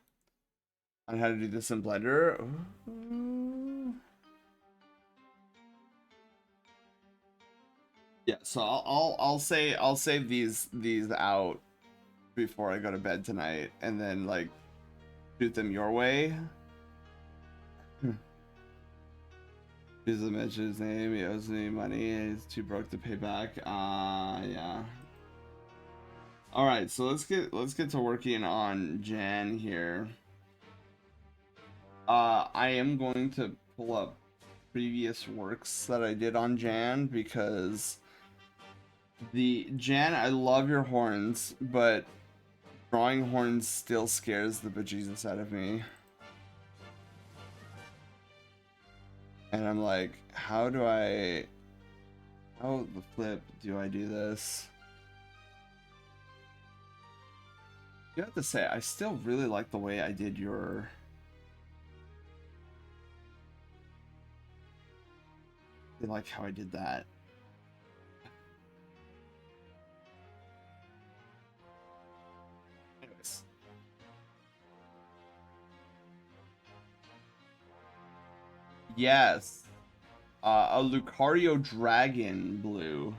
On how to do this in Blender. Ooh. Yeah, so I'll save these out before I go to bed tonight, and then like shoot them your way. Here's the mention's name. He owes me money. He's too broke to pay back. Yeah. All right, so let's get to working on Jan here. I am going to pull up previous works that I did on Jan, because the Jan, I love your horns, but drawing horns still scares the bejesus out of me. And I'm like, how the flip do I do this? You have to say, I still really like the way I did your... I like how I did that. Anyways. Yes. A Lucario Dragon blue.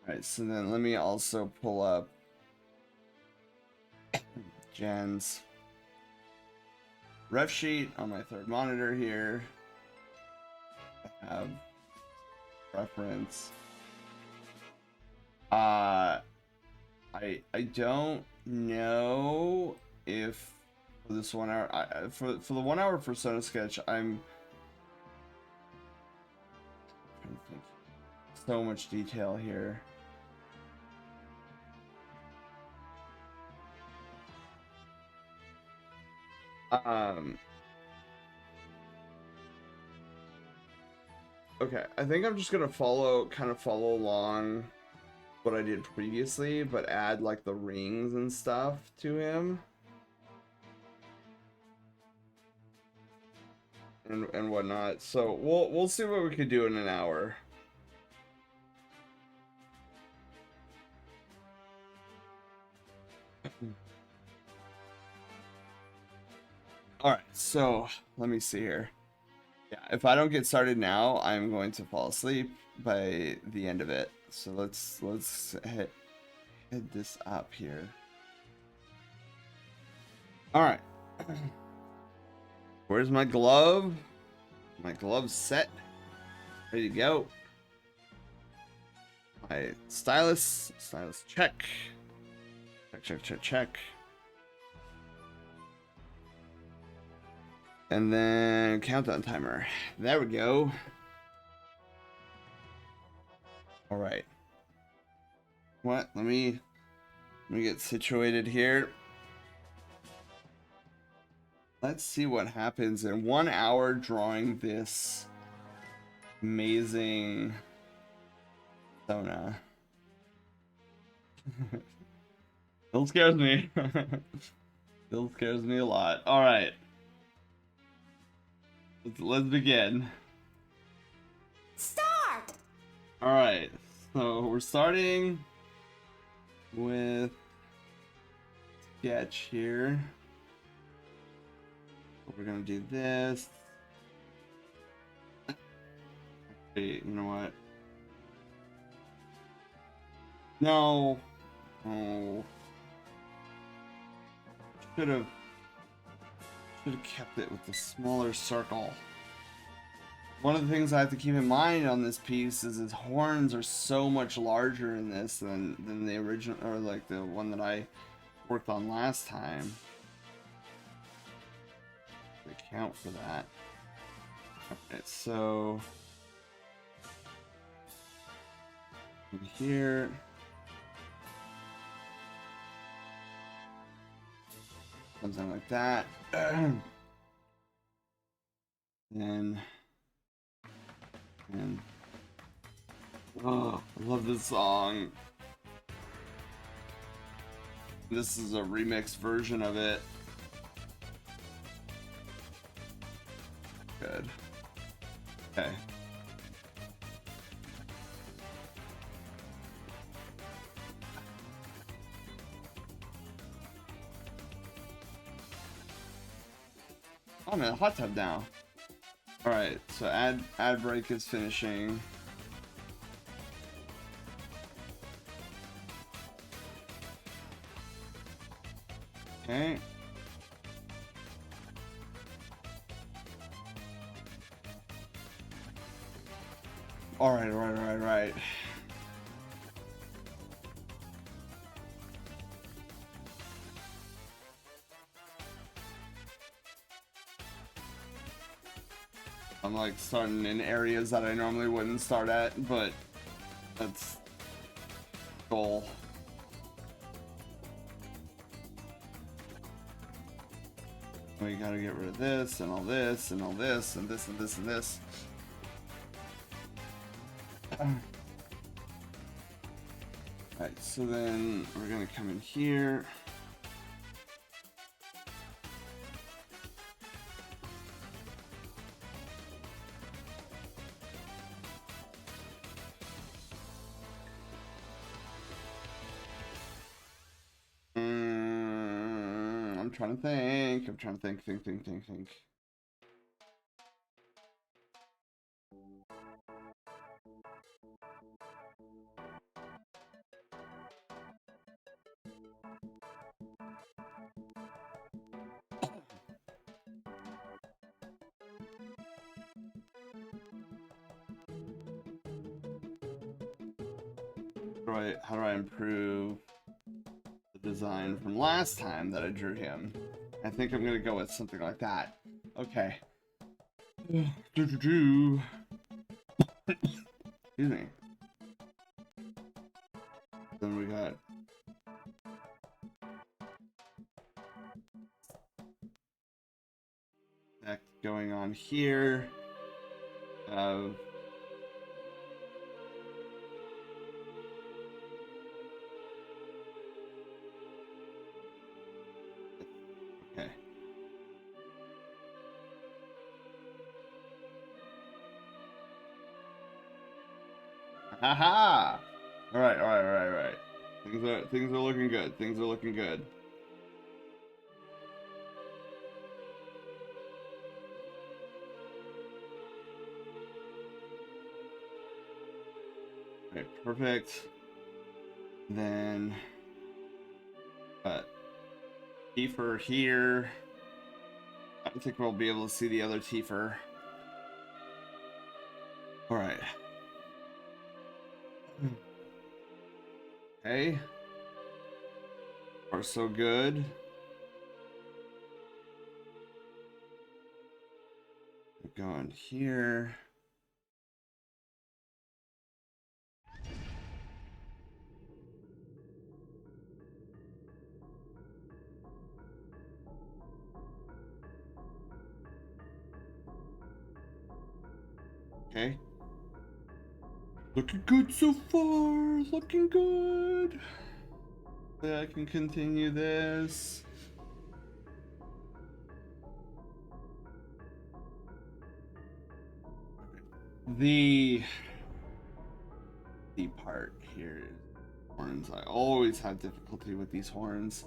Alright, so then let me also pull up Jan's ref sheet on my third monitor here. I have reference. I don't know if for this 1 hour, for the 1 hour persona sketch, I'm trying to think. So much detail here. Okay, I think I'm just gonna kind of follow along what I did previously, but add like the rings and stuff to him. And whatnot. So we'll see what we could do in an hour. Alright, so let me see here. Yeah, if I don't get started now, I'm going to fall asleep by the end of it. So let's head this up here. Alright. Where's my glove? My glove's set. Ready to go. My stylus. Stylus check. Check. And then countdown timer. There we go. All right. What? Let me get situated here. Let's see what happens in 1 hour drawing this amazing persona. Still scares me. Still scares me a lot. All right. Let's begin. Start! Alright, so we're starting with sketch here. We're gonna do this. Wait, you know what? No. Oh. Should have kept it with the smaller circle. One of the things I have to keep in mind on this piece is his horns are so much larger in this than the original, or like the one that I worked on last time. To account for that. Okay, so in here. Something like that. And oh, I love this song. This is a remix version of it. Good. Okay. Oh, I'm in a hot tub now. Alright, so ad break is finishing. Okay. Alright. I'm like starting in areas that I normally wouldn't start at, but that's goal. We gotta get rid of this and all this and all this and this and this and this. Alright, so then we're gonna come in here. I'm trying to think. I'm trying to think. How do I improve the design from last time that I drew him? I think I'm gonna go with something like that. Okay. Excuse me. Then we got that going on here. Okay. Haha! Alright. Things are looking good. Things are looking good. Okay, perfect. Then Tifer here. I don't think we'll be able to see the other Tifer. Alright. Okay. Are so good. Going here. Okay. Looking good so far. Looking good. I can continue this. The part here is horns. I always have difficulty with these horns.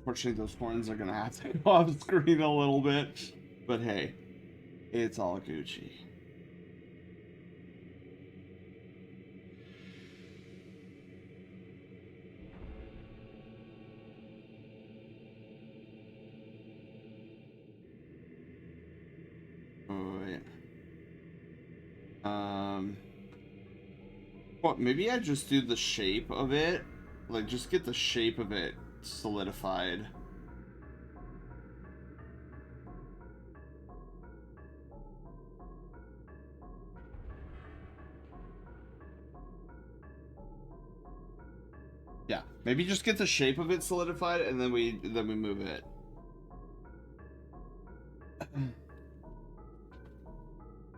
Unfortunately, those horns are gonna have to go off screen a little bit. But hey, it's all Gucci. Oh, yeah. Well, maybe I just do the shape of it. Like, just get the shape of it solidified. Yeah, maybe just get the shape of it solidified, and then we move it.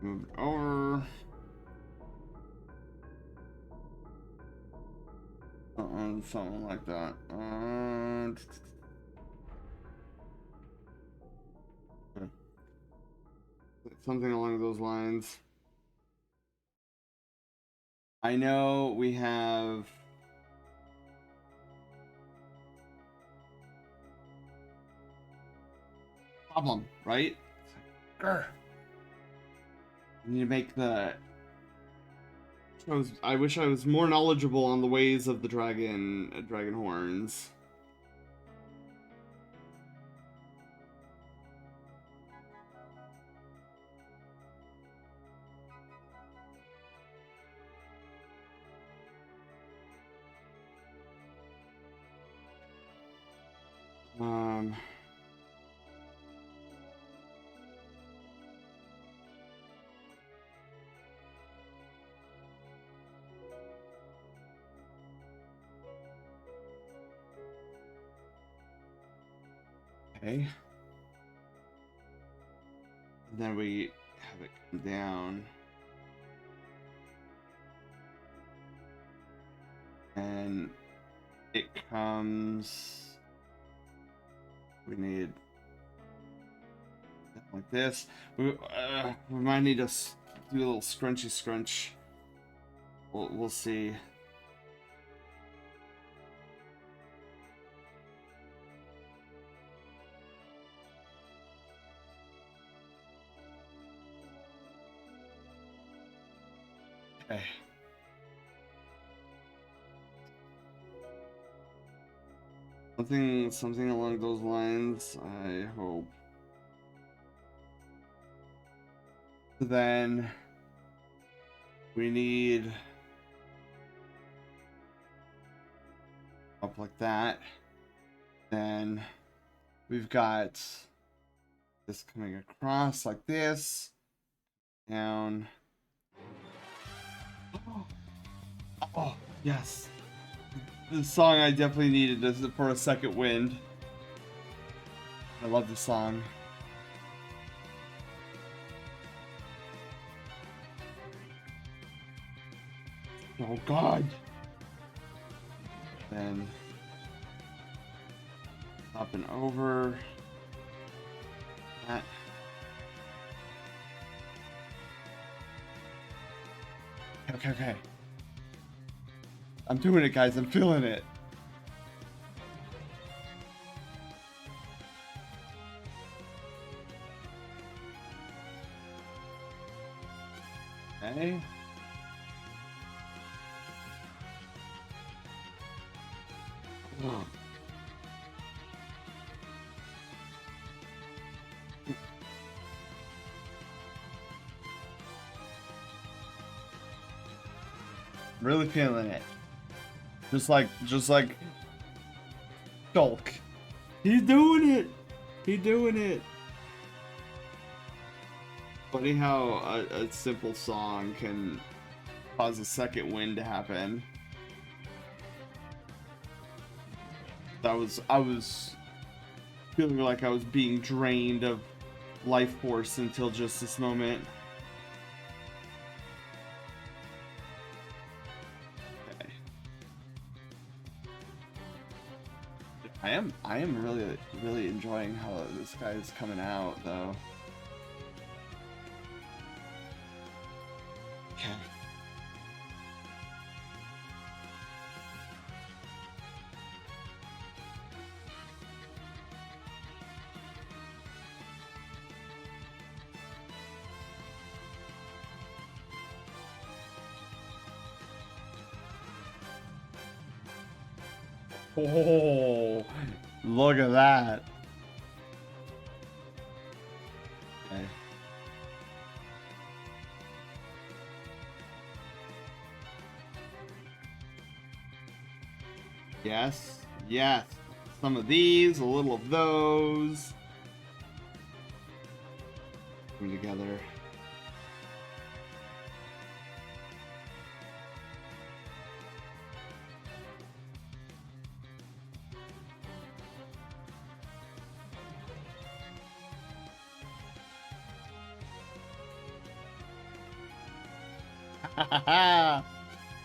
Move it over. Something like that. Something along those lines. I know we have problem, right? Grr. I need to make the. I wish I was more knowledgeable on the ways of the dragon horns. Okay. And then we have it come down. And it comes. We need like this. We might need to do a little scrunchy scrunch. We'll see. Okay. Something along those lines, I hope. Then we need up like that. Then we've got this coming across like this. Down. Oh, yes. The song I definitely needed this for a second wind. I love the song. Oh God. Then up and over. That. Okay. I'm doing it, guys. I'm feeling it. Okay. Oh. Really feeling it. Just like Shulk. He's doing it. He's doing it. Funny how a simple song can cause a second wind to happen. I was feeling like I was being drained of life force until just this moment. Okay. I am really enjoying how this guy is coming out though. Okay. Oh, look at that. Okay. Yes, yes. Some of these, a little of those. Put them together.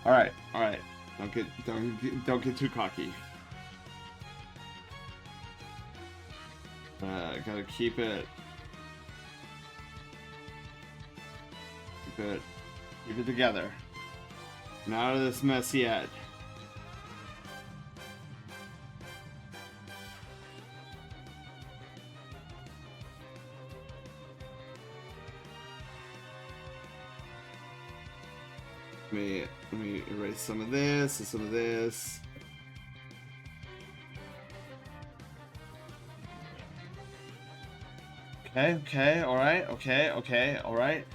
All right, all right. Don't get too cocky. Gotta keep it together. Not out of this mess yet. Let me erase some of this and some of this. Okay, all right, okay, all right.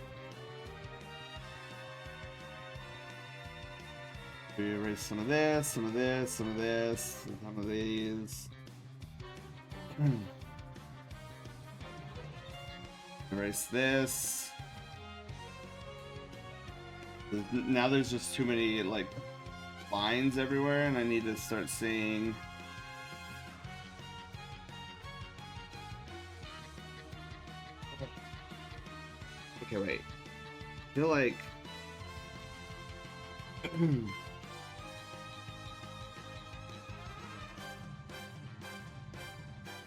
We erase some of this, some of this, some of this, some of these. Erase this. Now there's just too many like lines everywhere, and I need to start seeing. Okay, wait. I feel like.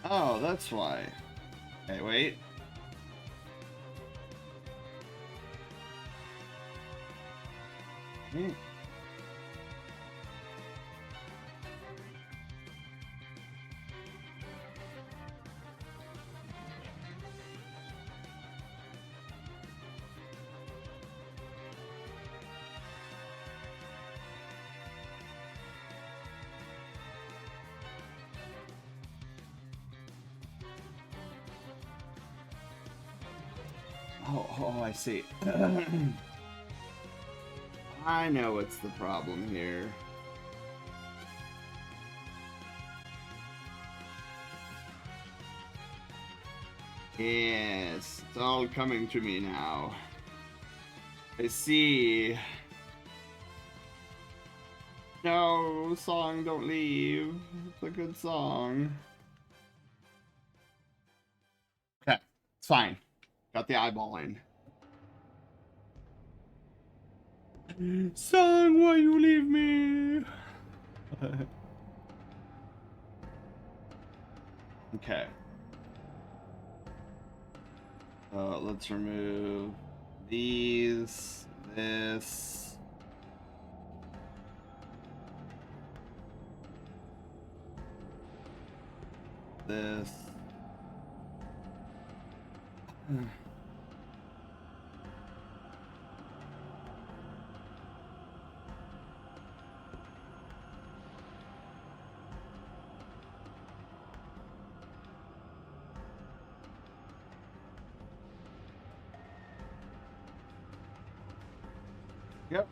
Oh, that's why. Okay, wait. Oh, I see. I know what's the problem here. Yes, it's all coming to me now. I see. No, song, don't leave. It's a good song. Okay, it's fine. Got the eyeball in. Song, why you leave me? Okay. Let's remove these, this. This. Yep.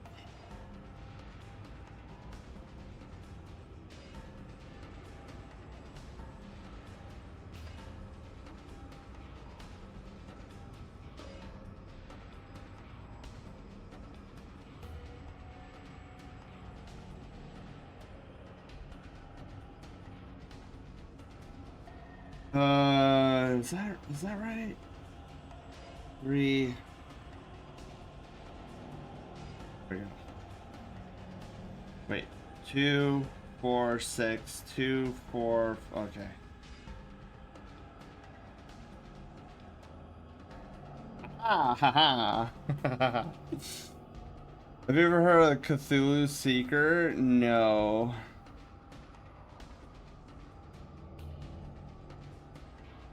Is that right? 3. There we go. Wait, 2, 4, 6, 2, 4. Okay. Ah, haha. Have you ever heard of Cthulhu Seeker? No.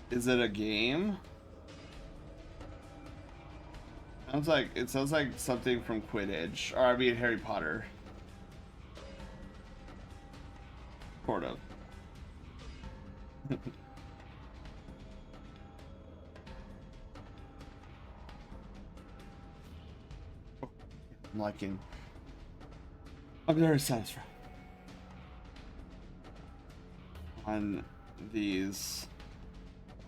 Is it a game? It sounds like something from Quidditch, or I mean Harry Potter. Sort of. I'm liking. I'm very satisfied on these.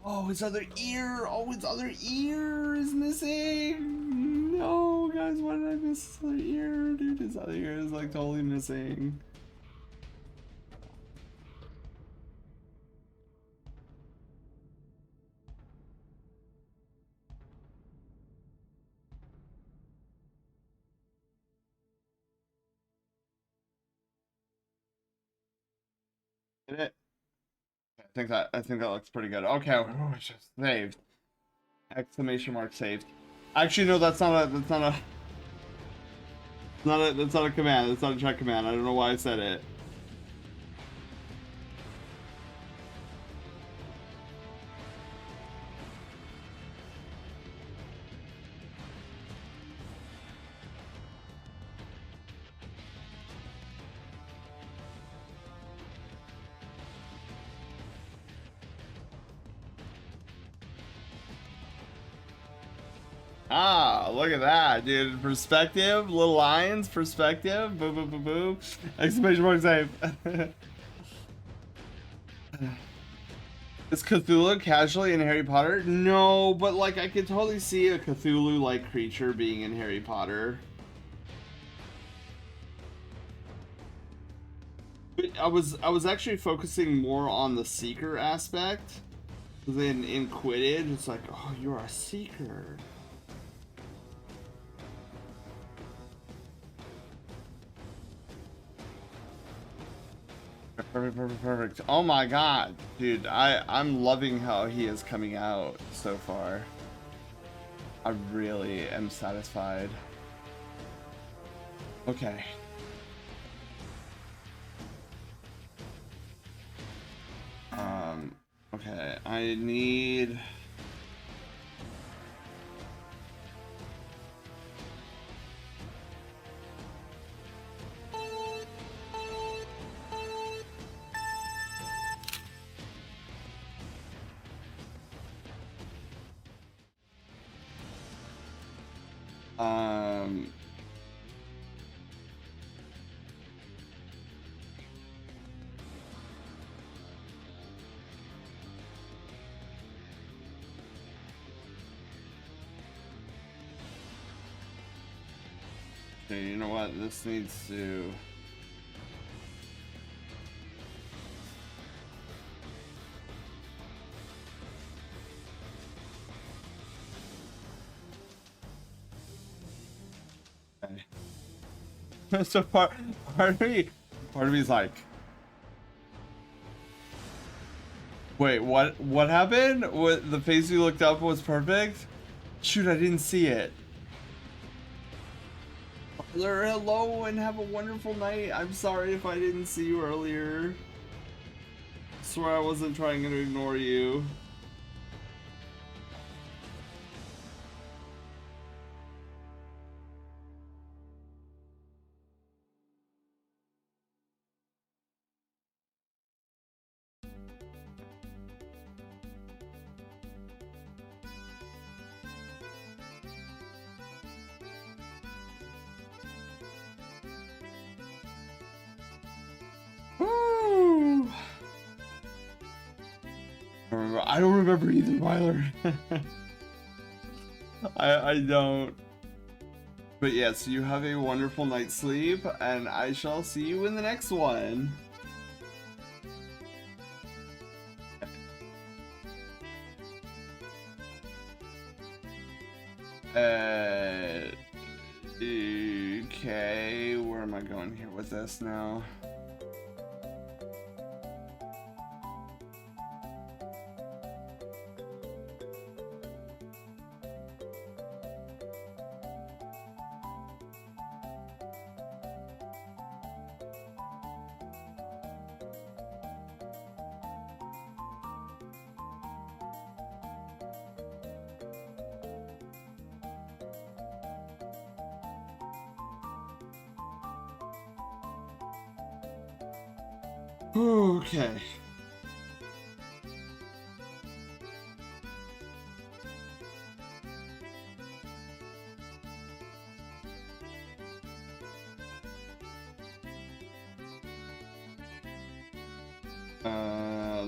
Oh, his other ear! Oh, his other ear is missing! No, guys, why did I miss his other ear? Dude, his other ear is like totally missing. Did it? I think that looks pretty good. Okay, oh, it's just saved. Exclamation mark saved. Actually, no, that's not a that's not a command. That's not a check command. I don't know why I said it. Ah, look at that, dude. Perspective, little lines, perspective, boom, boom, boom, boom. Exclamation mark save. Is Cthulhu casually in Harry Potter? No, but like I could totally see a Cthulhu-like creature being in Harry Potter. But I was actually focusing more on the seeker aspect. Because in Quidditch, it's like, oh, you're a seeker. Perfect, perfect, perfect. Oh my god, dude, I'm loving how he is coming out so far. I really am satisfied. Okay. Okay, I need... Okay, you know what? This needs to... Okay. So part of me is like, wait, what happened? What, the face you looked up was perfect? Shoot, I didn't see it. Hello and have a wonderful night. I'm sorry if I didn't see you earlier. I swear I wasn't trying to ignore you. Woo! I don't remember either, Myler. I don't. But yes, you have a wonderful night's sleep, and I shall see you in the next one. Okay, where am I going here with this now? Okay.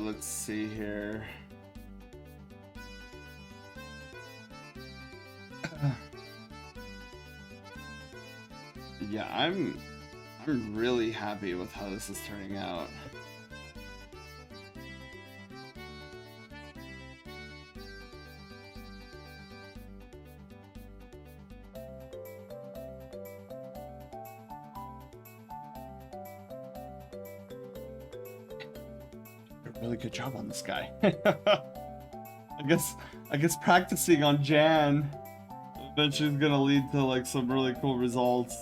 Let's see here. Yeah, I'm really happy with how this is turning out. Really good job on this guy. I guess practicing on Jan eventually is gonna lead to like some really cool results.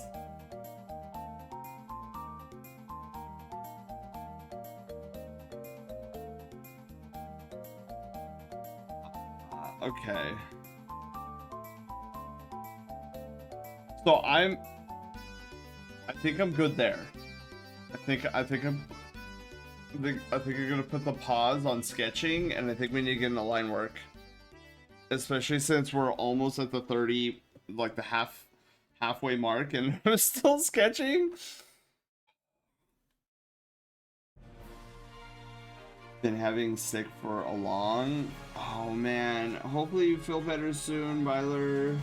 Okay. So I think I'm good there. I think I'm gonna put the pause on sketching, and I think we need to get into line work. Especially since we're almost at the 30, like the halfway mark, and I'm still sketching. Been having sick for a long. Oh man, hopefully you feel better soon, Byler.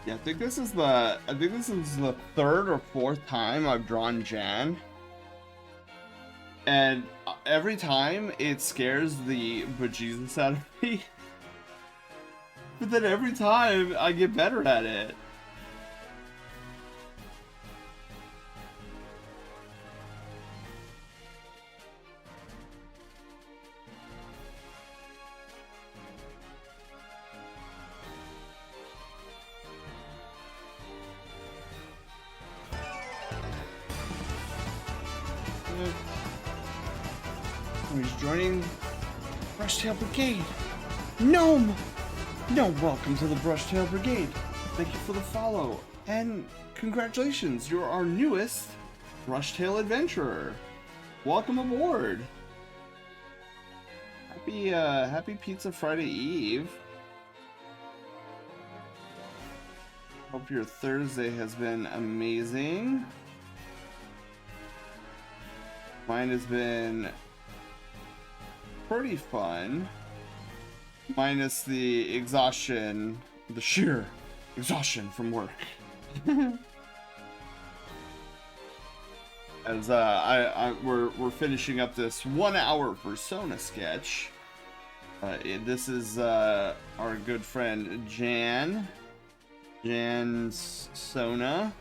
Yeah, I think this is the third or fourth time I've drawn Jan. And every time it scares the bejesus out of me. But then every time I get better at it. He's joining Brushtail Brigade. Gnome! Gnome, welcome to the Brushtail Brigade. Thank you for the follow. And congratulations, you're our newest Brushtail adventurer. Welcome aboard. Happy Pizza Friday Eve. Hope your Thursday has been amazing. Mine has been pretty fun, minus the exhaustion, the sheer exhaustion from work. As we're finishing up this 1 hour persona sketch. This is our good friend Jan Sona,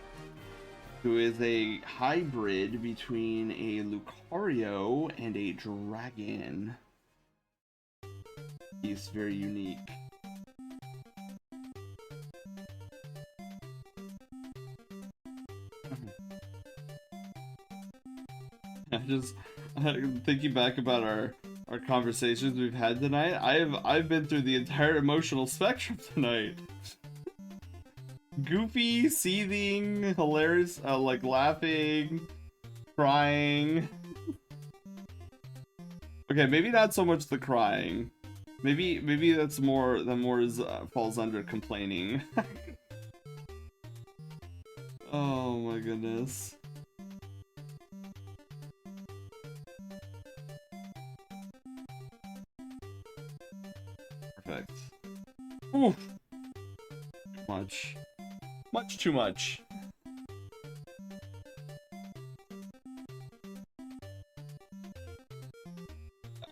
who is a hybrid between a Lucario and a dragon. He's very unique. I'm thinking back about our conversations we've had tonight. I've been through the entire emotional spectrum tonight. Goofy, seething, hilarious, like laughing, crying. Okay, maybe not so much the crying. Maybe that's more falls under complaining. Oh my goodness. Perfect. Oof. Much too much.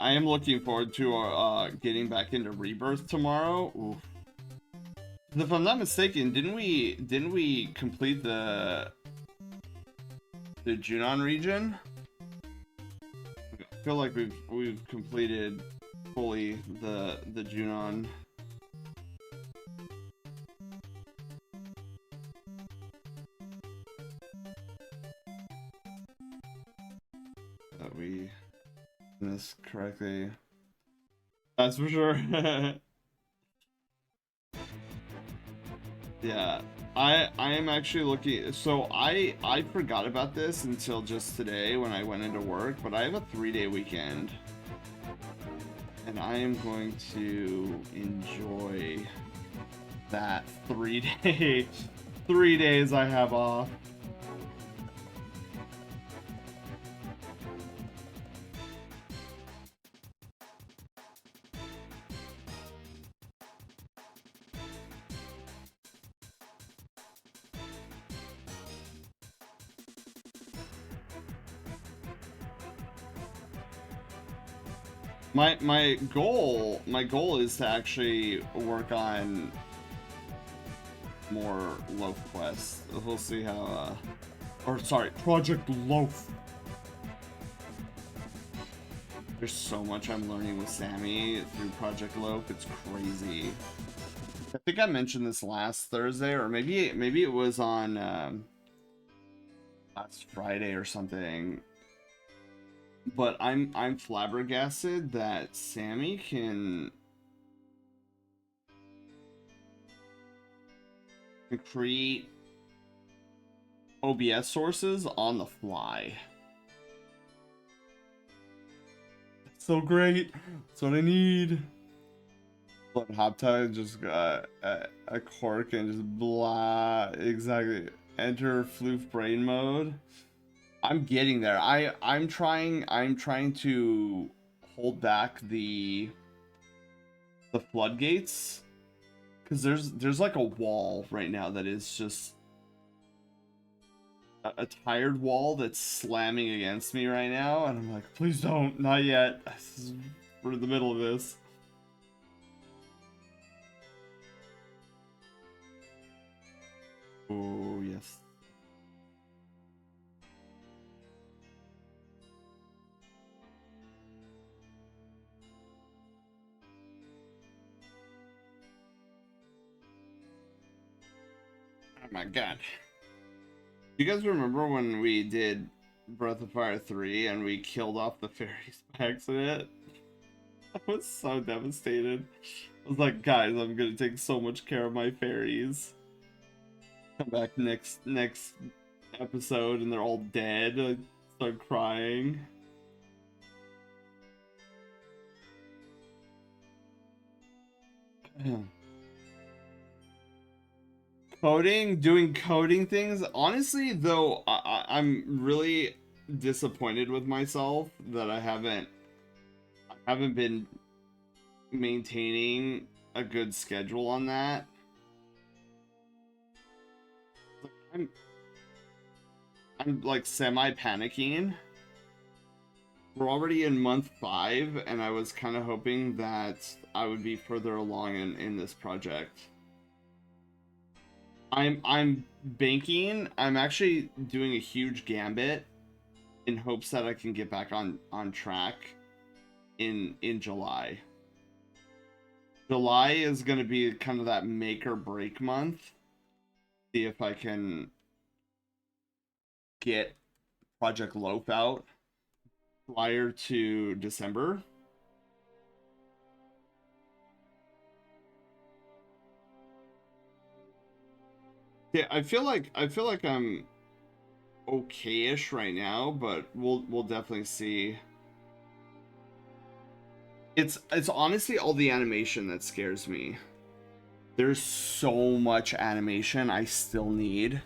I am looking forward to getting back into Rebirth tomorrow. Oof. If I'm not mistaken, didn't we complete the Junon region? I feel like we've completed fully the Junon. this correctly. That's for sure. Yeah, I am actually looking. So I forgot about this until just today when I went into work, but I have a 3-day weekend, and I am going to enjoy that 3-day 3 days I have off. My goal is to actually work on more loaf quests. We'll see how or sorry, Project Loaf. There's so much I'm learning with Sammy through Project Loaf. It's crazy. I think I mentioned this last Thursday, or maybe it was on last Friday or something. But I'm flabbergasted that Sammy can create OBS sources on the fly. That's so great. That's what I need. But Hoptide just got a cork and just blah. Exactly. Enter floof brain mode. I'm getting there. I'm trying to hold back the floodgates, because there's like a wall right now that is just a tired wall that's slamming against me right now, and I'm like, please don't, not yet. We're in the middle of this. Oh yes. Oh my god. You guys remember when we did Breath of Fire 3 and we killed off the fairies by accident? I was so devastated. I was like, guys, I'm gonna take so much care of my fairies. Come back next episode and they're all dead. I start crying. Doing coding things. Honestly, though, I'm really disappointed with myself that I haven't been maintaining a good schedule on that. I'm like semi panicking. We're already in month 5, and I was kind of hoping that I would be further along in this project. I'm banking. I'm actually doing a huge gambit in hopes that I can get back on track in July. July is going to be kind of that make or break month. See if I can get Project Loaf out prior to December. Yeah, I feel like I'm okay-ish right now, but we'll definitely see. It's honestly all the animation that scares me. There's so much animation I still need.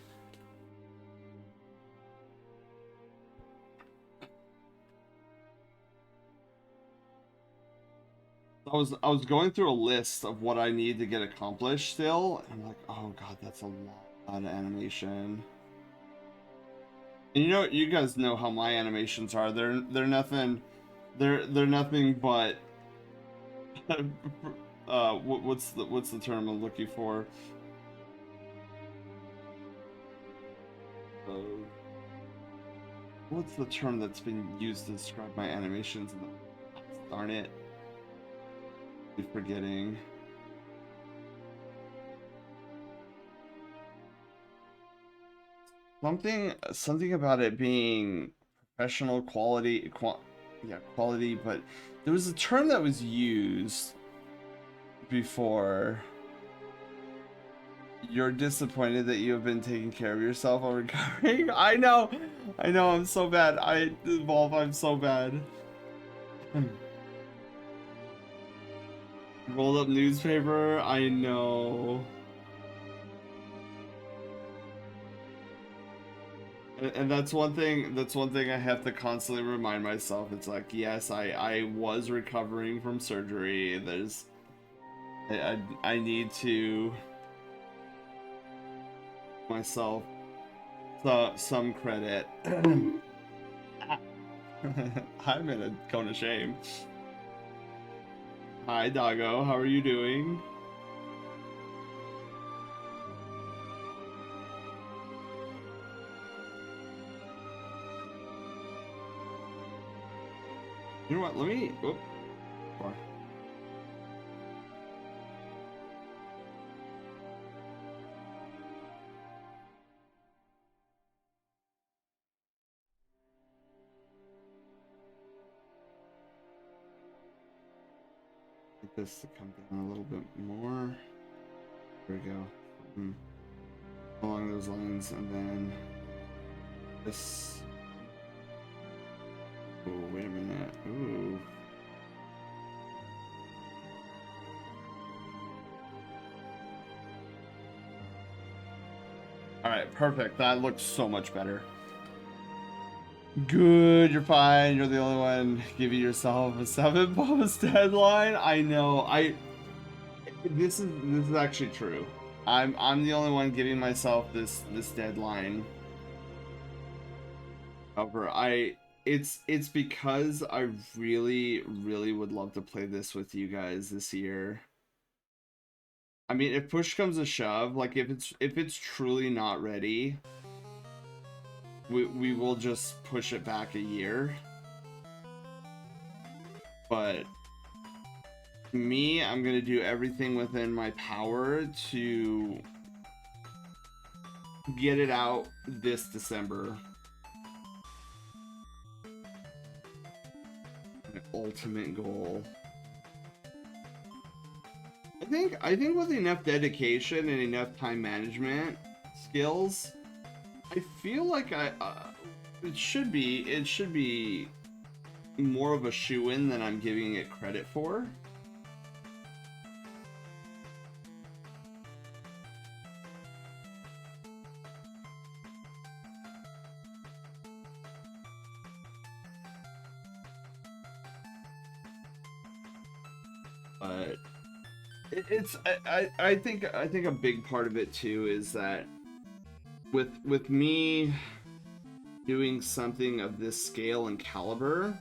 I was going through a list of what I need to get accomplished still, and I'm like, oh god, that's a lot of animation. And you guys know how my animations are. They're nothing. They're nothing but. What's the term I'm looking for? What's the term that's been used to describe my animations in the past? Darn it. I'm forgetting. Something about it being professional quality yeah, quality, but there was a term that was used before. You're disappointed that you have been taking care of yourself while recovering. I know, I'm so bad. I'm so bad. Rolled up newspaper. I know. And that's one thing. That's one thing I have to constantly remind myself. It's like, yes, I was recovering from surgery. I need to myself some credit. I'm in a cone of shame. Hi, doggo. How are you doing? You know what? Let me. Oh, get this to come down a little bit more. There we go. Along those lines, and then this. Oh, wait a minute. Ooh. Alright, perfect. That looks so much better. Good, you're fine. You're the only one giving yourself a 7 bonus deadline. I know. This is actually true. I'm the only one giving myself this deadline. However, it's because I really would love to play this with you guys this year. I mean, if push comes to shove, like if it's truly not ready, we will just push it back a year. But me, I'm gonna do everything within my power to get it out this December. My ultimate goal. I think with enough dedication and enough time management skills, I feel like it should be more of a shoe-in than I'm giving it credit for. But I think a big part of it too is that with me doing something of this scale and caliber,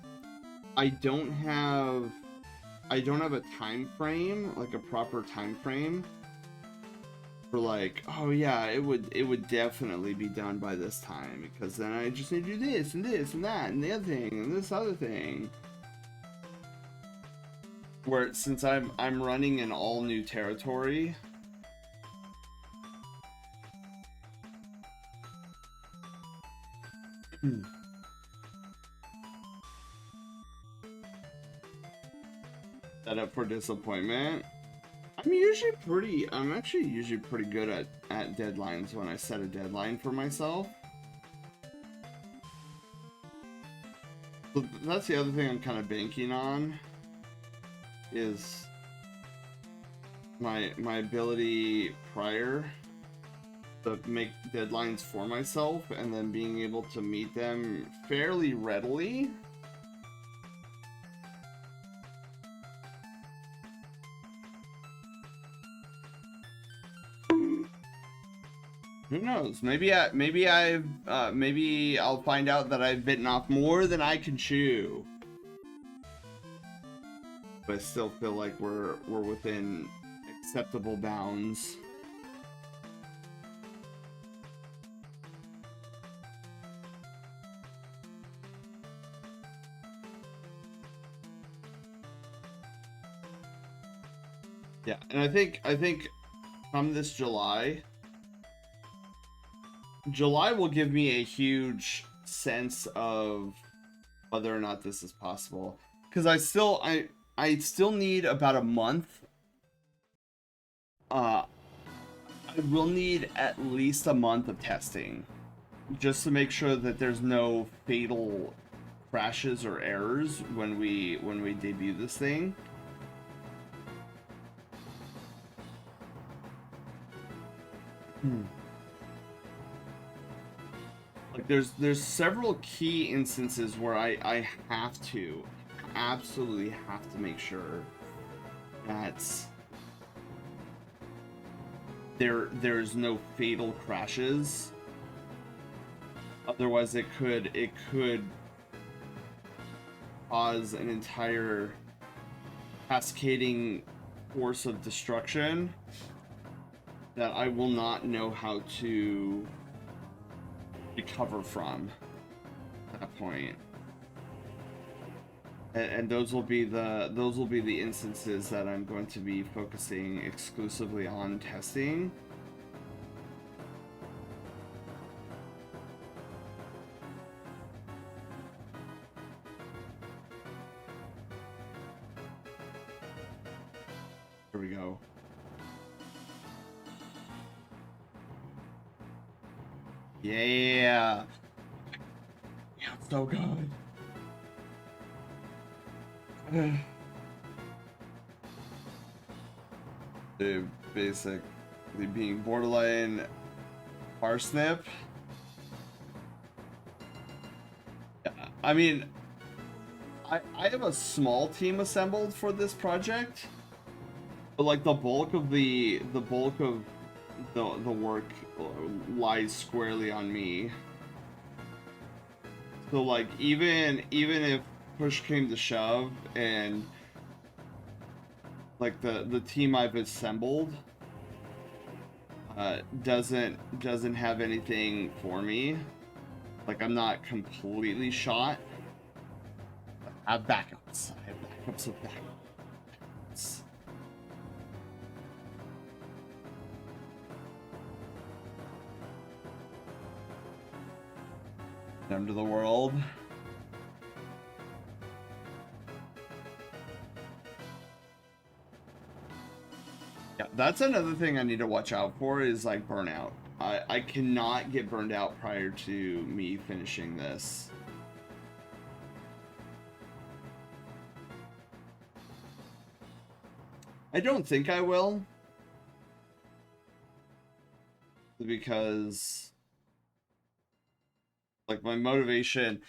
I don't have a time frame, like a proper time frame for like, oh yeah, it would definitely be done by this time, because then I just need to do this and this and that and the other thing and this other thing. Where since I'm running an all new territory, set up for disappointment. I'm actually usually pretty good at deadlines when I set a deadline for myself. So that's the other thing I'm kind of banking on, is my ability prior to make deadlines for myself and then being able to meet them fairly readily. Who knows? Maybe I'll find out that I've bitten off more than I can chew. But I still feel like we're within acceptable bounds. Yeah, and I think come this July will give me a huge sense of whether or not this is possible, because I still need about a month. I will need at least a month of testing just to make sure that there's no fatal crashes or errors when we debut this thing. Like there's several key instances where I have to absolutely have to make sure that there's no fatal crashes. Otherwise it could cause an entire cascading force of destruction that I will not know how to recover from at that point. And those will be the instances that I'm going to be focusing exclusively on testing. Here we go. Yeah. Yeah, it's so good. Dude, basically being borderline parsnip. Yeah, I mean, I have a small team assembled for this project, but like the bulk of the work lies squarely on me. So like even if push came to shove and like the team I've assembled doesn't have anything for me, like I'm not completely shot. I have backups. I have backups of backups. End of the world. Yeah, that's another thing I need to watch out for is like burnout. I cannot get burned out prior to me finishing this. I don't think I will. Because like my motivation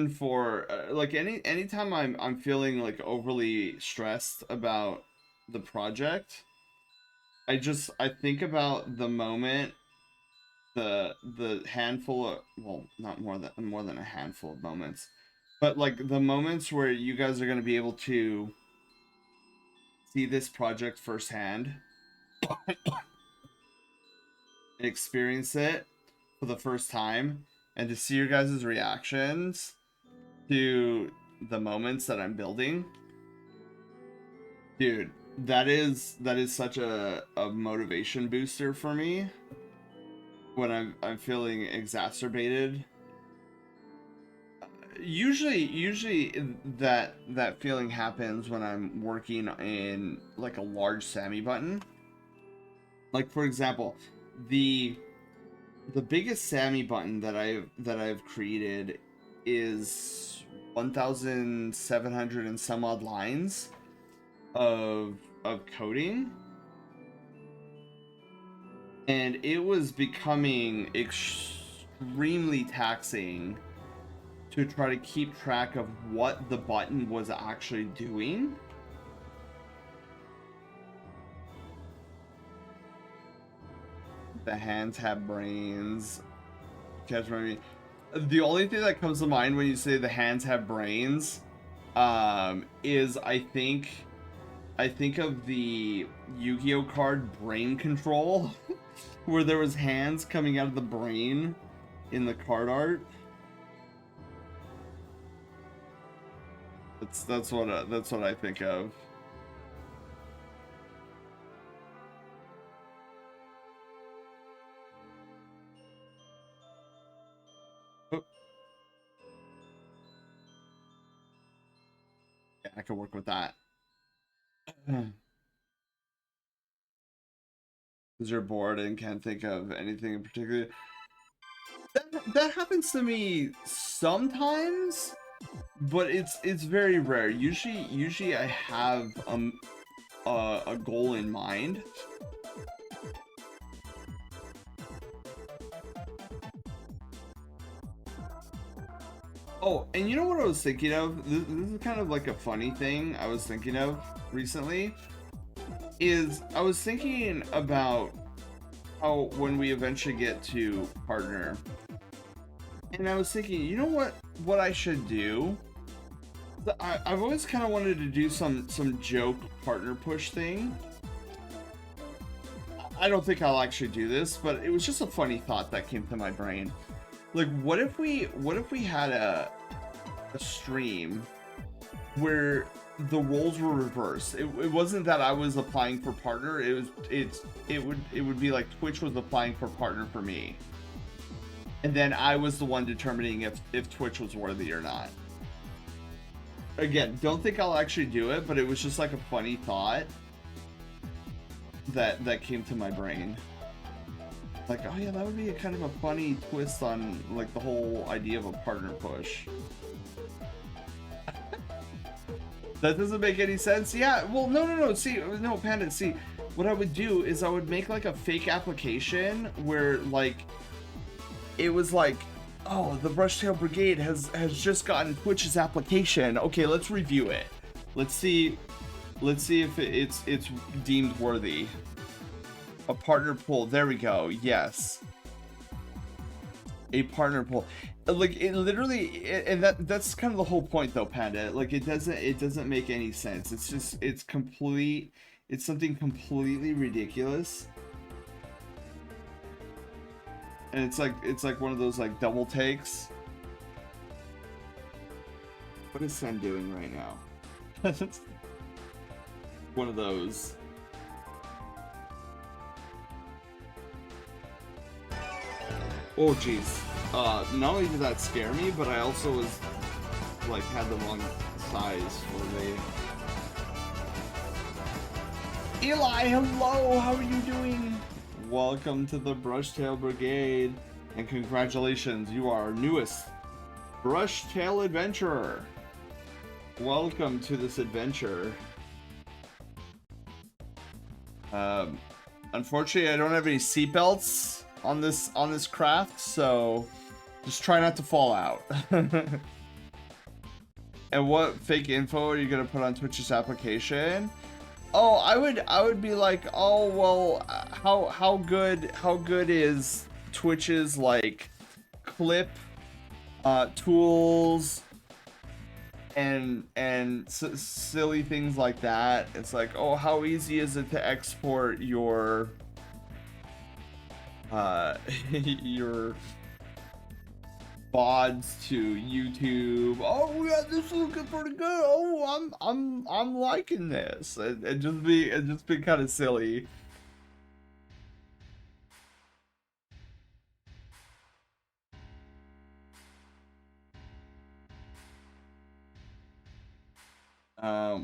for like anytime I'm feeling like overly stressed about the project, I think about the moment, the handful of, well, not more than a handful of moments, but like the moments where you guys are going to be able to see this project firsthand and experience it for the first time, and to see your guys' reactions to the moments that I'm building. Dude, that is such a motivation booster for me when I'm feeling exacerbated. Usually that feeling happens when I'm working in like a large Sammy button. Like for example, the biggest Sammy button that I've created is 1,700 and some odd lines of coding, and it was becoming extremely taxing to try to keep track of what the button was actually doing. The hands have brains. Catch my. The only thing that comes to mind when you say the hands have brains, is I think of the Yu-Gi-Oh card Brain Control, where there was hands coming out of the brain in the card art. That's what I think of. I can work with that. Because you're bored and can't think of anything in particular. That happens to me sometimes, but it's very rare. Usually I have a goal in mind. Oh, and you know what I was thinking of? This is kind of like a funny thing I was thinking of recently. Is I was thinking about how when we eventually get to partner, and I was thinking, you know what I should do? I've always kind of wanted to do some joke partner push thing. I don't think I'll actually do this, but it was just a funny thought that came to my brain. Like, what if we had a stream where the roles were reversed? It wasn't that I was applying for partner. It would be like Twitch was applying for partner for me, and then I was the one determining if Twitch was worthy or not. Again, don't think I'll actually do it, but it was just like a funny thought that came to my brain. Like, oh yeah, that would be a kind of a funny twist on like the whole idea of a partner push. That doesn't make any sense. Yeah, well, no. See, no, Panda. See, what I would do is I would make like a fake application where like it was like, oh, the Brushtail Brigade has just gotten Twitch's application. Okay, let's review it. Let's see if it's deemed worthy. A partner pool. There we go. Yes. A partner pool. Like, it literally, and that's kind of the whole point though, Panda. Like, it doesn't make any sense. It's just, it's something completely ridiculous. And it's like one of those like double takes. What is Sen doing right now? One of those. Oh jeez. Not only did that scare me, but I also was like had the wrong size for the. Eli, hello. How are you doing? Welcome to the Brushtail Brigade, and congratulations, you are our newest Brushtail adventurer. Welcome to this adventure. Unfortunately, I don't have any seatbelts on this craft, so just try not to fall out. And what fake info are you gonna put on Twitch's application? Oh, I would be like, oh well, how good is Twitch's like clip tools and silly things like that. It's like, oh, how easy is it to export your your VODs to YouTube? Oh yeah, this is looking pretty good. Oh, I'm liking this. It just be kind of silly.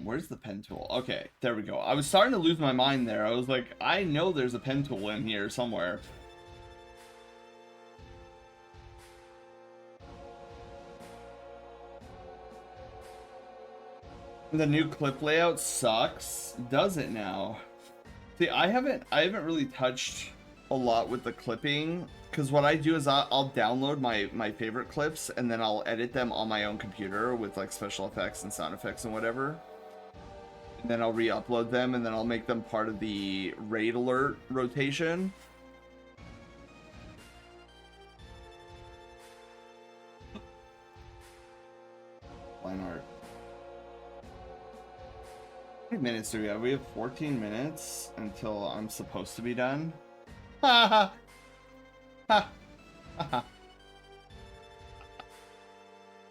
Where's the pen tool? Okay, there we go. I was starting to lose my mind there. I was like, I know there's a pen tool in here somewhere. The new clip layout sucks, does it now? See, I haven't really touched a lot with the clipping, because what I do is I'll download my favorite clips and then I'll edit them on my own computer with like special effects and sound effects and whatever. And then I'll re-upload them, and then I'll make them part of the raid alert rotation. Line art. How many minutes do we have? We have 14 minutes until I'm supposed to be done. Ha ha ha ha.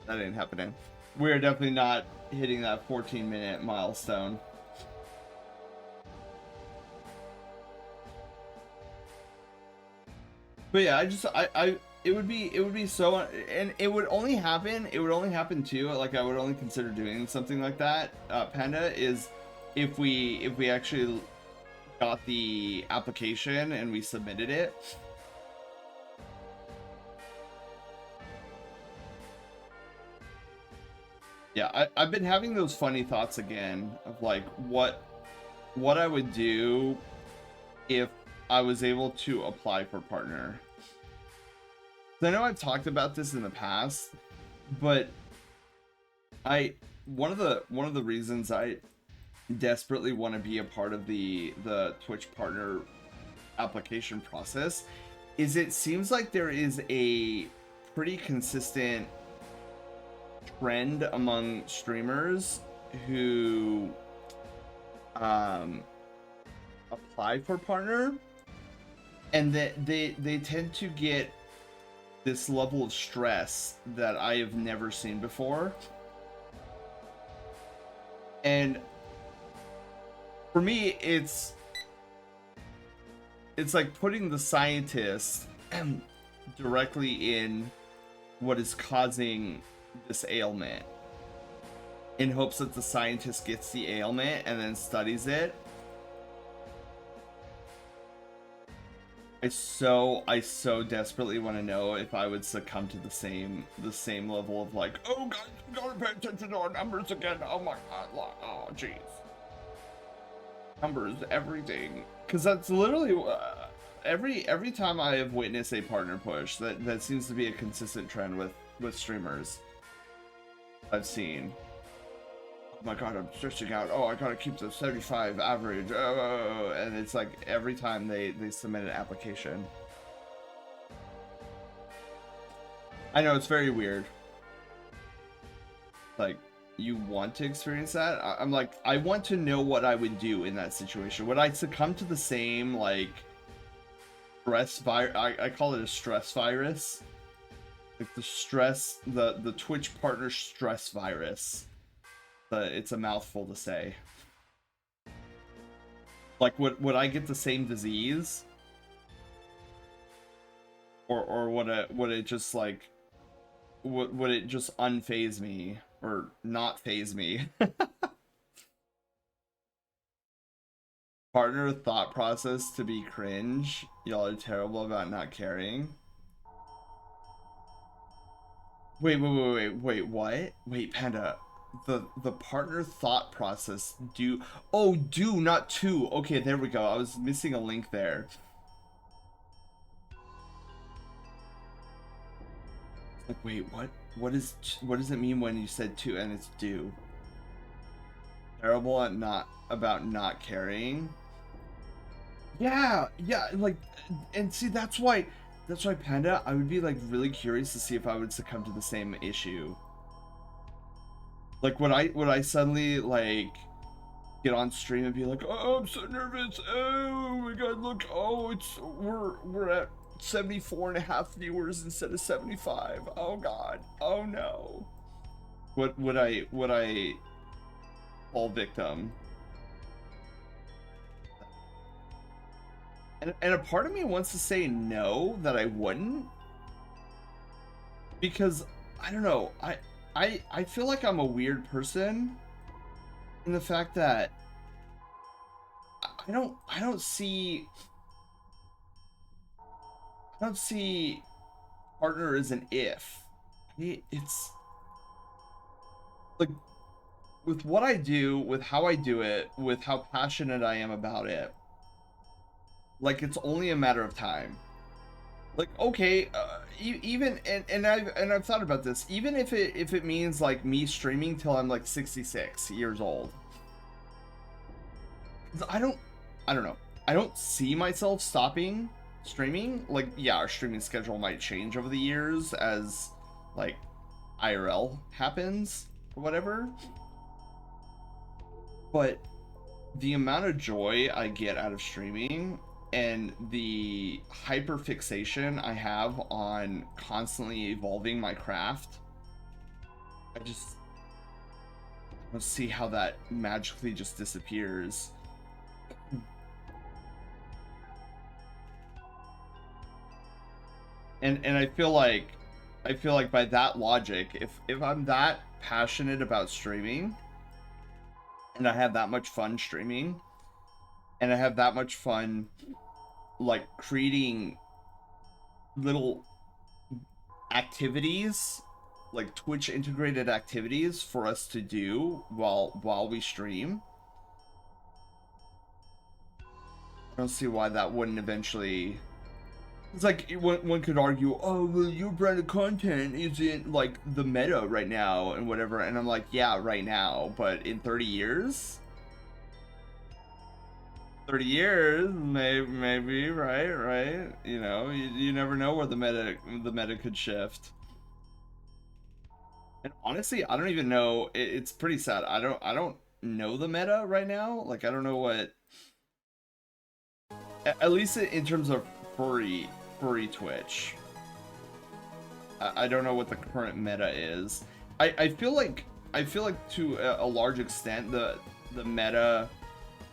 That ain't happening. We're definitely not hitting that 14-minute milestone. But yeah, it would be so, and it would only happen too, like I would only consider doing something like that, Panda, is if we actually got the application and we submitted it. Yeah, I've been having those funny thoughts again of like what I would do if I was able to apply for partner. I know I've talked about this in the past, but one of the reasons I desperately want to be a part of the Twitch partner application process is it seems like there is a pretty consistent trend among streamers who apply for partner, and that they tend to get this level of stress that I have never seen before. And for me, it's like putting the scientist directly in what is causing this ailment, in hopes that the scientist gets the ailment and then studies it. I so desperately want to know if I would succumb to the same level of like, oh guys, we gotta pay attention to our numbers again. Oh my god, oh jeez, numbers, everything. Because that's literally every time I have witnessed a partner push, that seems to be a consistent trend with streamers I've seen. Oh my god, I'm stressing out. Oh, I gotta keep the 75 average. And it's like every time they submit an application. I know, it's very weird. Like, you want to experience that? I'm like, I want to know what I would do in that situation. Would I succumb to the same, like, stress virus? I call it a stress virus. Like the stress, the Twitch partner stress virus. It's a mouthful to say. Like, would I get the same disease? Or would it just like would it just unfaze me or not phase me? Partner thought process to be cringe. Y'all are terrible about not caring. Wait, what? Wait, Panda. The partner thought process do not to. Okay, there we go. I was missing a link there. Like, wait, what does it mean when you said to and it's do? Terrible at not caring. Yeah, like, and see, that's why Panda, I would be like really curious to see if I would succumb to the same issue. Like, would I suddenly like get on stream and be like, oh, I'm so nervous. Oh my god, look, oh, we're at 74.5 viewers instead of 75. Oh god. Oh no. Would I fall victim? And a part of me wants to say no, that I wouldn't, because I don't know, I feel like I'm a weird person in the fact that I don't see partner as an if. It's like, with what I do, with how I do it, with how passionate I am about it, like, it's only a matter of time. Like, okay, even and I've thought about this. Even if it means like me streaming till I'm like 66 years old, 'cause I don't know. I don't see myself stopping streaming. Like, yeah, our streaming schedule might change over the years as like IRL happens or whatever. But the amount of joy I get out of streaming and the hyper fixation I have on constantly evolving my craft, I don't see how that magically just disappears. And I feel like by that logic, if I'm that passionate about streaming and I have that much fun streaming and I have that much fun like creating little activities, like Twitch integrated activities for us to do while we stream, I don't see why that wouldn't eventually. It's like one could argue, oh, well, your brand of content isn't like the meta right now and whatever, and I'm like, yeah, right now, but in 30 years, 30 years, maybe, right, you know, you never know where the meta could shift. And honestly, I don't even know. It's pretty sad. I don't know the meta right now. Like, I don't know what. At least in terms of furry Twitch. I don't know what the current meta is. I feel like to a large extent the meta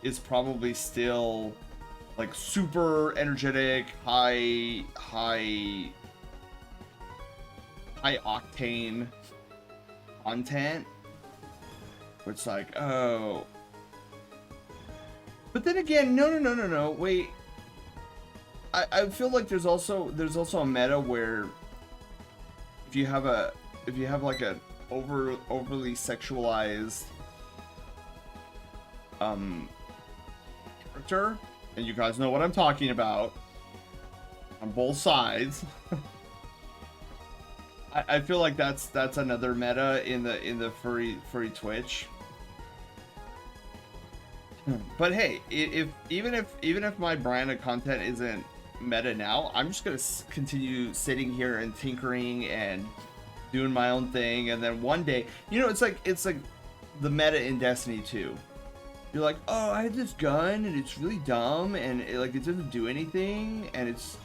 is probably still like super energetic, high octane content. Where it's like, oh. But then again, no, wait. I feel like there's also a meta where if you have like a overly sexualized character, and you guys know what I'm talking about on both sides. I feel like that's another meta in the furry Twitch. But hey, even if my brand of content isn't meta now, I'm just gonna continue sitting here and tinkering and doing my own thing, and then one day, you know, it's like the meta in Destiny 2. You're like, oh, I have this gun and it's really dumb and it doesn't do anything, and it's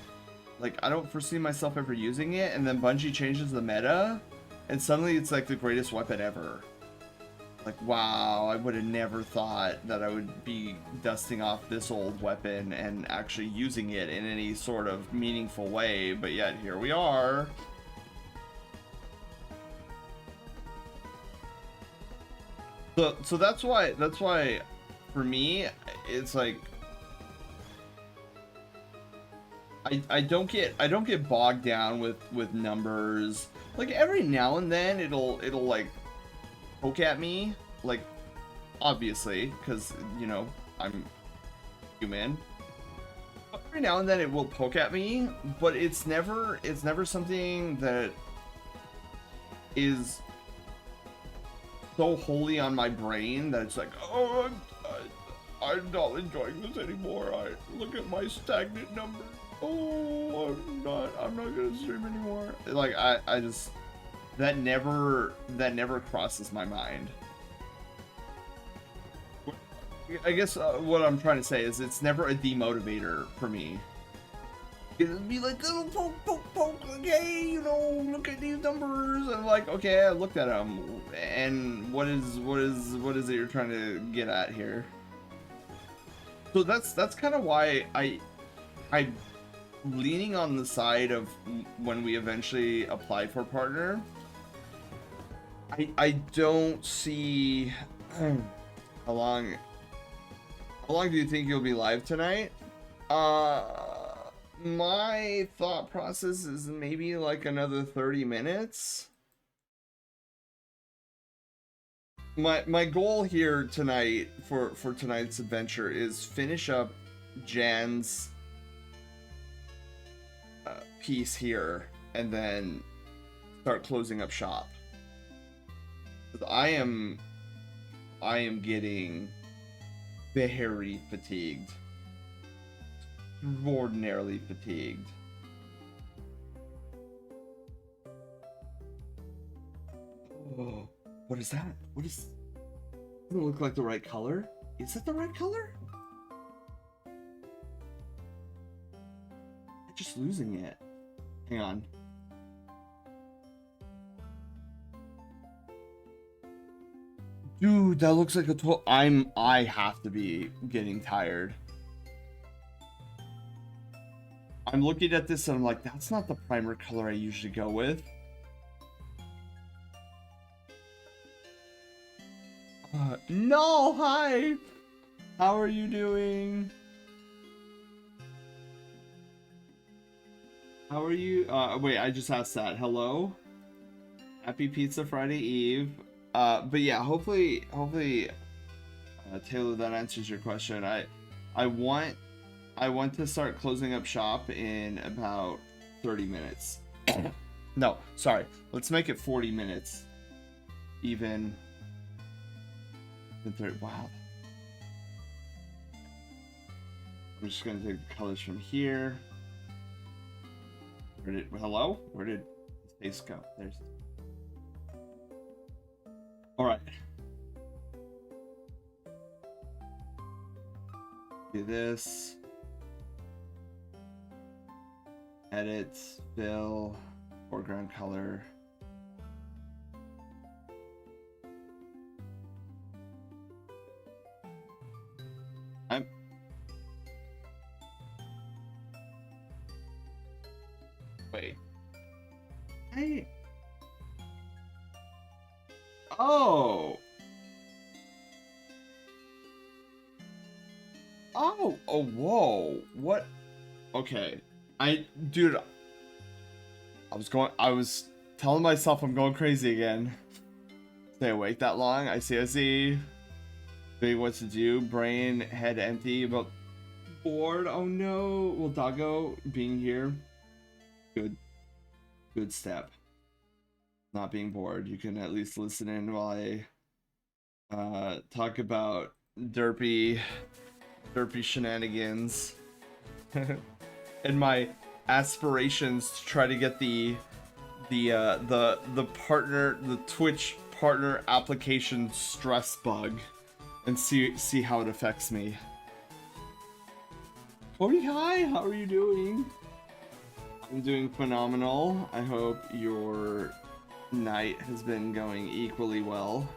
like I don't foresee myself ever using it, and then Bungie changes the meta and suddenly it's like the greatest weapon ever. Like, wow, I would have never thought that I would be dusting off this old weapon and actually using it in any sort of meaningful way, but yet here we are. So that's why for me it's like I don't get bogged down with numbers. Like every now and then it'll like poke at me, like obviously because you know I'm human. But every now and then it will poke at me, but it's never something that is so wholly on my brain that it's like, oh, I'm not enjoying this anymore. I look at my stagnant numbers. Oh, I'm not gonna stream anymore. Like I just that never crosses my mind. I guess what I'm trying to say is it's never a demotivator for me. It'll be like, oh, poke, okay, you know, look at these numbers. And I'm like, okay, I looked at them, and what is it you're trying to get at here? So that's kind of why I'm leaning on the side of when we eventually apply for partner. I don't see how long do you think you'll be live tonight? My thought process is maybe like another 30 minutes. My goal here tonight for tonight's adventure is finish up Jan's piece here and then start closing up shop. I am getting very fatigued. Extraordinarily fatigued. Oh, what is that? What is? Doesn't look like the right color. Is that the right color? I'm just losing it. Hang on. Dude, that looks like a I have to be getting tired. I'm looking at this and I'm like, that's not the primer color I usually go with. No, hi! How are you doing? How are you? Wait, I just asked that. Hello? Happy Pizza Friday Eve. But yeah, hopefully, Taylor, that answers your question. I want to start closing up shop in about 30 minutes. No, sorry. Let's make it 40 minutes. Even 30. Wow. I'm just gonna take the colors from here. Hello? Where did the face go? There's. All right. Do this. Edit, fill, foreground color. Wait. Hey. Oh. Oh. Oh. Whoa. What? Okay. Dude. I was telling myself I'm going crazy again. Stay awake that long. I see. Doing what to do. Brain, head empty. But bored. Oh no. Well, Doggo being here. Good step. Not being bored. You can at least listen in while I talk about derpy shenanigans and my aspirations to try to get the Twitch partner application stress bug and see how it affects me. Cody, hi, how are you doing? I'm doing phenomenal. I hope your night has been going equally well.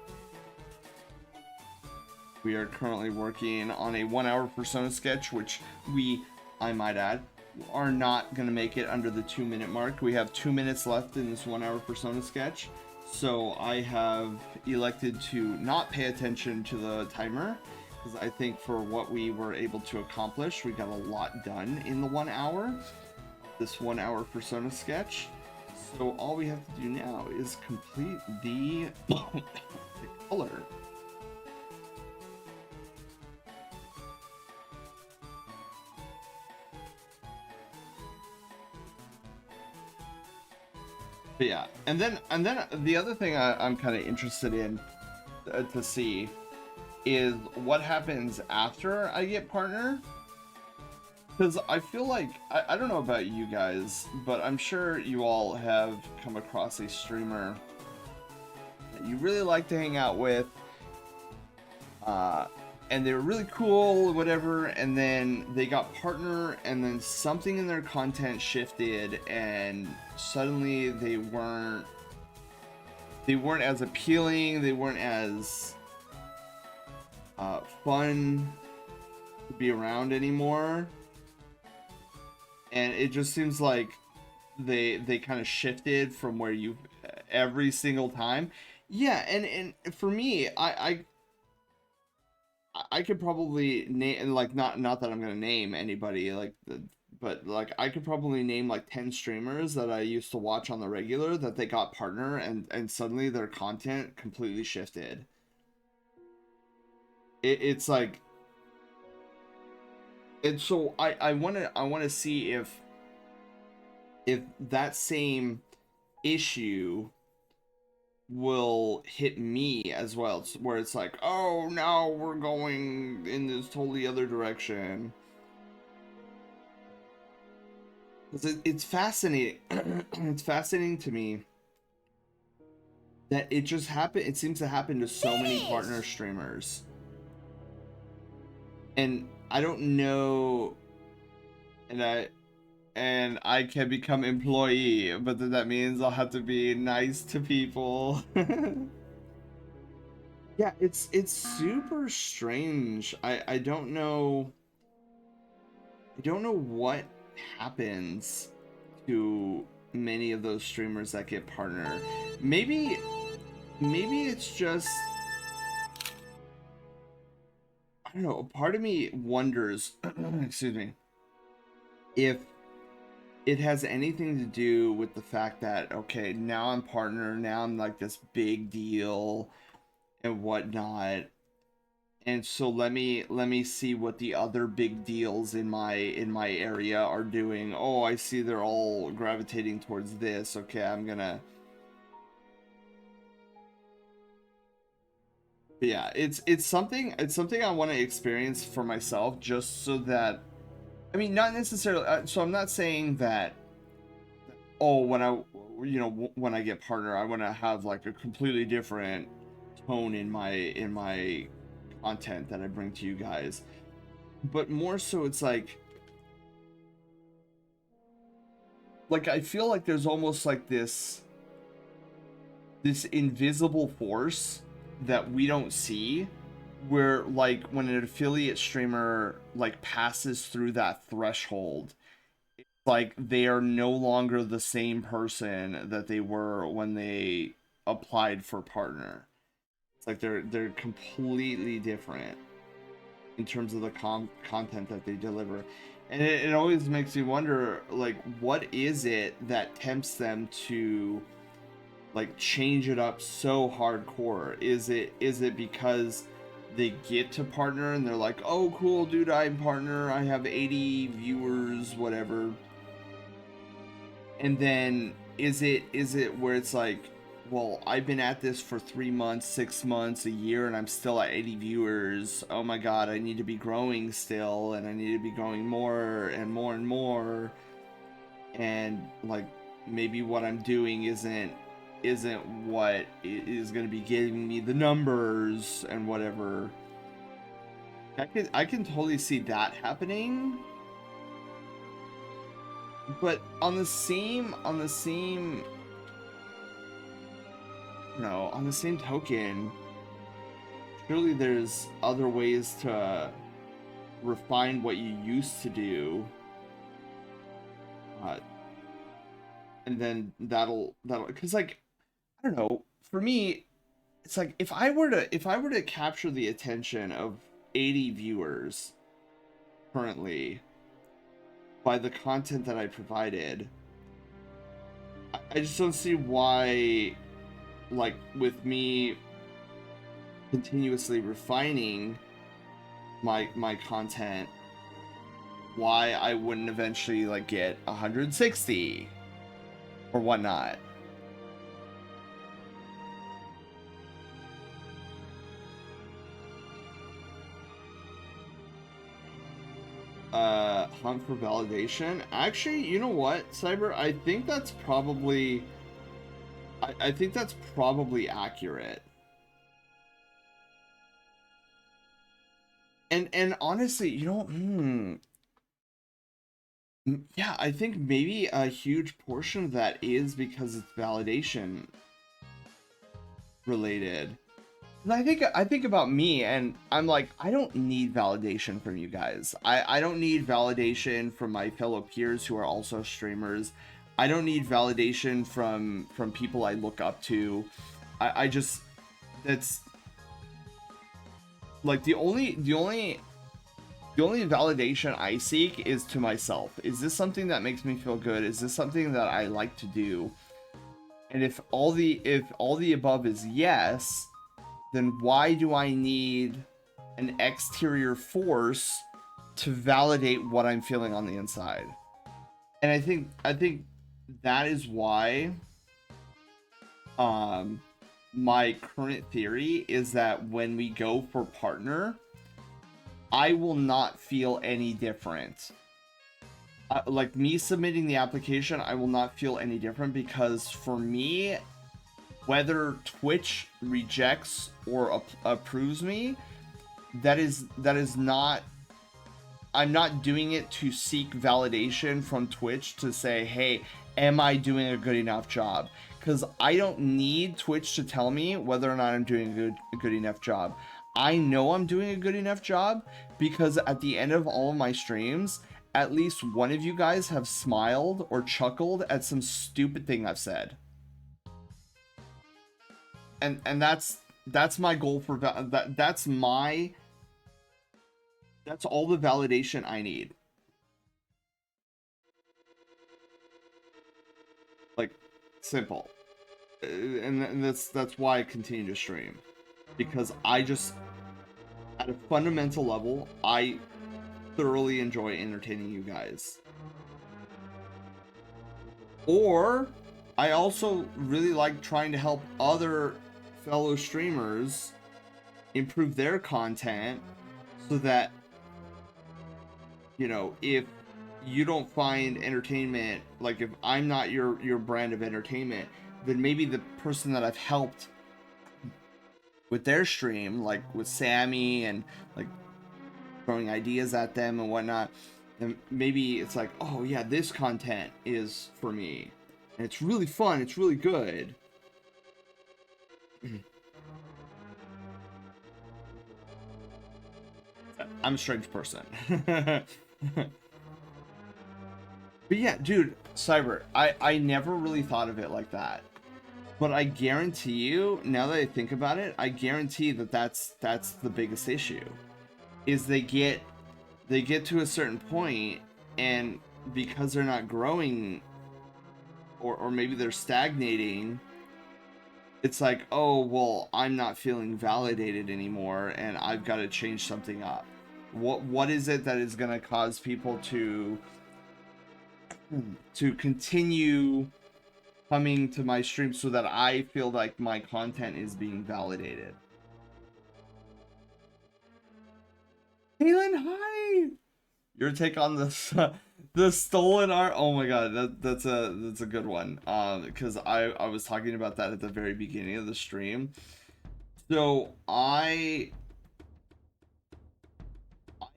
We are currently working on a 1-hour persona sketch, which I might add, are not going to make it under the 2-minute mark. We have 2 minutes left in this 1-hour persona sketch, so I have elected to not pay attention to the timer, because I think for what we were able to accomplish, we got a lot done in the 1 hour. This 1-hour persona sketch. So all we have to do now is complete the color. But yeah, and then the other thing I'm kind of interested in to see is what happens after I get partner. Because I feel like, I don't know about you guys, but I'm sure you all have come across a streamer that you really like to hang out with, and they were really cool, whatever, and then they got partner, and then something in their content shifted, and suddenly they weren't as appealing, they weren't as fun to be around anymore. And it just seems like they kind of shifted from where you every single time. Yeah, and for me, I could probably name, like, not that I'm gonna name anybody, like, but like I could probably name like 10 streamers that I used to watch on the regular that they got partner and suddenly their content completely shifted. It's like. And so I want to see if that same issue will hit me as well, where it's like, oh, now we're going in this totally other direction. It's fascinating. It's fascinating to me that it just happened. It seems to happen to so many partner streamers. And I don't know, and I can become employee, but then that means I'll have to be nice to people. Yeah, it's super strange. I don't know what happens to many of those streamers that get partner. Maybe it's just, I don't know, part of me wonders excuse me, if it has anything to do with the fact that, okay, now I'm partner, now I'm like this big deal and whatnot, and so let me see what the other big deals in my area are doing. Oh, I see they're all gravitating towards this. Okay, I'm gonna, yeah, it's something I want to experience for myself, just so that, I mean, not necessarily, so I'm not saying that, oh, when I, when I get partner, I want to have like a completely different tone in my content that I bring to you guys. But more so, it's like I feel like there's almost like this invisible force that we don't see, where like when an affiliate streamer like passes through that threshold, like they are no longer the same person that they were when they applied for partner. It's like they're completely different in terms of the content that they deliver. And it always makes me wonder, like, what is it that tempts them to like change it up so hardcore? Is it because they get to partner and they're like, oh cool dude, I'm partner, I have 80 viewers, whatever, and then is it where it's like, well, I've been at this for 3 months, 6 months, a year, and I'm still at 80 viewers. Oh my god, I need to be growing still, and I need to be growing more and more and more. And like, maybe what I'm doing isn't what is going to be giving me the numbers and whatever. I can totally see that happening. But on the same token, surely there's other ways to refine what you used to do, and then that'll because, like, I don't know, for me it's like, if I were to capture the attention of 80 viewers currently by the content that I provided, I just don't see why, like, with me continuously refining my content, why I wouldn't eventually like get 160 or whatnot. Hunt for validation. Actually, you know what, Cyber? I think that's probably accurate. And honestly, yeah, I think maybe a huge portion of that is because it's validation related. And I think about me, and I'm like, I don't need validation from you guys. I don't need validation from my fellow peers who are also streamers. I don't need validation from people I look up to. I just, that's like the only validation I seek is to myself. Is this something that makes me feel good? Is this something that I like to do? And if all the above is yes, then why do I need an exterior force to validate what I'm feeling on the inside? And I think that is why my current theory is that when we go for partner, I will not feel any different. Like, me submitting the application, I will not feel any different, because for me, whether Twitch rejects or approves me, that is not, I'm not doing it to seek validation from Twitch to say, hey, am I doing a good enough job? Because I don't need Twitch to tell me whether or not I'm doing a good enough job. I know I'm doing a good enough job because at the end of all of my streams, at least one of you guys have smiled or chuckled at some stupid thing I've said. And that's my goal for that's all the validation I need. Like, simple. And that's why I continue to stream, because I just, at a fundamental level, I thoroughly enjoy entertaining you guys. Or I also really like trying to help other fellow streamers improve their content, so that, you know, if you don't find entertainment, like if I'm not your brand of entertainment, then maybe the person that I've helped with their stream, like with Sammy and like throwing ideas at them and whatnot, and maybe it's like, oh yeah, this content is for me, and it's really fun, it's really good. I'm a strange person. But yeah, dude, Cyber, I never really thought of it like that. But I guarantee you, now that I think about it, I guarantee that that's the biggest issue. Is they get to a certain point, and because they're not growing, or maybe they're stagnating, it's like, oh, well, I'm not feeling validated anymore, and I've got to change something up. What is it that is going to cause people to continue coming to my stream so that I feel like my content is being validated? Kaylin, hi! Your take on the stolen art? Oh my god, that's a good one. Because I was talking about that at the very beginning of the stream. So I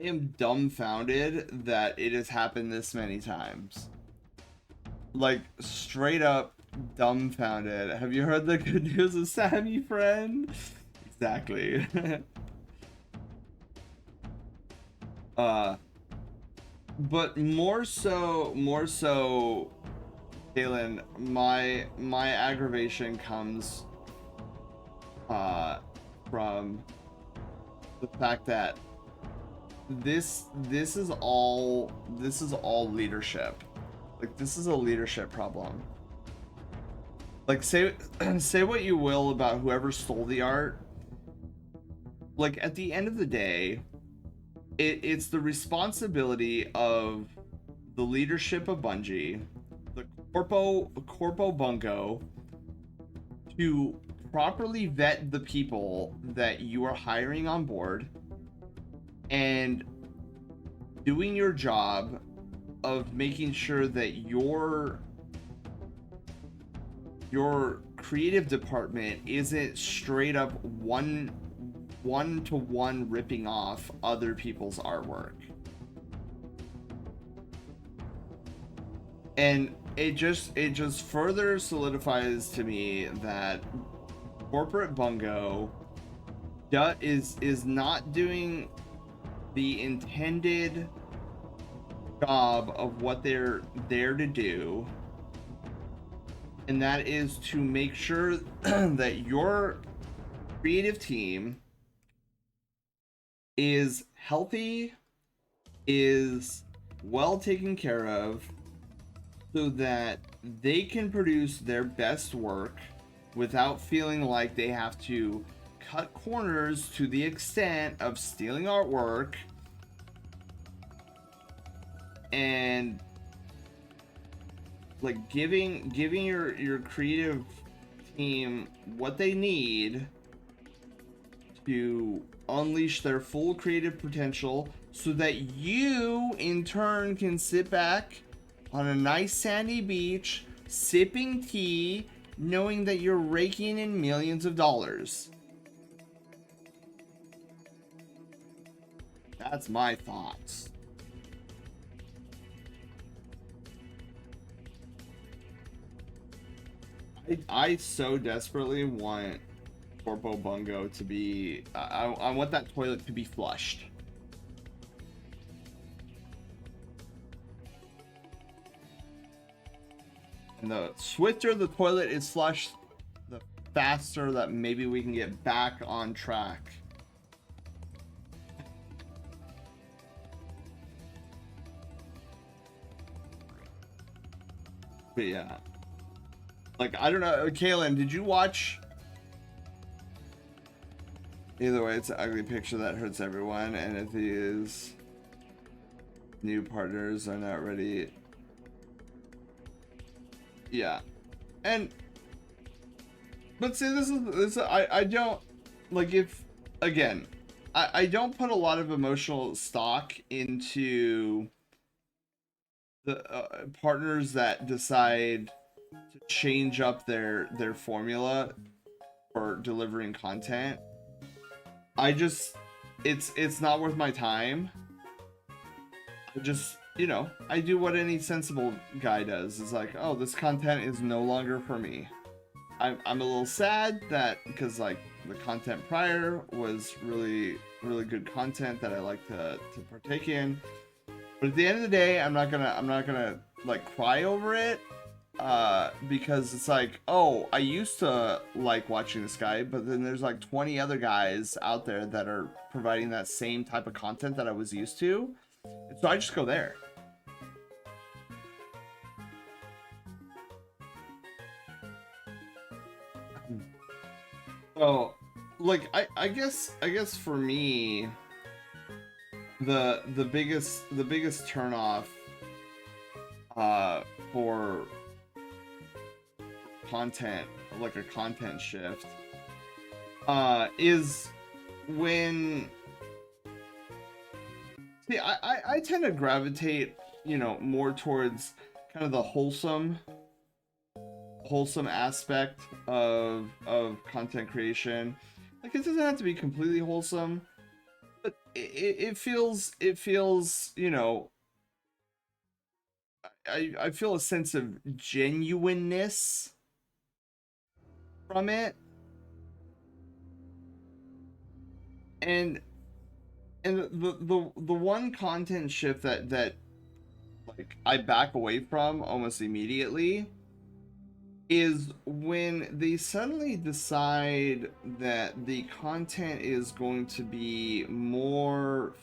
am dumbfounded that it has happened this many times. Like, straight up dumbfounded. Have you heard the good news of Sammy, friend? Exactly. But more so, Kaylin, my aggravation comes from the fact that this is all leadership. Like, this is a leadership problem. Like, say what you will about whoever stole the art. Like, at the end of the day, it's the responsibility of the leadership of Bungie, the Corpo Bungo, to properly vet the people that you are hiring on board, and doing your job of making sure that your creative department isn't straight up one-to-one ripping off other people's artwork. And it just further solidifies to me that corporate bungo is not doing the intended job of what they're there to do, and that is to make sure that your creative team is healthy, is well taken care of, so that they can produce their best work without feeling like they have to cut corners to the extent of stealing artwork and like giving your creative team what they need to unleash their full creative potential, so that you in turn can sit back on a nice sandy beach sipping tea, knowing that you're raking in millions of dollars. That's my thoughts. I so desperately want Corpo Bungo to be... I want that toilet to be flushed. And the swifter the toilet is flushed, the faster that maybe we can get back on track. But yeah. Like, I don't know. Kaylin, did you watch? Either way, it's an ugly picture that hurts everyone. And if these new partners are not ready. Yeah. And. But see, this I don't. Like, if. Again. I don't put a lot of emotional stock into the partners that decide to change up their formula for delivering content. I just it's not worth my time. I just, you know, I do what any sensible guy does. It's like, oh, this content is no longer for me. I'm a little sad that because like the content prior was really good content that I like to partake in. But at the end of the day, I'm not gonna like cry over it. Because it's like, oh, I used to like watching this guy, but then there's like 20 other guys out there that are providing that same type of content that I was used to. And so I just go there. So, like, I guess for me, the biggest turnoff for content, like a content shift, is when, see, I tend to gravitate, you know, more towards kind of the wholesome aspect of content creation. Like, it doesn't have to be completely wholesome, but it feels, you know, I feel a sense of genuineness from it, and the one content shift that like I back away from almost immediately is when they suddenly decide that the content is going to be more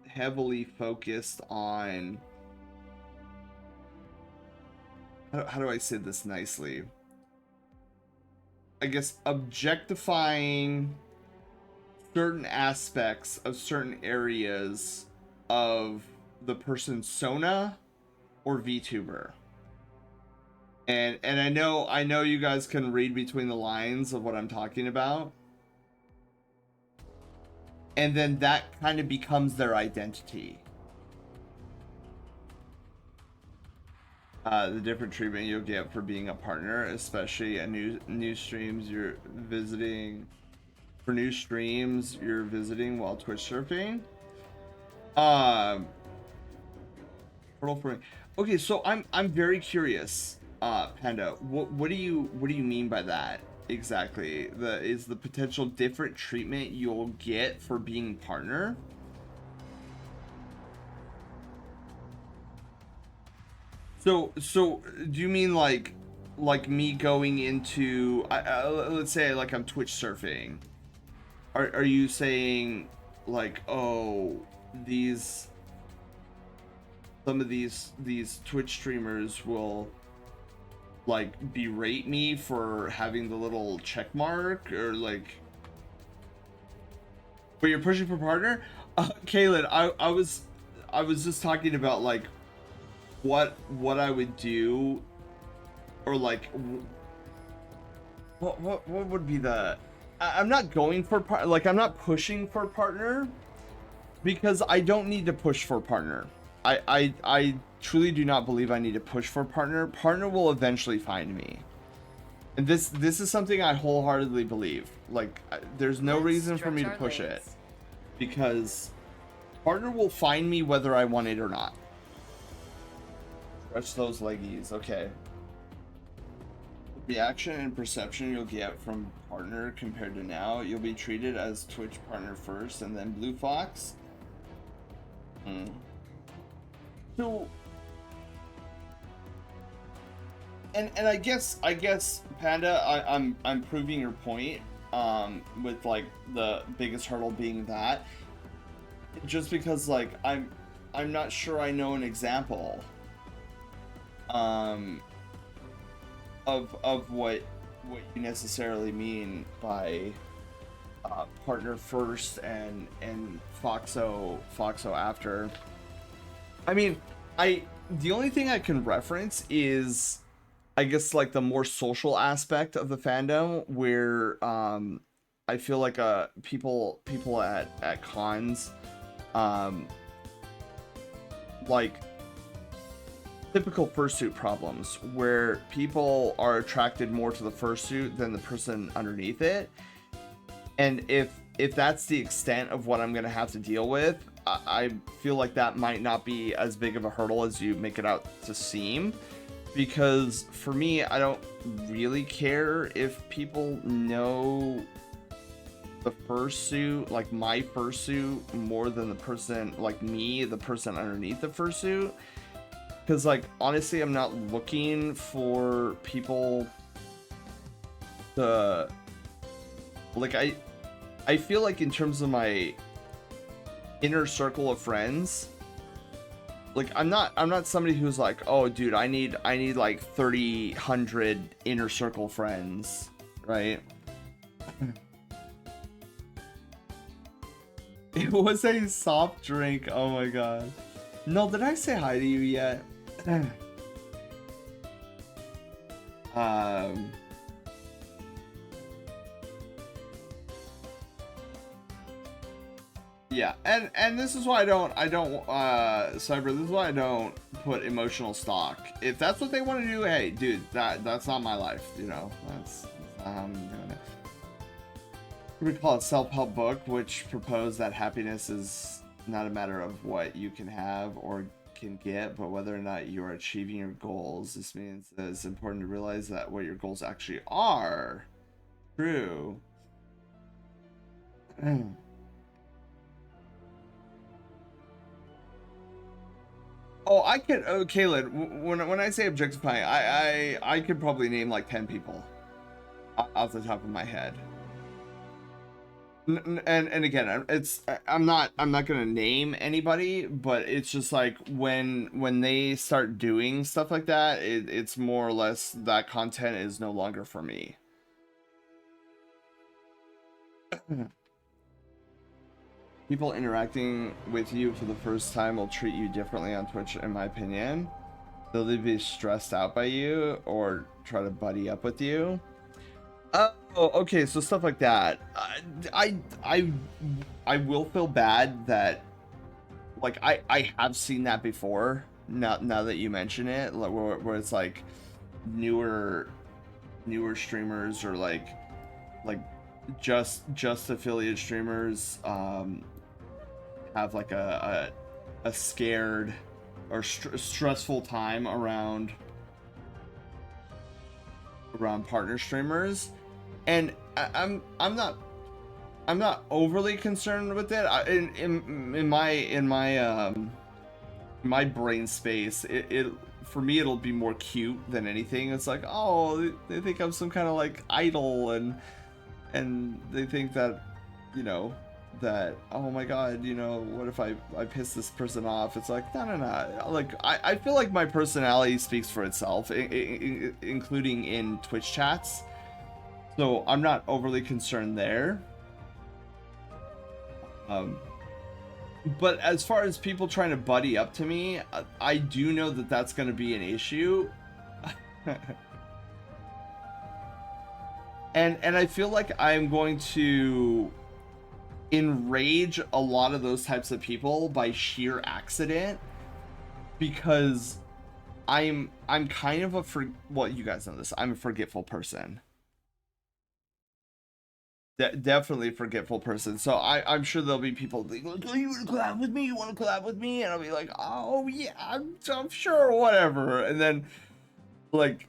heavily focused on, how do I say this nicely? I guess objectifying certain aspects of certain areas of the person's Sona or VTuber. And I know you guys can read between the lines of what I'm talking about. And then that kind of becomes their identity. The different treatment you'll get for being a partner, especially at new streams you're visiting. For new streams you're visiting while Twitch surfing. Portal for me. Okay, so I'm very curious, Panda. What do you mean by that exactly? Is the potential different treatment you'll get for being partner? So do you mean like me going into let's say like I'm Twitch surfing? Are you saying like, oh, some of these Twitch streamers will like berate me for having the little check mark, or like, but you're pushing for partner? Kaylin, I was just talking about like what I would do, or like what would be the, I'm not going for like I'm not pushing for partner, because I don't need to push for partner. I truly do not believe I need to push for partner. Partner will eventually find me. And this is something I wholeheartedly believe. Like, there's no reason for me to push it, because partner will find me whether I want it or not. Stretch those leggies. Okay. Reaction and perception you'll get from partner compared to now. You'll be treated as Twitch partner first and then Blue Fox. So And I guess Panda, I'm proving your point, with like the biggest hurdle being that, just because like I'm not sure I know an example, um of what you necessarily mean by partner first and Foxxo after. I mean, I the only thing I can reference is, I guess, like the more social aspect of the fandom, where I feel like people at cons, um like typical fursuit problems, where people are attracted more to the fursuit than the person underneath it. And if that's the extent of what I'm gonna have to deal with, I feel like that might not be as big of a hurdle as you make it out to seem. Because for me, I don't really care if people know the fursuit, like my fursuit, more than the person, like me, the person underneath the fursuit. Because, like, honestly, I'm not looking for people to, like, I feel like in terms of my inner circle of friends, like, I'm not somebody who's like, oh dude, I need like 300 inner circle friends, right? It was a soft drink. Oh my god. No, did I say hi to you yet? um Yeah, and this is why I don't Cyber, this is why I don't put emotional stock. If that's what they want to do, hey dude, that's not my life, you know. That's not how I'm doing it. We call it self-help book, which proposed that happiness is not a matter of what you can have or can get, but whether or not you are achieving your goals. This means that it's important to realize that what your goals actually are. True. Oh, I could. Oh, Kaylin, when I say objectifying, I could probably name like 10 people off the top of my head. And again, I'm not gonna name anybody, but it's just like when they start doing stuff like that, it's more or less that content is no longer for me. People interacting with you for the first time will treat you differently on Twitch, in my opinion. They'll either be stressed out by you or try to buddy up with you. Oh, okay, so stuff like that. I will feel bad that, like, I have seen that before. Now that you mention it, like, where it's like newer streamers, or like just affiliate streamers, have like a scared or stressful time around partner streamers, and I'm not overly concerned with it. In my brain space, it for me, it'll be more cute than anything. It's like, oh, they think I'm some kind of like idol, and they think that, you know, that, oh my god, you know, what if I piss this person off? It's like, no. Like, I feel like my personality speaks for itself, including in Twitch chats. So I'm not overly concerned there. But as far as people trying to buddy up to me, I do know that that's going to be an issue. and I feel like I'm going to enrage a lot of those types of people by sheer accident, because I'm kind of well, you guys know this. I'm a forgetful person. Definitely a forgetful person. So I'm sure there'll be people like, oh, you want to collab with me? You want to collab with me? And I'll be like, oh yeah, I'm sure, whatever. And then, like,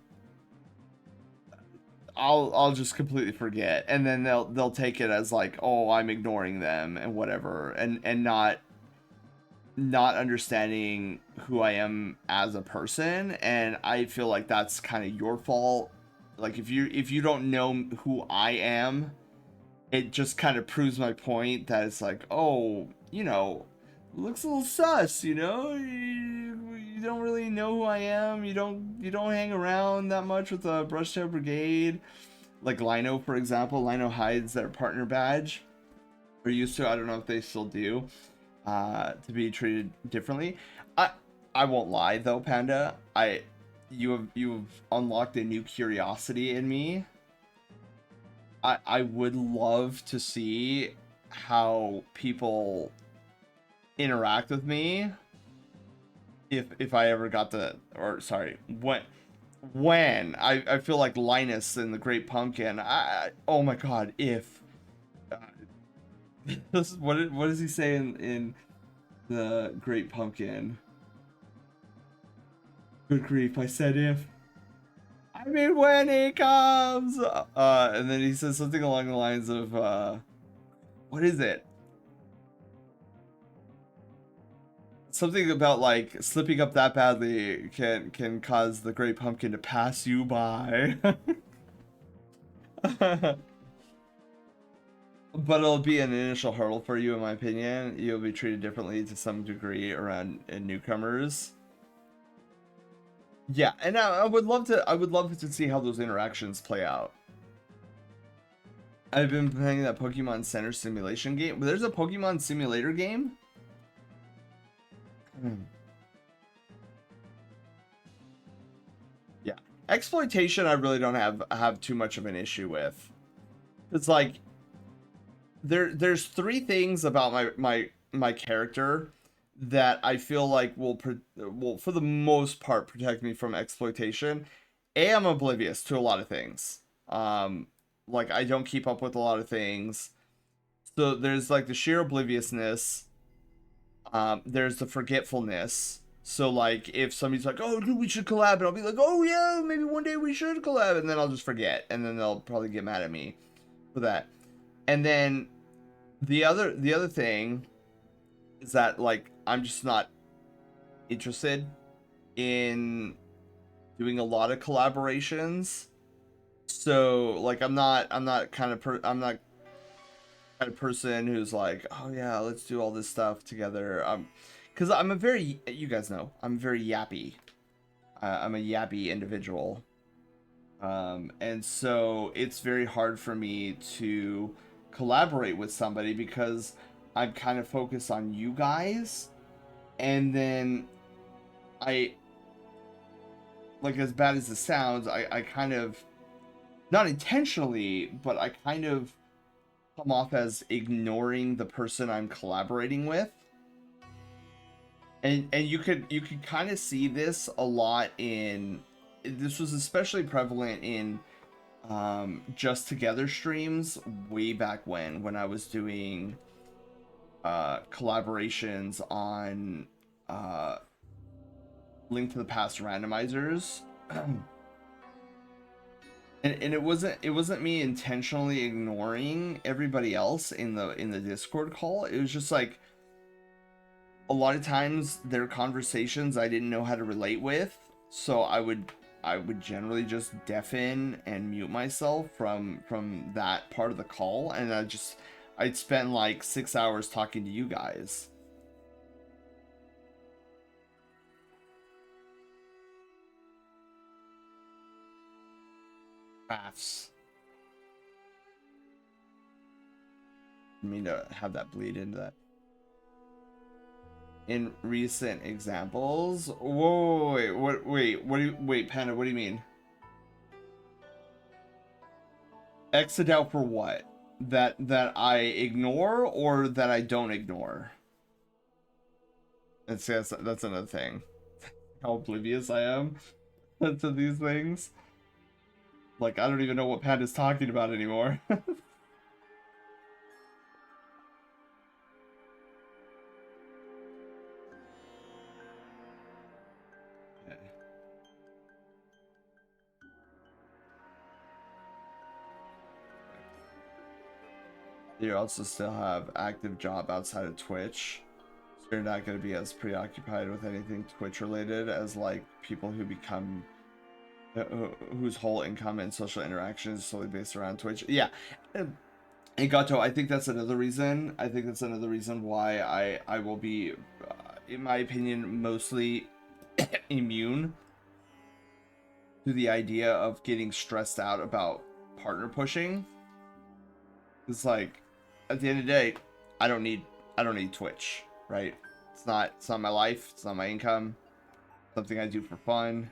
I'll just completely forget, and then they'll take it as like, oh, I'm ignoring them and whatever, and not not understanding who I am as a person, and I feel like that's kind of your fault. Like if you don't know who I am, it just kind of proves my point that it's like, oh, you know, looks a little sus, you know, you don't really know who I am. You don't hang around that much with the Brushtail Brigade. Like Lino, for example, Lino hides their partner badge, or used to. I don't know if they still do. To be treated differently. I I won't lie though, Panda. You've unlocked a new curiosity in me. I would love to see how people interact with me if I ever got the, or sorry, when I feel like Linus in the Great Pumpkin. Oh my god, if uh, this is what does he say in the Great Pumpkin? Good grief, I said if. I mean when he comes. And then he says something along the lines of what is it? Something about like slipping up that badly can cause the Great Pumpkin to pass you by. But it'll be an initial hurdle for you, in my opinion. You'll be treated differently to some degree around newcomers. Yeah, and I would love to. I would love to see how those interactions play out. I've been playing that Pokemon Center simulation game. There's a Pokemon simulator game. Yeah, exploitation. I really don't have too much of an issue with. It's like there's three things about my character that I feel like will for the most part protect me from exploitation. A, I'm oblivious to a lot of things. Like I don't keep up with a lot of things. So there's like the sheer obliviousness. There's the forgetfulness. So like if somebody's like, "Oh, dude, we should collab," and I'll be like, "Oh yeah, maybe one day we should collab," and then I'll just forget, and then they'll probably get mad at me for that. And then the other thing is that like I'm just not interested in doing a lot of collaborations. So like I'm not kind of person who's like, oh yeah, let's do all this stuff together. Because I'm a very, you guys know, I'm very yappy. I'm a yappy individual. And so it's very hard for me to collaborate with somebody because I'm kind of focused on you guys. And then I, like, as bad as it sounds, I kind of, not intentionally, but I kind of come off as ignoring the person I'm collaborating with. And you could kind of see this a lot in, this was especially prevalent in Just Together streams way back when I was doing collaborations on Link to the Past randomizers. And it wasn't me intentionally ignoring everybody else in the Discord call. It was just like a lot of times their conversations I didn't know how to relate with, so I would generally just deafen and mute myself from that part of the call, and I'd spend like 6 hours talking to you guys. Crafts. I mean to have that bleed into that. In recent examples, whoa, what do you, wait, Panda, what do you mean? Exit out for what? That I ignore or that I don't ignore? That's another thing. How oblivious I am to these things. Like I don't even know what Panda's talking about anymore. You also still have active job outside of Twitch. You're not going to be as preoccupied with anything Twitch related as like people who become whose whole income and social interaction is solely based around Twitch. Yeah. And Gato, I think that's another reason. I think that's another reason why I will be, in my opinion, mostly immune to the idea of getting stressed out about partner pushing. It's like, at the end of the day, I don't need Twitch, right? It's not my life. It's not my income. Something I do for fun.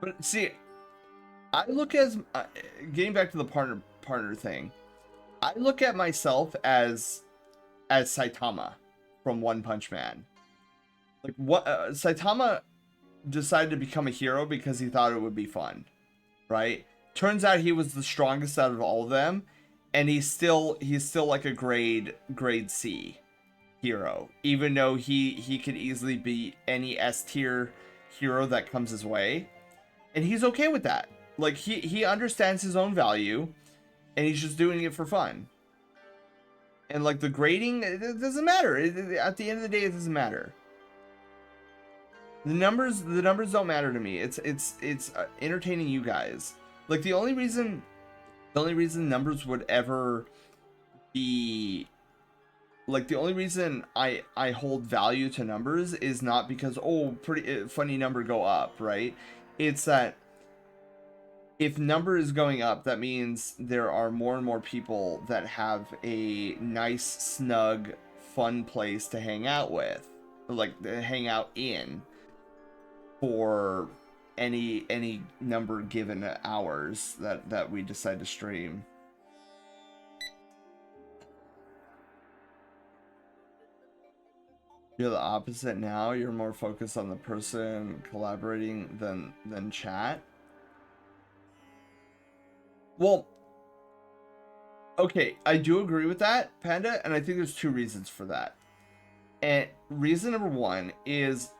But see, I look as getting back to the partner thing. I look at myself as Saitama from One Punch Man. Like what Saitama decided to become a hero because he thought it would be fun, right? Turns out he was the strongest out of all of them, and he's still like a grade C hero, even though he could easily beat any S tier hero that comes his way, and he's okay with that. Like he understands his own value, and he's just doing it for fun. And like the grading, it doesn't matter. At the end of the day, it doesn't matter. The numbers don't matter to me. It's entertaining you guys. Like the only reason numbers would ever be like, the only reason I hold value to numbers is not because, oh, pretty funny number go up, right? It's that if number is going up, that means there are more and more people that have a nice, snug, fun place to hang out with, like to hang out in for any number given hours that we decide to stream. You're the opposite now. You're more focused on the person collaborating than chat. Well, okay, I do agree with that, Panda, and I think there's two reasons for that. And reason number one is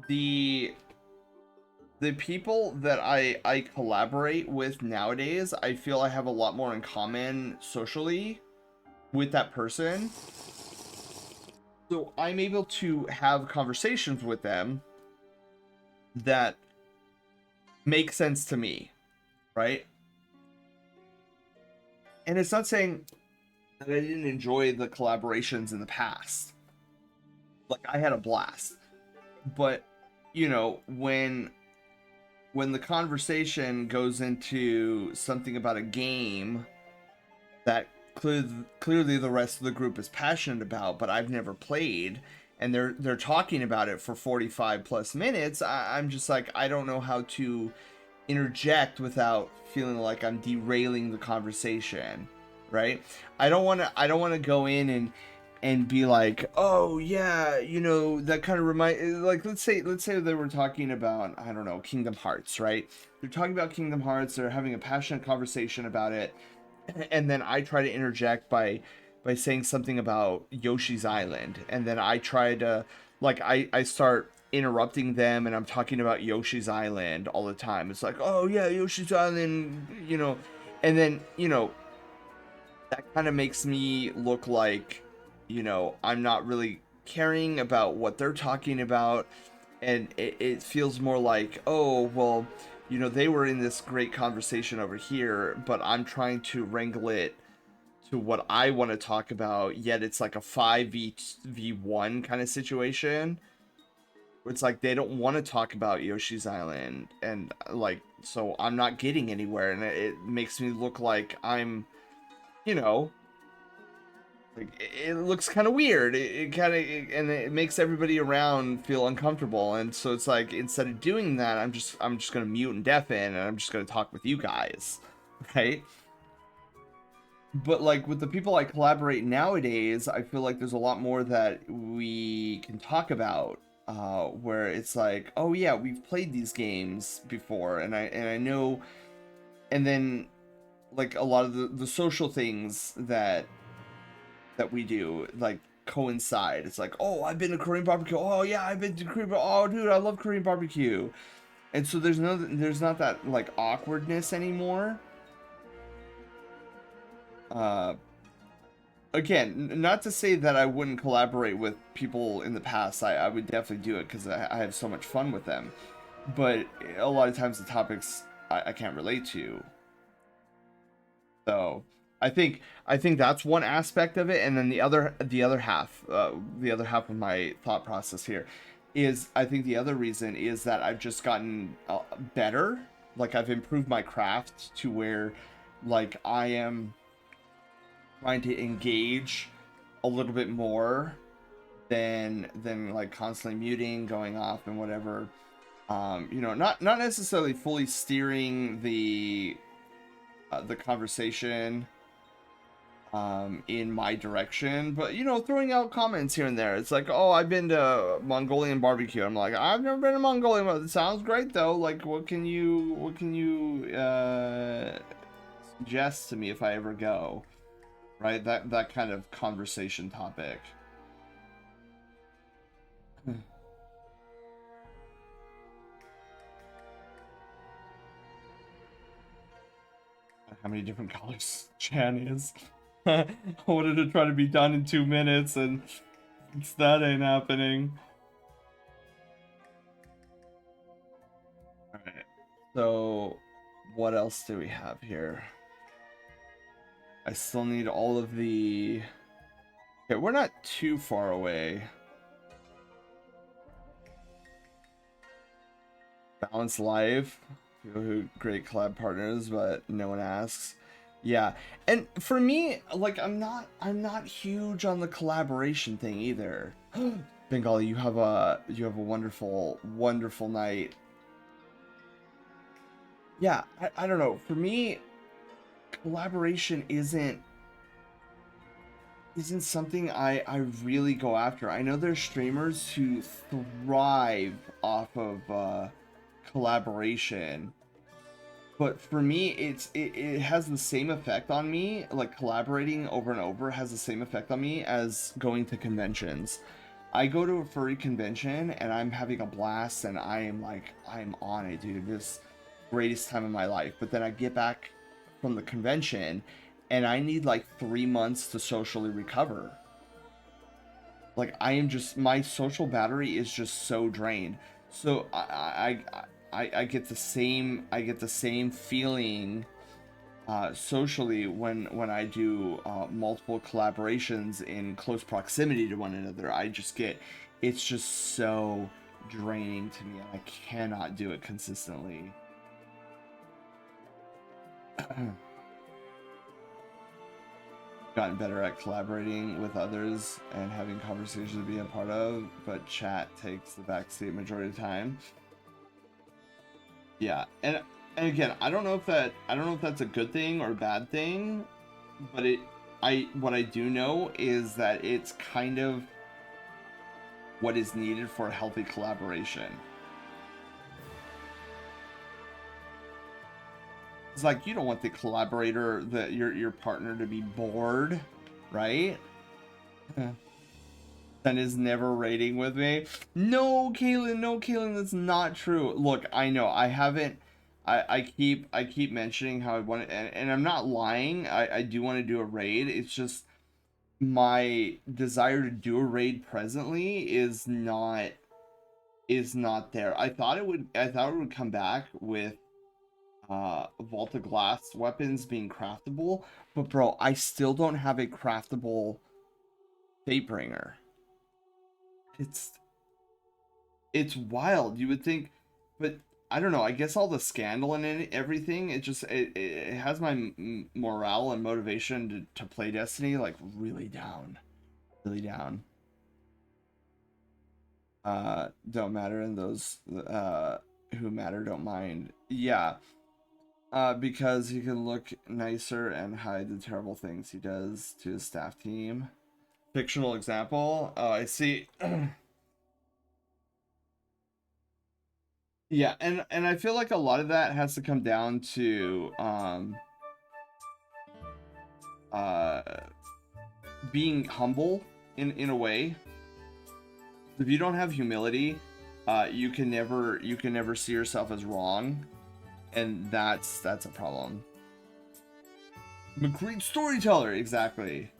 the people that I collaborate with nowadays, I feel I have a lot more in common socially with that person. So I'm able to have conversations with them that make sense to me, right? And it's not saying that I didn't enjoy the collaborations in the past. Like, I had a blast. But, you know, when the conversation goes into something about a game that clearly the rest of the group is passionate about, but I've never played, and they're talking about it for 45 plus minutes, I'm just like, I don't know how to interject without feeling like I'm derailing the conversation, right? I don't want to go in and be like, oh yeah, you know, that kind of like, let's say they were talking about, I don't know, Kingdom Hearts, right? They're talking about Kingdom Hearts, they're having a passionate conversation about it, and then I try to interject by saying something about Yoshi's Island, and then I try to, like, I start interrupting them, and I'm talking about Yoshi's Island all the time. It's like, oh yeah, Yoshi's Island, you know, and then, you know, that kind of makes me look like, you know, I'm not really caring about what they're talking about, and it feels more like, oh, well, you know, they were in this great conversation over here, but I'm trying to wrangle it to what I want to talk about, yet it's like a 5v1 kind of situation. It's like they don't want to talk about Yoshi's Island, and like, so I'm not getting anywhere, and it makes me look like I'm, you know, like, it looks kind of weird. It kind of, and it makes everybody around feel uncomfortable, and so it's like, instead of doing that, I'm just gonna mute and deafen, and I'm just gonna talk with you guys, right? But like with the people I collaborate nowadays, I feel like there's a lot more that we can talk about, where it's like, oh yeah, we've played these games before, and I know, and then like a lot of the social things that we do, like, coincide. It's like, oh, I've been to Korean barbecue. Oh yeah, I've been to Korean. Oh dude, I love Korean barbecue. And so there's not that like awkwardness anymore. again, not to say that I wouldn't collaborate with people in the past. I would definitely do it because I have so much fun with them. But a lot of times the topics I can't relate to. So I think that's one aspect of it, and then the other half of my thought process here is I think the other reason is that I've just gotten better. Like I've improved my craft to where, like I am trying to engage a little bit more than like constantly muting, going off, and whatever. Not necessarily fully steering the conversation in my direction, but throwing out comments here and there. It's like, oh, I've been to Mongolian barbecue. I'm like, I've never been to Mongolian. Well, it sounds great though. Like, what can you suggest to me if I ever go? Right, that kind of conversation topic. How many different colors Chan is? I wanted to try to be done in 2 minutes, and that ain't happening. Alright, so what else do we have here? I still need all of the... Okay, we're not too far away. Balanced Life, who great collab partners, but no one asks. Yeah, and for me, like I'm not huge on the collaboration thing either. Bengali, you have a wonderful night. Yeah, I don't know. For me, collaboration isn't something I really go after. I know there's streamers who thrive off of collaboration, but for me it has the same effect on me. Like collaborating over and over has the same effect on me as going to conventions. I go to a furry convention and I'm having a blast and I'm on it, dude. This greatest time of my life. But then I get back from the convention and I need like 3 months to socially recover. Like my social battery is just so drained. So I get the same feeling socially when I do multiple collaborations in close proximity to one another. It's just so draining to me, and I cannot do it consistently. Gotten better at collaborating with others and having conversations to be a part of, but chat takes the backseat majority of the time. Yeah, and again, I don't know if that's a good thing or a bad thing, but what I do know is that it's kind of what is needed for a healthy collaboration. It's like you don't want the collaborator, your partner, to be bored, right? That is never raiding with me. No, Kaylin, that's not true. Look, I know I haven't. I keep mentioning how I want it, and I'm not lying. I do want to do a raid. It's just my desire to do a raid presently is not there. I thought it would come back with Vault of Glass weapons being craftable, but bro, I still don't have a craftable Fatebringer. It's wild. You would think, but I don't know. I guess all the scandal and everything, it has my morale and motivation to play Destiny like really down, really down. Don't matter, and those who matter don't mind. Yeah. Because he can look nicer and hide the terrible things he does to his staff team. Fictional example. Oh, I see. Yeah, and I feel like a lot of that has to come down to being humble in a way. If you don't have humility, you can never see yourself as wrong, and that's a problem. I'm a great storyteller, exactly.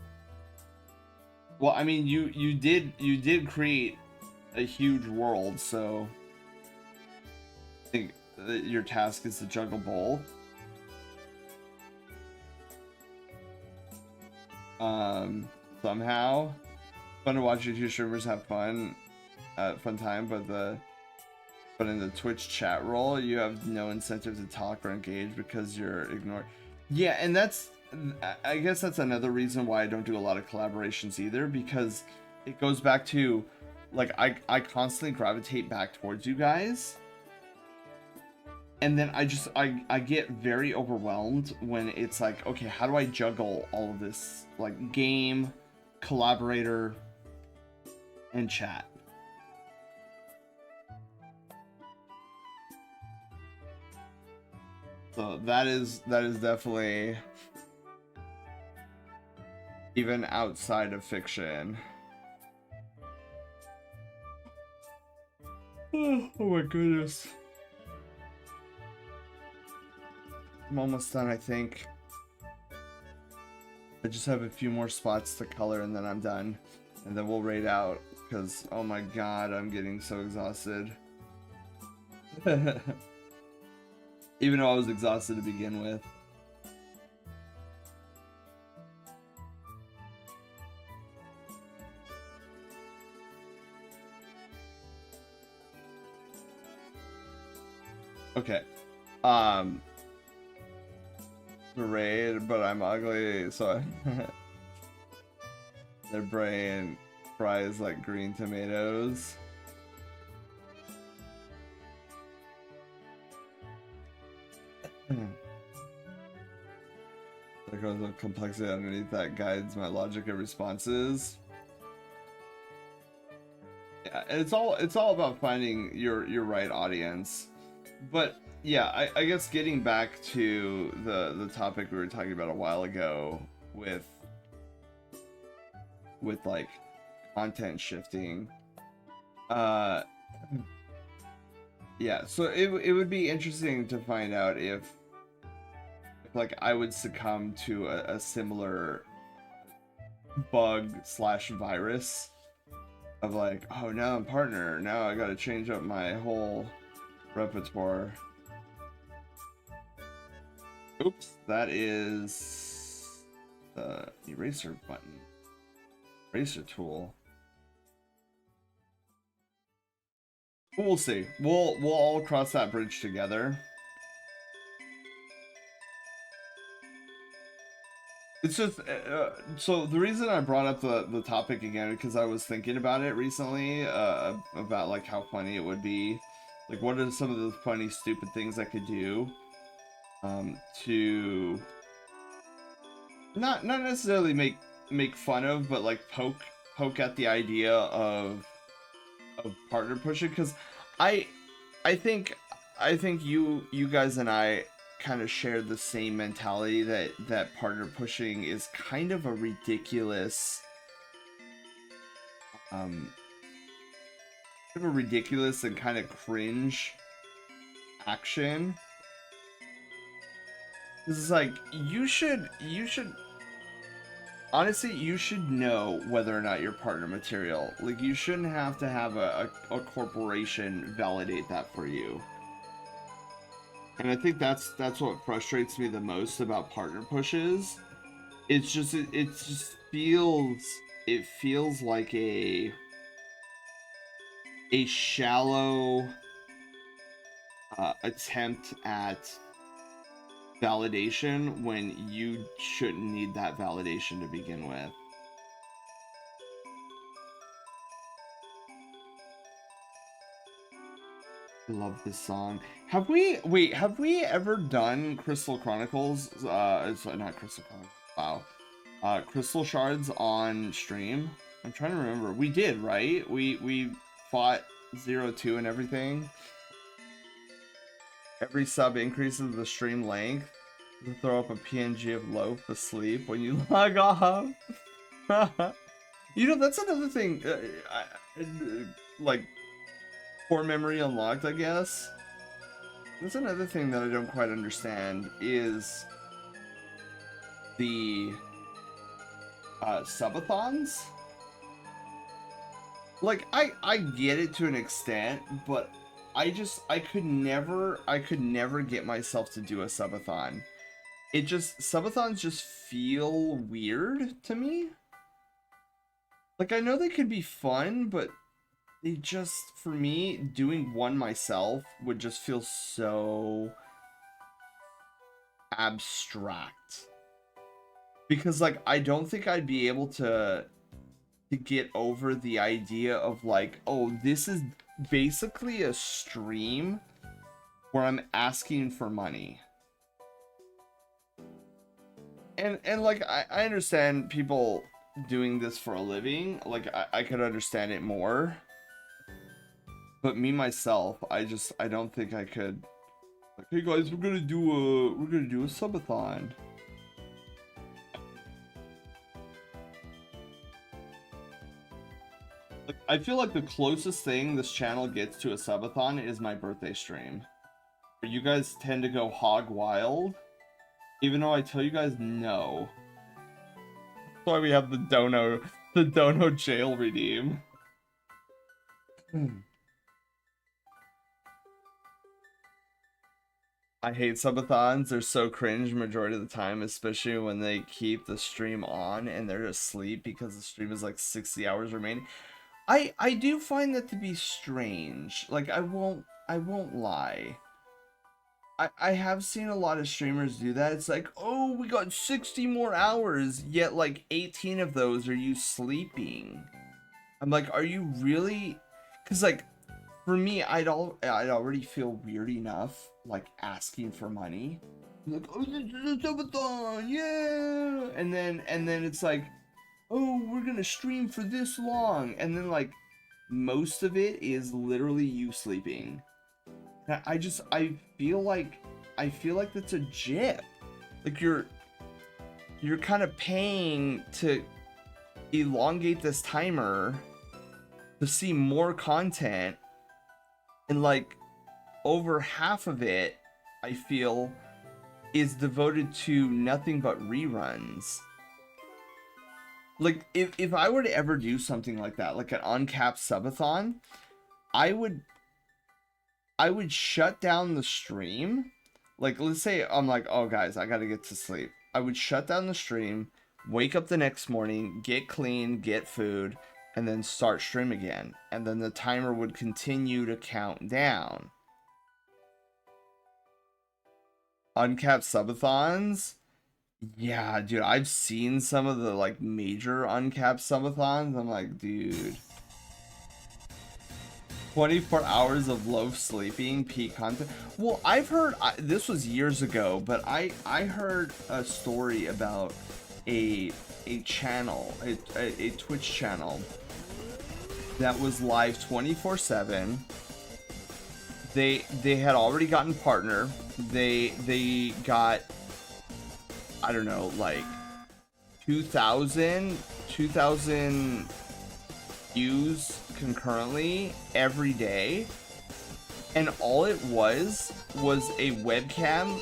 Well, I mean, you did create a huge world, so I think that your task is to juggle both. Somehow, fun to watch you two streamers have fun, fun time, but in the Twitch chat role, you have no incentive to talk or engage because you're ignored. Yeah, and I guess that's another reason why I don't do a lot of collaborations either, because it goes back to, like, I constantly gravitate back towards you guys, and then I get very overwhelmed when it's like, okay, how do I juggle all of this, like, game, collaborator, and chat? So that is definitely, even outside of fiction. Oh my goodness. I'm almost done, I think. I just have a few more spots to color and then I'm done. And then we'll raid out, because, oh my god, I'm getting so exhausted. Even though I was exhausted to begin with. Okay. Raid, but I'm ugly, so their brain fries like green tomatoes. There goes the complexity underneath that guides my logic and responses. Yeah, it's all about finding your right audience. But yeah, I guess getting back to the topic we were talking about a while ago with like content shifting. Yeah, so it would be interesting to find out if like I would succumb to a similar bug / virus of like, oh, now I'm partner, now I gotta change up my whole repertoire. Oops, that is the eraser button. Eraser tool. We'll see. We'll all cross that bridge together. It's just so the reason I brought up the topic again, because I was thinking about it recently, about like how funny it would be, like what are some of the funny stupid things I could do to not necessarily make fun of, but like poke at the idea of partner pushing, because I think you guys and I kind of share the same mentality that partner pushing is kind of a ridiculous and kind of cringe action. This is like, you should honestly, you should know whether or not you're partner material. Like, you shouldn't have to have a corporation validate that for you. And I think that's what frustrates me the most about partner pushes. It's just it just feels like a shallow attempt at validation when you shouldn't need that validation to begin with. I love this song. Have we ever done Crystal Chronicles? It's not Crystal Chronicles. Wow. Crystal Shards on stream? I'm trying to remember. We did, right? We fought 0-2 and everything. Every sub increases the stream length. You throw up a PNG of loaf asleep when you log off. You know, that's another thing. Like, core memory unlocked, I guess. That's another thing that I don't quite understand is the subathons. like I get it to an extent, but I could never get myself to do a subathon. Subathons just feel weird to me. Like, I know they could be fun, but they just, for me, doing one myself would just feel so abstract. Because, like, I don't think I'd be able to get over the idea of, like, oh, this is basically a stream where I'm asking for money. And like, I understand people doing this for a living. Like, I could understand it more. But me, myself, I don't think I could. Like, hey guys, we're gonna do a subathon. Like, I feel like the closest thing this channel gets to a subathon is my birthday stream. Where you guys tend to go hog wild. Even though I tell you guys no. That's why we have the dono jail redeem. I hate subathons. They're so cringe majority of the time, especially when they keep the stream on and they're asleep because the stream is like 60 hours remaining. I do find that to be strange. Like, I won't lie. I have seen a lot of streamers do that. It's like, oh, we got 60 more hours, yet like 18 of those are you sleeping. I'm like, are you really? Because, like, for me, I'd already feel weird enough, like, asking for money. I'm like, oh, this is a subathon, yeah! And then it's like, oh, we're gonna stream for this long. And then, like, most of it is literally you sleeping. I feel like that's a jip. Like, you're kind of paying to elongate this timer to see more content, and like over half of it, I feel, is devoted to nothing but reruns. Like, if I were to ever do something like that, like an uncapped subathon, I would shut down the stream. Like, let's say I'm like, oh guys, I gotta get to sleep. I would shut down the stream, wake up the next morning, get clean, get food, and then start stream again. And then the timer would continue to count down. Uncapped subathons? Yeah, dude, I've seen some of the like major uncapped subathons. I'm like, dude. 24 hours of low sleeping, peak content. Well, I've heard, this was years ago, but I heard a story about a channel, a Twitch channel that was live 24/7. They had already gotten partner. They got, I don't know, like 2,000 views concurrently every day, and all it was a webcam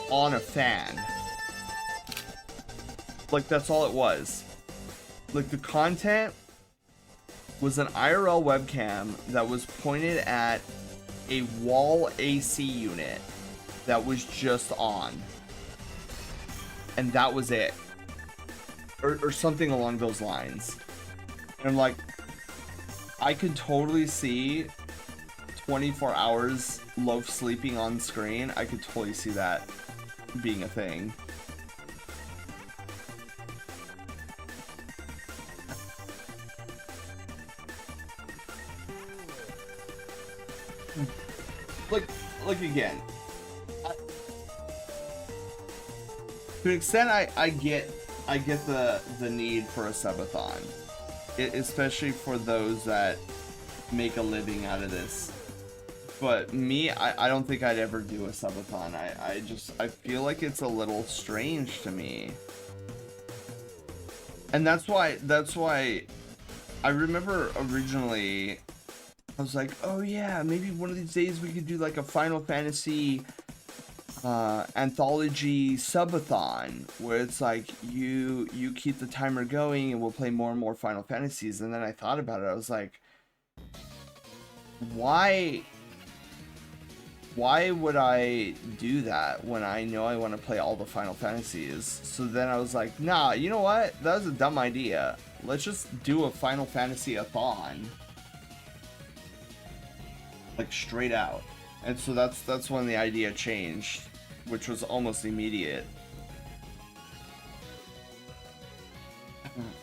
on a fan. Like, that's all it was. Like, the content was an IRL webcam that was pointed at a wall AC unit that was just on, and that was it, or something along those lines. And like, I could totally see 24 hours low sleeping on screen. I could totally see that being a thing. Like again, to an extent, I get the need for a subathon. Especially for those that make a living out of this. But me, I don't think I'd ever do a subathon. I feel like it's a little strange to me. And that's why I remember originally I was like, oh yeah, maybe one of these days we could do like a Final Fantasy anthology subathon, where it's like you keep the timer going and we'll play more and more Final Fantasies. And then I thought about it, I was like, why would I do that when I know I want to play all the Final Fantasies? So then I was like, nah, you know what? That was a dumb idea. Let's just do a Final Fantasy-a-thon. Like, straight out. And so that's when the idea changed, which was almost immediate.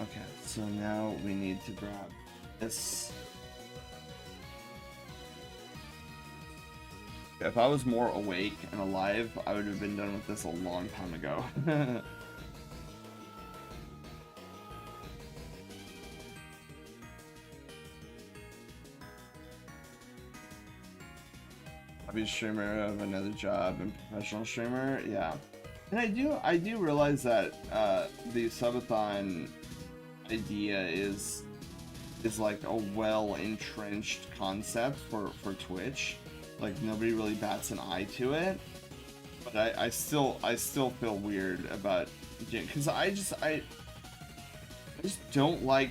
Okay, so now we need to grab this. If I was more awake and alive, I would have been done with this a long time ago. Hobby streamer of another job and professional streamer, yeah. And I do realize that the subathon idea is like a well entrenched concept for Twitch. Like, nobody really bats an eye to it, but I still feel weird about it, because I just don't like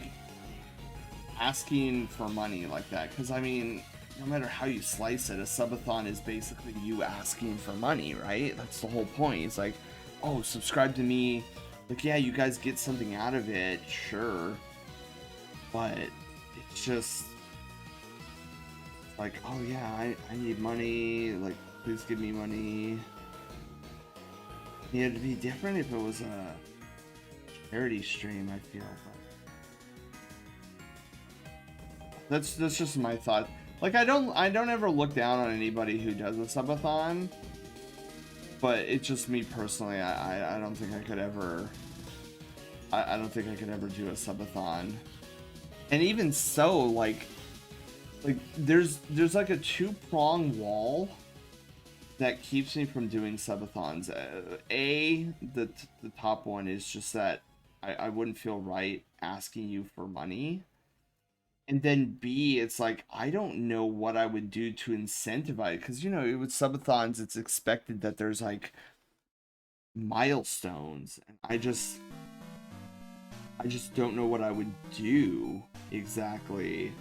asking for money like that. Because I mean, no matter how you slice it, a subathon is basically you asking for money, right? That's the whole point. It's like, oh, subscribe to me. Like, yeah, you guys get something out of it, sure, but it's just like, oh yeah, I need money, like, please give me money. It'd be different if it was a charity stream, I feel, but that's just my thought. Like, I don't ever look down on anybody who does a subathon, but it's just me personally. I don't think I could ever I don't think I could ever do a subathon. And even so, like there's like a two-prong wall that keeps me from doing subathons. The top one is just that I wouldn't feel right asking you for money. And then B, it's like, I don't know what I would do to incentivize, because, you know, with subathons, it's expected that there's like milestones, and I just don't know what I would do exactly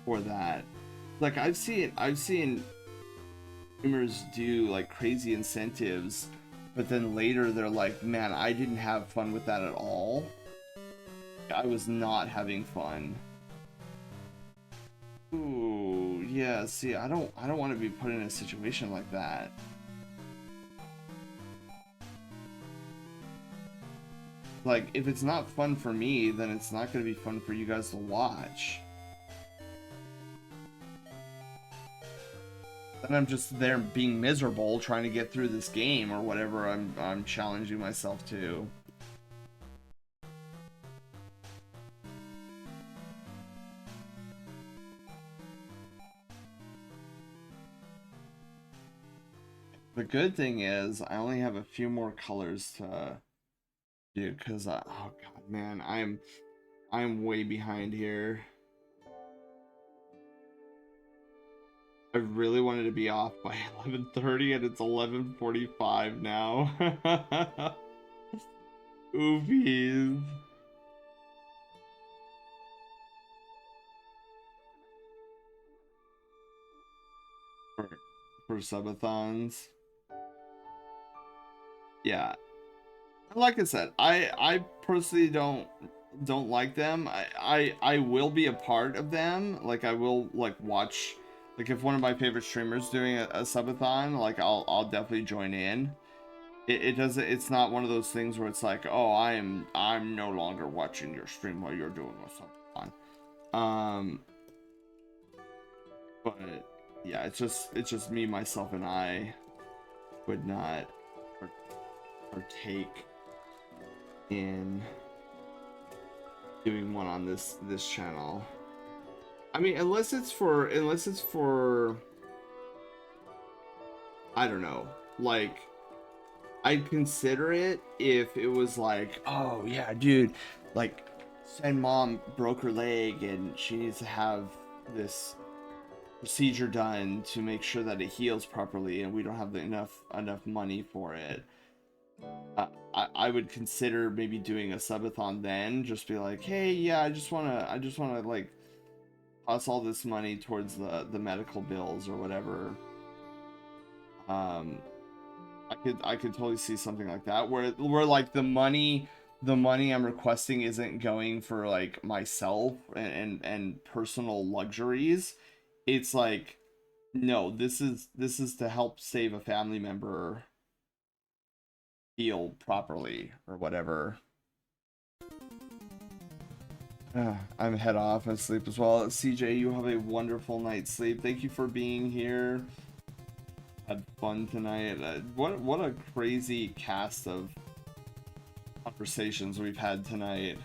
for that. Like, I've seen streamers do like crazy incentives, but then later they're like, man, I didn't have fun with that at all. I was not having fun. Ooh, yeah, see, I don't want to be put in a situation like that. Like, if it's not fun for me, then it's not going to be fun for you guys to watch. Then I'm just there being miserable trying to get through this game or whatever I'm challenging myself to. The good thing is I only have a few more colors to do, because oh god, man, I'm way behind here. I really wanted to be off by 11:30 and it's 11:45 now. Oopies. For subathons. Yeah. Like I said, I personally don't like them. I will be a part of them. Like, I will like watch, like, if one of my favorite streamers doing a subathon, like I'll definitely join in. It doesn't, it's not one of those things where it's like, oh, I'm no longer watching your stream while you're doing a subathon. But yeah, it's just me, myself, and I would not partake in doing one on this channel. I mean, unless it's for I don't know, like, I'd consider it if it was like, oh yeah, dude, like, send mom broke her leg and she needs to have this procedure done to make sure that it heals properly, and we don't have enough money for it. I would consider maybe doing a subathon then, just be like, hey, yeah, I just wanna like toss all this money towards the medical bills or whatever. I could totally see something like that where like the money I'm requesting isn't going for like myself and personal luxuries. It's like, no, this is to help save a family member heal properly or whatever. I'm head off. I sleep as well. CJ, you have a wonderful night's sleep. Thank you for being here. Had fun tonight. What a crazy cast of conversations we've had tonight.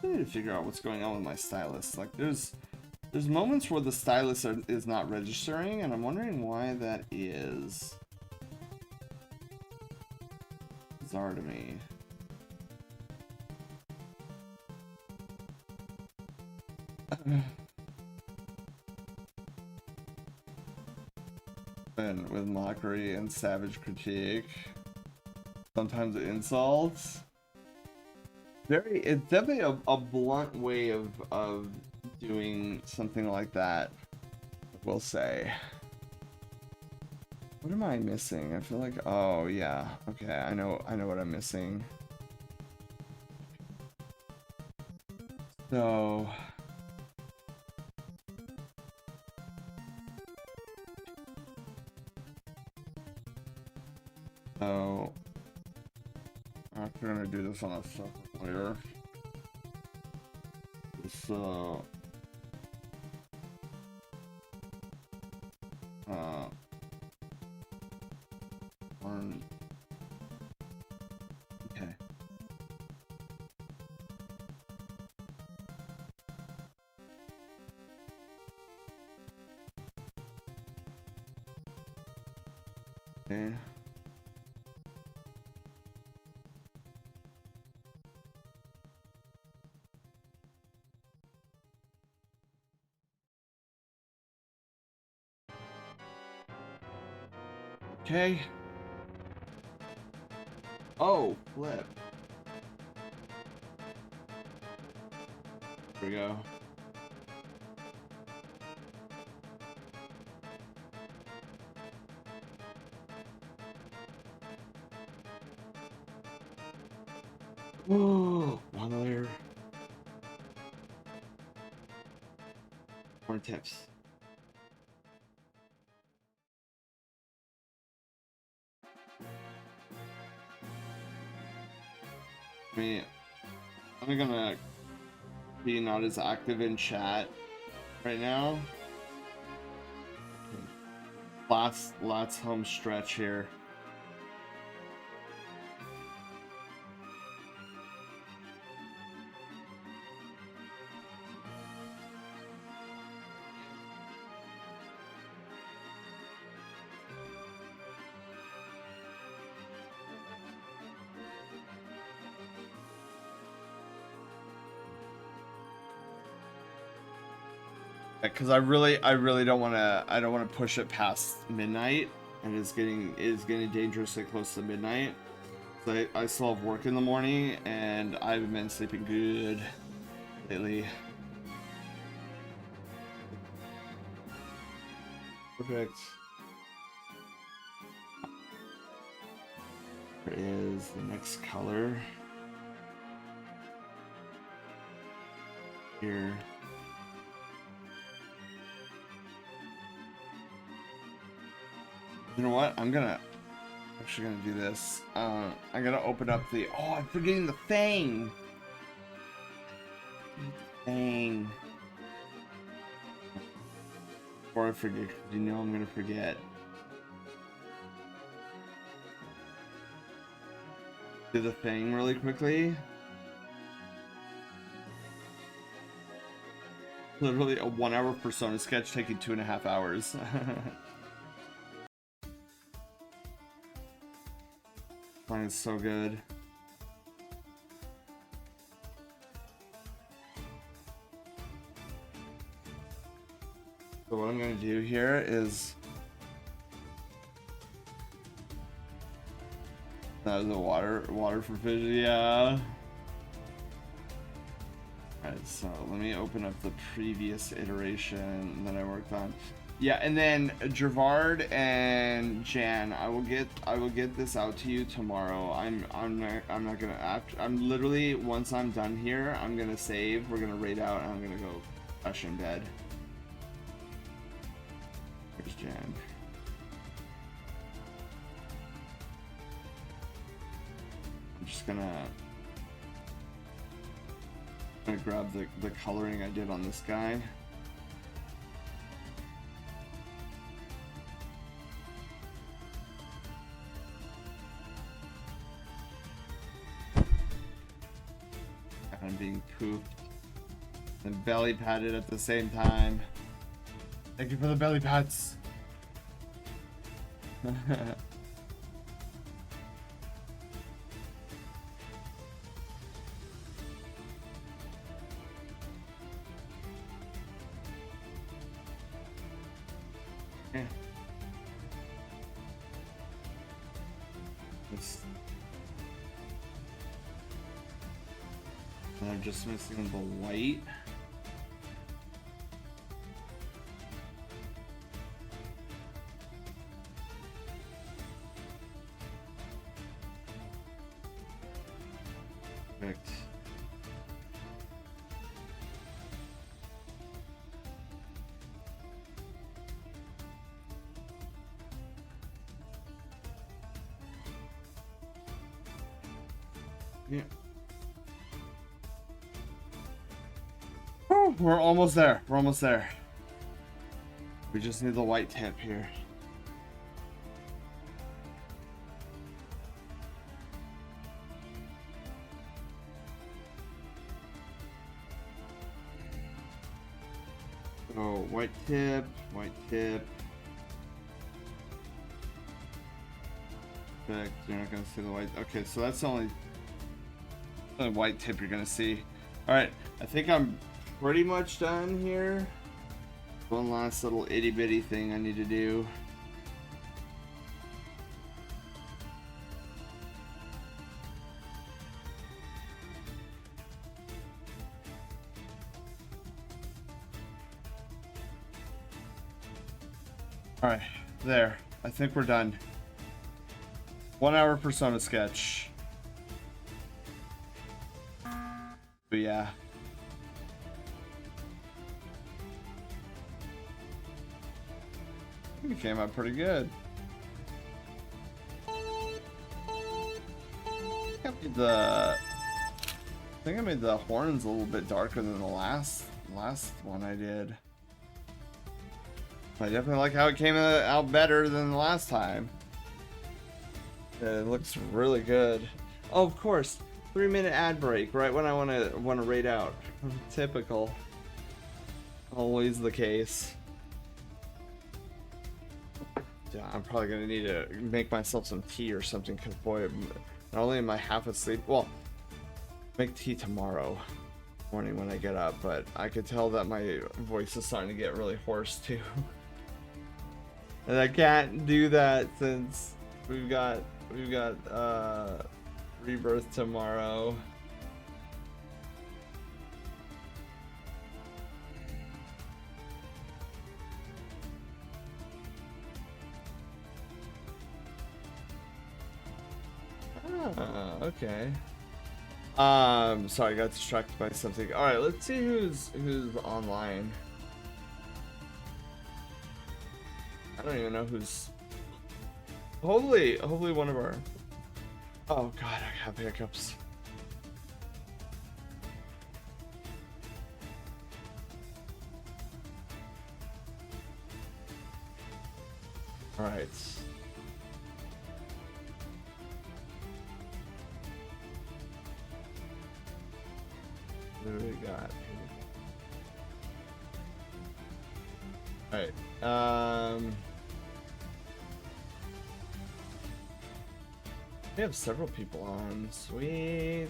I need to figure out what's going on with my stylus. Like there's moments where the stylus is not registering, and I'm wondering why that is. Bizarre to me. And with mockery and savage critique, sometimes insults. It's definitely a blunt way of doing something like that, we'll say. What am I missing? I feel like, oh yeah, okay, I know what I'm missing. So I'm gonna do this on a separate layer. So okay. Okay. Okay. Oh, flip. Here we go. Whoa, one layer. More tips. I mean, I'm gonna be not as active in chat right now. Last home stretch here. Because I really don't want to push it past midnight, and it's getting dangerously close to midnight. So I still have work in the morning, and I haven't been sleeping good lately. Perfect. There is the next color here. You know what? I'm actually gonna do this. I'm gonna open up the. Oh, I'm forgetting the Fang. Fang. Before I forget, because you know I'm gonna forget. Do the Fang really quickly. Literally a 1 hour Persona sketch taking 2.5 hours. Mine is so good. So what I'm gonna do here is that is the water for fish, yeah. Alright, so let me open up the previous iteration that I worked on. Yeah, and then Gervard and Jan, I will get this out to you tomorrow. I'm not gonna I'm literally, once I'm done here, I'm gonna save, we're gonna raid out, and I'm gonna go crash in bed. There's Jan. I'm just gonna grab the coloring I did on this guy. I'm being pooped and belly patted at the same time. Thank you for the belly pats. Okay. And I'm just missing the white. Perfect. Yeah. Oh, we're almost there. We're almost there. We just need the white tip here. So white tip, white tip. Perfect. You're not gonna see the white. Okay, so that's the only white tip you're gonna see. All right, I think I'm pretty much done here. One last little itty bitty thing I need to do. All right, there. I think we're done. 1 hour persona sketch. But yeah. I think it came out pretty good. I think I made the horns a little bit darker than the last one I did. I definitely like how it came out better than the last time. It looks really good. Oh, of course, 3-minute ad break right when I want to raid out. Typical. Always the case. Yeah, I'm probably gonna need to make myself some tea or something, because boy, not only am I half asleep, well, make tea tomorrow morning when I get up, but I could tell that my voice is starting to get really hoarse too. And I can't do that since we've got rebirth tomorrow. Ah, okay. Sorry, I got distracted by something. All right, let's see who's online. I don't even know who's. Hopefully one of our. Oh God, I have hiccups. All right. What do we got? All right. We have several people on. Sweet.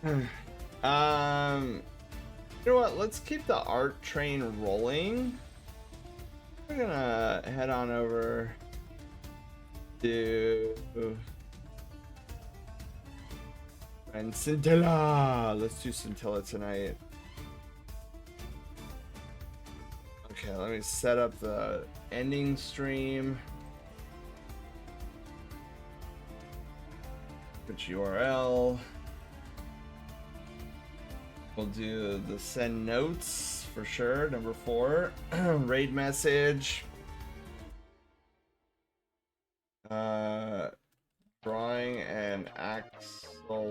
You know what? Let's keep the art train rolling. We're gonna head on over do and Scintilla. Let's do Scintilla tonight. Okay, let me set up the ending stream. Which URL? We'll do the send notes for sure. Number 4, raid message. Drawing an axolotl.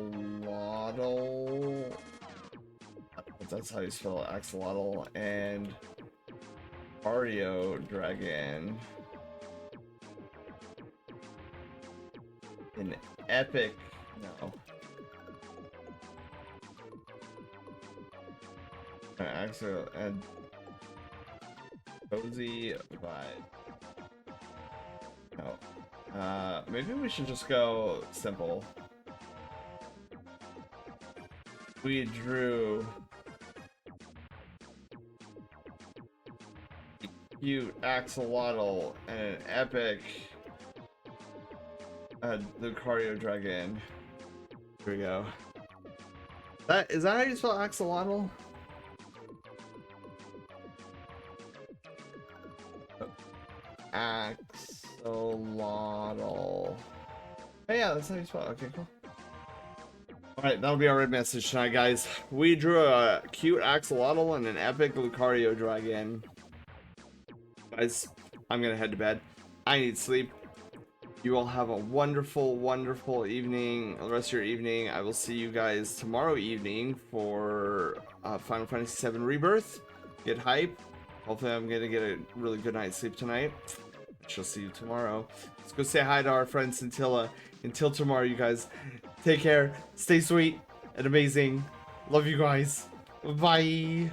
That's how you spell it, axolotl, and Ario dragon. An epic. No. Axel and cozy vibe. No. Maybe we should just go simple. We drew a cute axolotl and an epic Lucario dragon. Here we go. Is that how you spell axolotl? Axolotl. Oh yeah, that's how you spell it. Okay, cool. Alright, that'll be our red message tonight, guys. We drew a cute axolotl and an epic Lucario dragon. Guys, I'm gonna head to bed. I need sleep. You all have a wonderful, wonderful evening, the rest of your evening. I will see you guys tomorrow evening for Final Fantasy VII Rebirth. Get hype. Hopefully I'm gonna get a really good night's sleep tonight. She'll see you tomorrow. Let's go say hi to our friend Scintilla. Until tomorrow, you guys. Take care. Stay sweet and amazing. Love you guys. Bye.